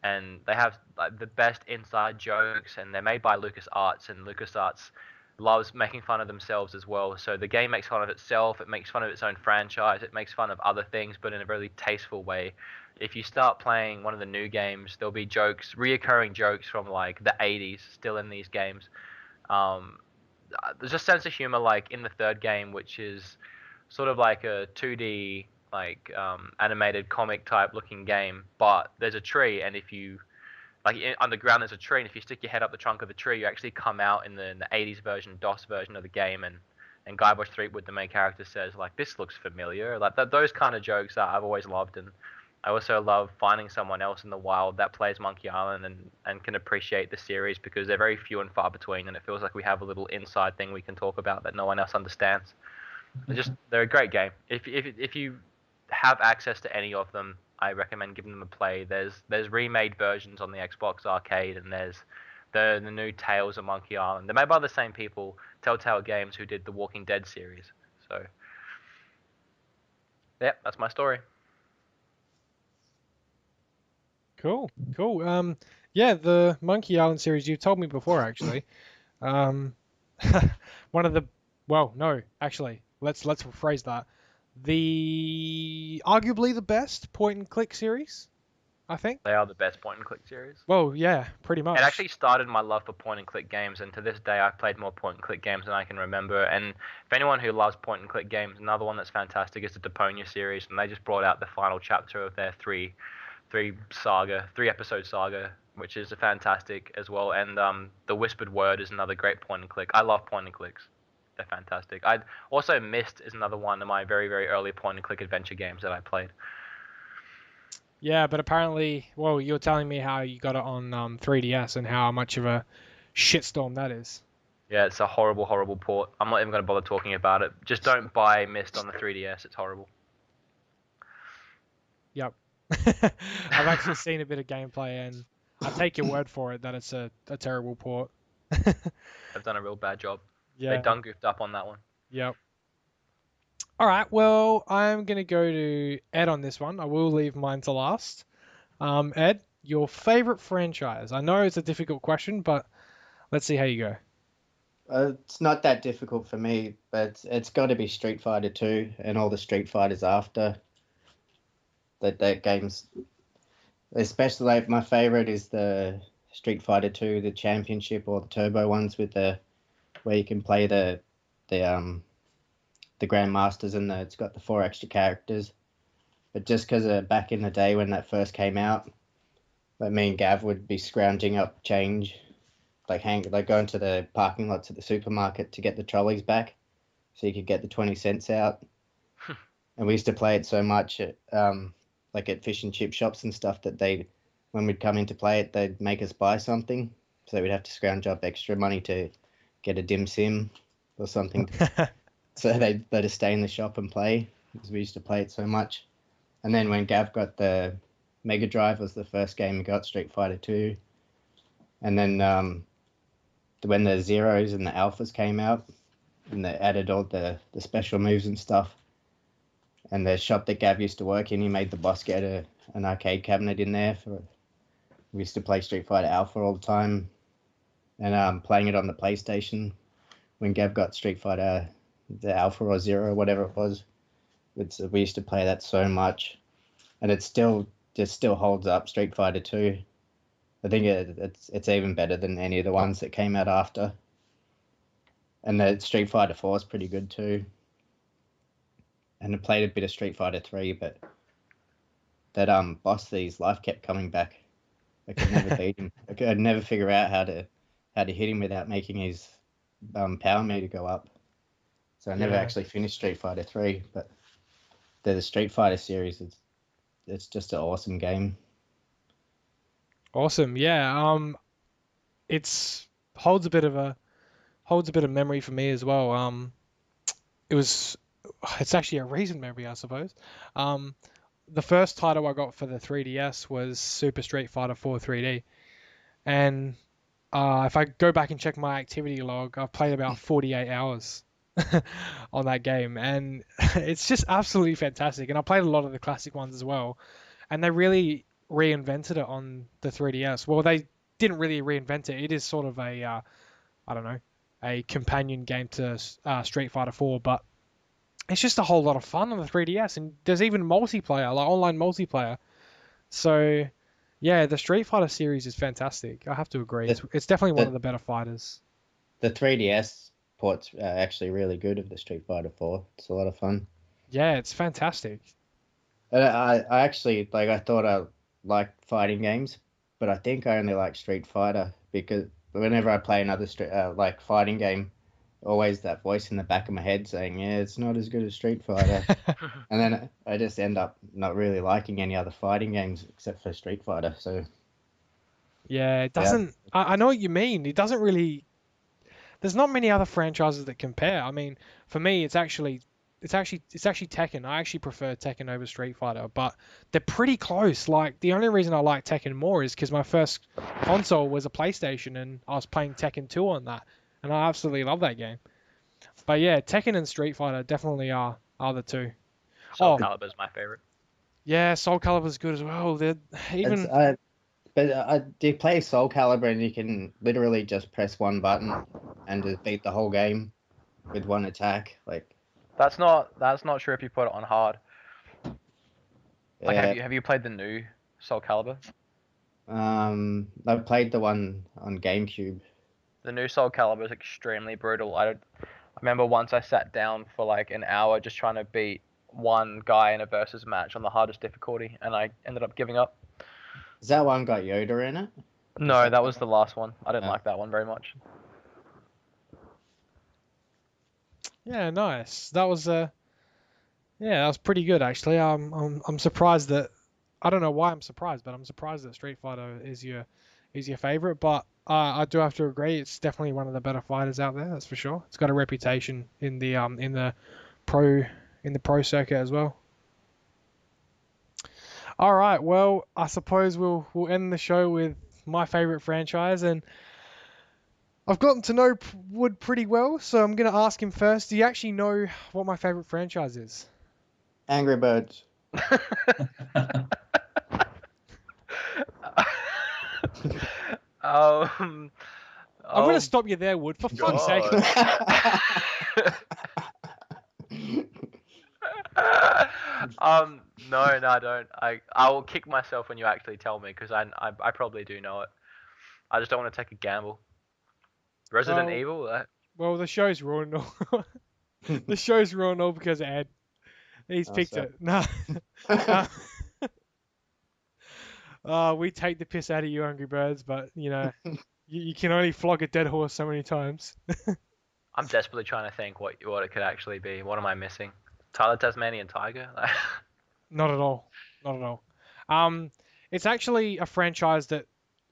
And they have like the best inside jokes, and they're made by LucasArts, and LucasArts loves making fun of themselves as well. So the game makes fun of itself, it makes fun of its own franchise, it makes fun of other things, but in a really tasteful way. If you start playing one of the new games, there'll be reoccurring jokes from like the 80s still in these games. There's just a sense of humor like in the third game, which is sort of like a 2D like animated comic type looking game, but there's a tree, and if you underground there's a tree, and if you stick your head up the trunk of the tree, you actually come out in the 80s version, DOS version of the game, and Guybrush Threepwood, the main character, says like, this looks familiar, like those kind of jokes that I've always loved. And I also love finding someone else in the wild that plays Monkey Island and can appreciate the series, because they're very few and far between, and it feels like we have a little inside thing we can talk about that no one else understands. They're a great game. If you have access to any of them, I recommend giving them a play. There's remade versions on the Xbox Arcade, and there's the new Tales of Monkey Island. They're made by the same people, Telltale Games, who did the Walking Dead series. So, yeah, that's my story. cool. Yeah, the Monkey Island series you've told me before actually. One of the let's rephrase that. Arguably the best point and click series, I think. They are the best point and click series. Well, yeah, pretty much. It actually started my love for point and click games, and to this day I've played more point and click games than I can remember. And for anyone who loves point and click games, another one that's fantastic is the Deponia series, and they just brought out the final chapter of their three episode saga, which is fantastic as well. And the Whispered Word is another great point and click. I love point and clicks. They're fantastic. I also Myst is another one of my very, very early point and click adventure games that I played. Yeah, but apparently, well, you're telling me how you got it on 3DS and how much of a shitstorm that is. Yeah, it's a horrible, horrible port. I'm not even going to bother talking about it. Just don't buy Myst on the 3DS. It's horrible. Yep. I've actually seen a bit of gameplay, and I take your word for it that it's a terrible port. They've done a real bad job. Yeah. They done goofed up on that one. Yep. All right. Well, I'm going to go to Ed on this one. I will leave mine to last. Ed, your favorite franchise? I know it's a difficult question, but let's see how you go. It's not that difficult for me, but it's got to be Street Fighter 2 and all the Street Fighters after. That game's especially, like, my favorite is the Street Fighter 2, the Championship or the Turbo ones with where you can play the Grandmasters, and it's got the 4 extra characters. But just because back in the day when that first came out, like, me and Gav would be scrounging up change, like going to the parking lots at the supermarket to get the trolleys back, so you could get the 20 cents out. And we used to play it so much at like at fish and chip shops and stuff that when we'd come in to play it, they'd make us buy something, so we'd have to scrounge up extra money to get a dim sim or something. So they'd let us stay in the shop and play, because we used to play it so much. And then when Gav got the Mega Drive, was the first game we got, Street Fighter 2. And then when the Zeros and the Alphas came out, and they added all the special moves and stuff, and the shop that Gav used to work in, he made the boss get an arcade cabinet in there. We used to play Street Fighter Alpha all the time, and playing it on the PlayStation. When Gav got Street Fighter, the Alpha or Zero, whatever it was, we used to play that so much, and it still holds up. Street Fighter 2, I think it's even better than any of the ones that came out after. And the Street Fighter 4 is pretty good too. And I played a bit of Street Fighter 3, but that boss, Thieves' life kept coming back. I could never beat him. I could never figure out how to hit him without making his power meter go up. So I never actually finished Street Fighter 3, but the Street Fighter series, it's just an awesome game. Awesome. Yeah. It's holds a bit of memory for me as well. It's actually a recent memory, I suppose. The first title I got for the 3DS was Super Street Fighter 4 3D, and if I go back and check my activity log, I've played about 48 hours on that game, and it's just absolutely fantastic. And I played a lot of the classic ones as well, and they really reinvented it on the 3DS. Well, they didn't really reinvent it. It is sort of a companion game to Street Fighter 4, but it's just a whole lot of fun on the 3DS, and there's even multiplayer, like online multiplayer. So, yeah, the Street Fighter series is fantastic. I have to agree. It's definitely one of the better fighters. The 3DS port's actually really good of the Street Fighter 4. It's a lot of fun. Yeah, it's fantastic. I actually, I thought I liked fighting games, but I think I only like Street Fighter, because whenever I play another fighting game, always that voice in the back of my head saying, yeah, it's not as good as Street Fighter. And then I just end up not really liking any other fighting games except for Street Fighter. So yeah, it doesn't. Yeah. I know what you mean. It doesn't really. There's not many other franchises that compare. I mean, for me, it's actually Tekken. I actually prefer Tekken over Street Fighter, but they're pretty close. Like, the only reason I like Tekken more is because my first console was a PlayStation, and I was playing Tekken 2 on that, and I absolutely love that game. But yeah, Tekken and Street Fighter definitely are the two. Soul Calibur's my favorite. Yeah, Soul Calibur's good as well. They're even. Do you play Soul Calibur and you can literally just press one button and just beat the whole game with one attack? Like, That's not sure if you put it on hard. Like, Yeah. have you played the new Soul Calibur? I played the one on GameCube. The new Soul Calibur is extremely brutal. I remember once I sat down for like an hour just trying to beat one guy in a versus match on the hardest difficulty, and I ended up giving up. Is that one got Yoda in it? No, that was the last one. I didn't Yeah. like that one very much. Yeah, nice. That was yeah, that was pretty good actually. I'm surprised that I don't know why I'm surprised, but I'm surprised that Street Fighter is your favorite. But I do have to agree, it's definitely one of the better fighters out there. That's for sure. It's got a reputation in the pro circuit as well. All right, well, I suppose we'll end the show with my favorite franchise, and I've gotten to know Wood pretty well, so I'm going to ask him first. Do you actually know what my favorite franchise is? Angry Birds. I'm going to stop you there, Wood, for fuck's sake. No, I don't. I will kick myself when you actually tell me, because I probably do know it. I just don't want to take a gamble. Resident Evil? Well, the show's ruined all. The show's ruined all because of Ed. He's picked it. No. We take the piss out of you, Angry Birds, but, you know, you can only flog a dead horse so many times. I'm desperately trying to think what it could actually be. What am I missing? Tyler Tasmanian Tiger? Not at all. Not at all. It's actually a franchise that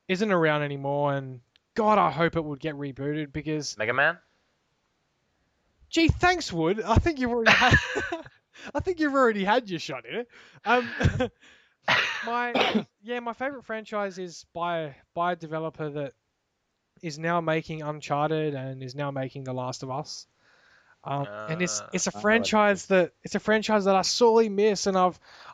isn't around anymore, and God, I hope it would get rebooted because... Mega Man? Gee, thanks, Wood. I think you've already had... I think you've already had your shot in it. My favorite franchise is by a developer that is now making Uncharted and is now making The Last of Us. And it's a franchise that I sorely miss, and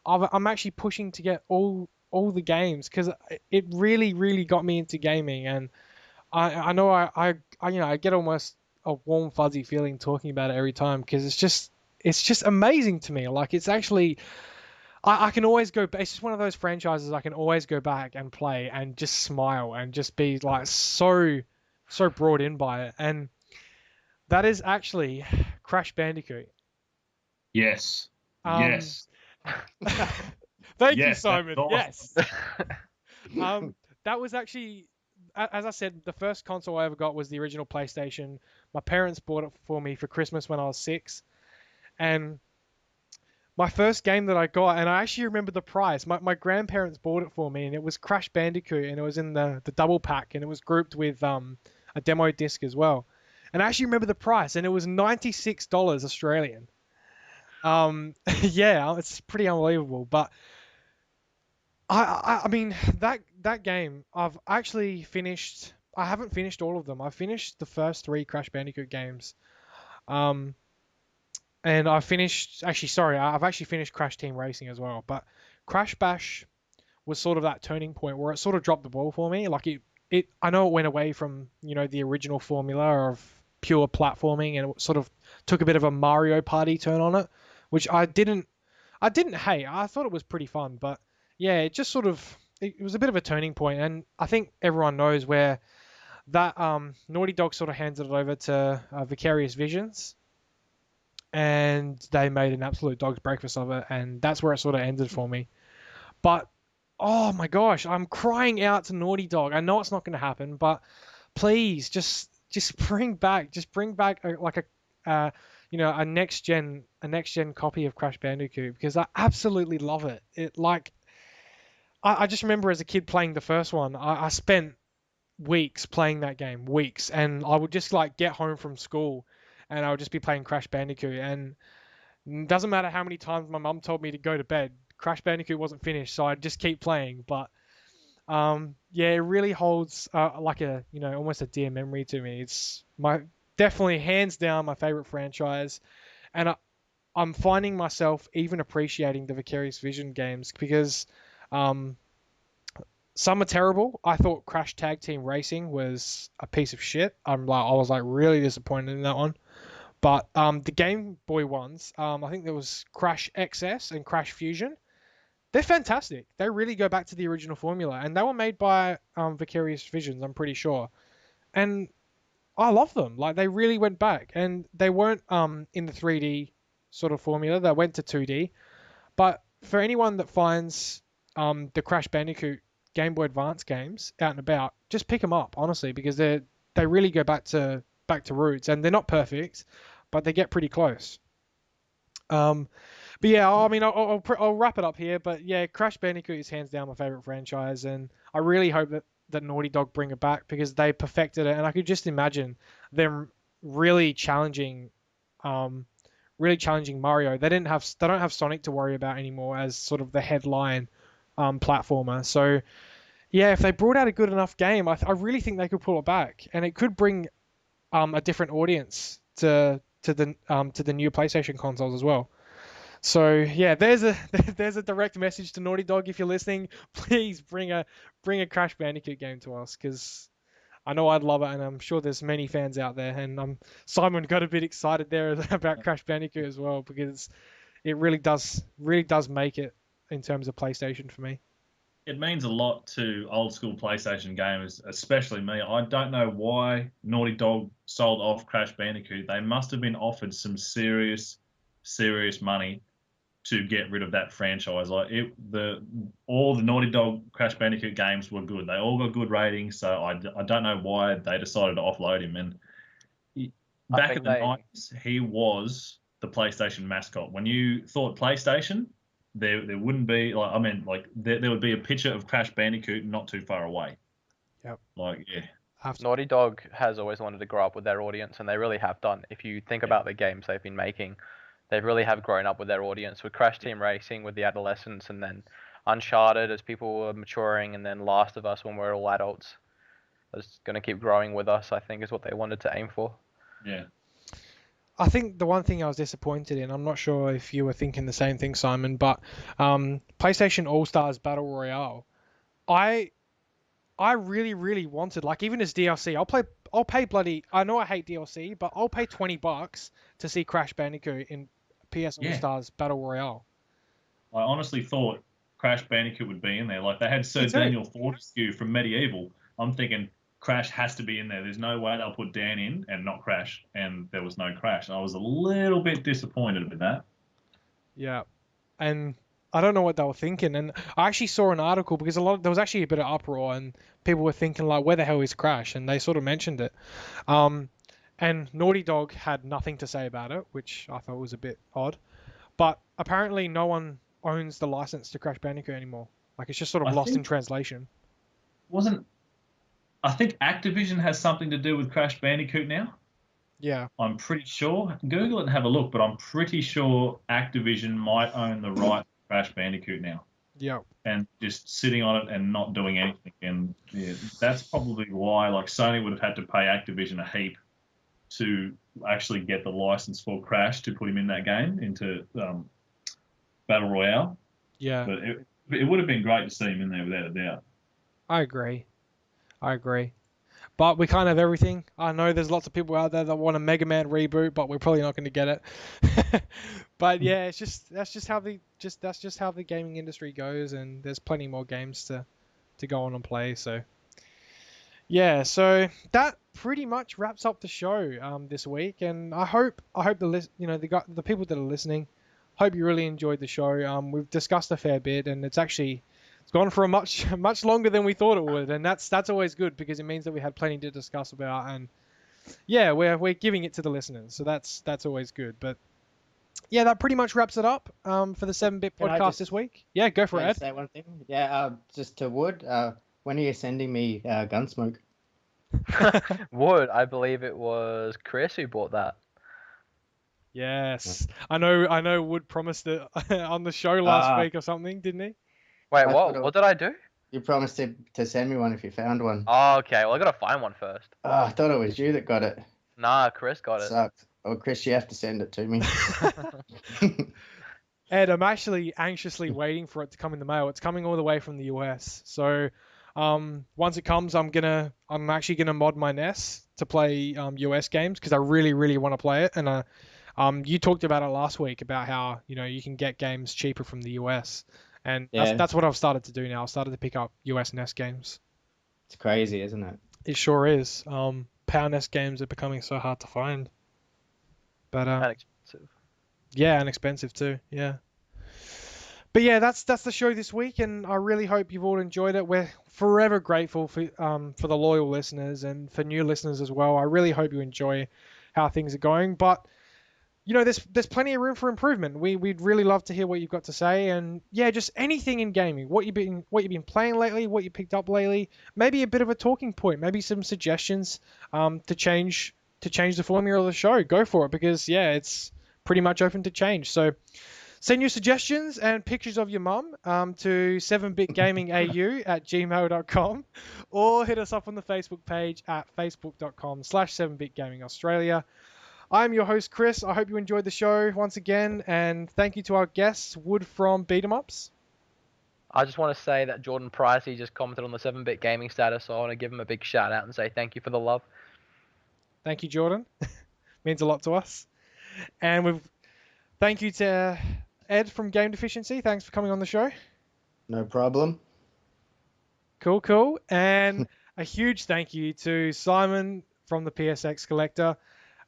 I'm actually pushing to get all the games because it really got me into gaming, and I know I get almost a warm fuzzy feeling talking about it every time because it's just amazing to me. Like, it's actually I can always go. It's just one of those franchises I can always go back and play and just smile and just be like so brought in by it. And that is actually Crash Bandicoot. Yes. Yes. Thank you, Simon. Awesome. Yes. That was actually, as I said, the first console I ever got was the original PlayStation. My parents bought it for me for Christmas when I was 6. And my first game that I got, and I actually remember the price. My grandparents bought it for me, and it was Crash Bandicoot, and it was in the double pack, and it was grouped with a demo disc as well. And I actually remember the price, and it was $96 Australian. Yeah, it's pretty unbelievable. But I mean that game, I've actually finished. I haven't finished all of them. I finished the first 3 Crash Bandicoot games. And I've actually finished Crash Team Racing as well. But Crash Bash was sort of that turning point where it sort of dropped the ball for me. Like I know it went away from, the original formula of pure platforming, and it sort of took a bit of a Mario Party turn on it, which I didn't hate. I thought it was pretty fun, but yeah, it just it was a bit of a turning point, and I think everyone knows where that Naughty Dog sort of handed it over to Vicarious Visions, and they made an absolute dog's breakfast of it, and that's where it sort of ended for me. But oh my gosh, I'm crying out to Naughty Dog. I know it's not going to happen, but please just bring back a next gen copy of Crash Bandicoot, because I absolutely love it. I just remember as a kid playing the first one. I spent weeks playing that game, and I would just get home from school, and I would just be playing Crash Bandicoot, and it doesn't matter how many times my mum told me to go to bed, Crash Bandicoot wasn't finished, so I'd just keep playing. But yeah, it really holds almost a dear memory to me. It's definitely hands down my favorite franchise, and I'm finding myself even appreciating the Vicarious Vision games because some are terrible. I thought Crash Tag Team Racing was a piece of shit. I was really disappointed in that one. But the Game Boy ones, I think there was Crash XS and Crash Fusion. They're fantastic. They really go back to the original formula, and they were made by Vicarious Visions, I'm pretty sure. And I love them. Like, they really went back, and they weren't in the 3D sort of formula. They went to 2D. But for anyone that finds the Crash Bandicoot Game Boy Advance games out and about, just pick them up, honestly, because they really go back to roots, and they're not perfect, but they get pretty close. But yeah, I mean, I'll wrap it up here. But yeah, Crash Bandicoot is hands down my favorite franchise, and I really hope that Naughty Dog bring it back, because they perfected it, and I could just imagine them really challenging Mario. They don't have Sonic to worry about anymore as sort of the headline platformer. So yeah, if they brought out a good enough game, I really think they could pull it back, and it could bring a different audience to the new PlayStation consoles as well. So yeah, there's a direct message to Naughty Dog. If you're listening, please bring a Crash Bandicoot game to us, because I know I'd love it, and I'm sure there's many fans out there. And Simon got a bit excited there about Crash Bandicoot as well, because it really does make it in terms of PlayStation for me. It means a lot to old school PlayStation gamers, especially me. I don't know why Naughty Dog sold off Crash Bandicoot. They must have been offered some serious money to get rid of that franchise. Like all the Naughty Dog Crash Bandicoot games were good. They all got good ratings, so I don't know why they decided to offload him. And back in the 90s, he was the PlayStation mascot. When you thought PlayStation, there wouldn't be there would be a picture of Crash Bandicoot not too far away. Yep. Naughty Dog has always wanted to grow up with their audience, and they really have done. If you think about the games they've been making, they really have grown up with their audience, with Crash Team Racing, with the adolescents, and then Uncharted as people were maturing, and then Last of Us when we're all adults. It's going to keep growing with us, I think, is what they wanted to aim for. Yeah. I think the one thing I was disappointed in, I'm not sure if you were thinking the same thing, Simon, but PlayStation All-Stars Battle Royale, I really, really wanted, like, even as DLC, I'll pay bloody, I know I hate DLC, but I'll pay $20 to see Crash Bandicoot in PS All-Stars Battle Royale. I honestly thought Crash Bandicoot would be in there. Like, they had Sir Daniel Fortescue from Medieval. I'm thinking Crash has to be in there. There's no way they'll put Dan in and not Crash, and there was no Crash. I was a little bit disappointed with that. Yeah, and I don't know what they were thinking. And I actually saw an article, because there was actually a bit of uproar, and people were thinking, like, where the hell is Crash? And they sort of mentioned it. And Naughty Dog had nothing to say about it, which I thought was a bit odd. But apparently no one owns the license to Crash Bandicoot anymore. Like, it's just sort of lost in translation. I think Activision has something to do with Crash Bandicoot now. Yeah. I'm pretty sure. Google it and have a look, but I'm pretty sure Activision might own the right to Crash Bandicoot now. Yeah. And just sitting on it and not doing anything. And yeah, that's probably why, like, Sony would have had to pay Activision a heap to actually get the license for Crash to put him in that game, into Battle Royale. Yeah. But it would have been great to see him in there without a doubt. I agree. But we can't have everything. I know there's lots of people out there that want a Mega Man reboot, but we're probably not going to get it. But yeah, that's just how the gaming industry goes, and there's plenty more games to go on and play. So yeah, so that pretty much wraps up the show this week, and I hope the people that are listening, hope you really enjoyed the show. We've discussed a fair bit, and it's gone for a much longer than we thought it would, and that's always good, because it means that we had plenty to discuss about, and yeah, we're giving it to the listeners, so that's always good. But yeah, that pretty much wraps it up for the 7-Bit podcast this week. Yeah, go for it, Ed. Say one thing. Yeah, just to Wood. When are you sending me Gunsmoke? Wood, I believe it was Chris who bought that. Yes, I know. Wood promised it on the show last week or something, didn't he? Wait, what did I do? You promised to send me one if you found one. Oh, okay. Well, I gotta find one first. Oh, I thought it was you that got it. Nah, Chris got it. Sucked. Oh, Chris, you have to send it to me. Ed, I'm actually anxiously waiting for it to come in the mail. It's coming all the way from the US, so Once it comes, I'm actually gonna mod my NES to play US games because I really, really want to play it. And you talked about it last week about how you can get games cheaper from the US, and that's what I've started to do now. I've started to pick up US NES games. It's crazy, isn't it? It sure is. Power NES games are becoming so hard to find. But And expensive. yeah, and expensive too. Yeah. But yeah, that's the show this week, and I really hope you've all enjoyed it. We're forever grateful for the loyal listeners and for new listeners as well. I really hope you enjoy how things are going. But there's plenty of room for improvement. We'd really love to hear what you've got to say, and yeah, just anything in gaming. What you've been playing lately, what you picked up lately, maybe a bit of a talking point, maybe some suggestions to change the formula of the show. Go for it, because yeah, it's pretty much open to change. So send your suggestions and pictures of your mum to 7bitgamingau@gmail.com, or hit us up on the Facebook page at facebook.com/7bitgamingaustralia. I'm your host, Chris. I hope you enjoyed the show once again, and thank you to our guests, Wood from BeatEmUps. I just want to say that Jordan Pricey just commented on the 7-bit gaming status, so I want to give him a big shout out and say thank you for the love. Thank you, Jordan. Means a lot to us. And thank you to Ed from Game Deficiency. Thanks for coming on the show. No problem. Cool. And a huge thank you to Simon from the ThePSXCollector.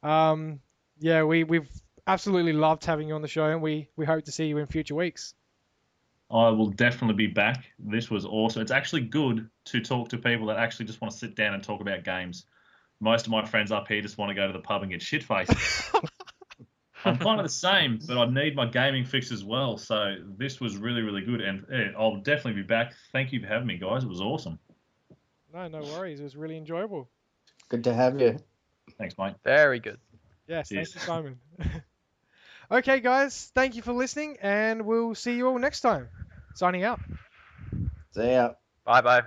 Yeah, we've absolutely loved having you on the show, and we hope to see you in future weeks. I will definitely be back. This was awesome. It's actually good to talk to people that actually just want to sit down and talk about games. Most of my friends up here just want to go to the pub and get shit-faced. I'm kind of the same, but I need my gaming fix as well. So this was really, really good, and I'll definitely be back. Thank you for having me, guys. It was awesome. No worries. It was really enjoyable. Good to have you. Thanks, mate. Very good. Yes, Cheers. Thank you, Simon. Okay, guys. Thank you for listening, and we'll see you all next time. Signing out. See ya. Bye-bye.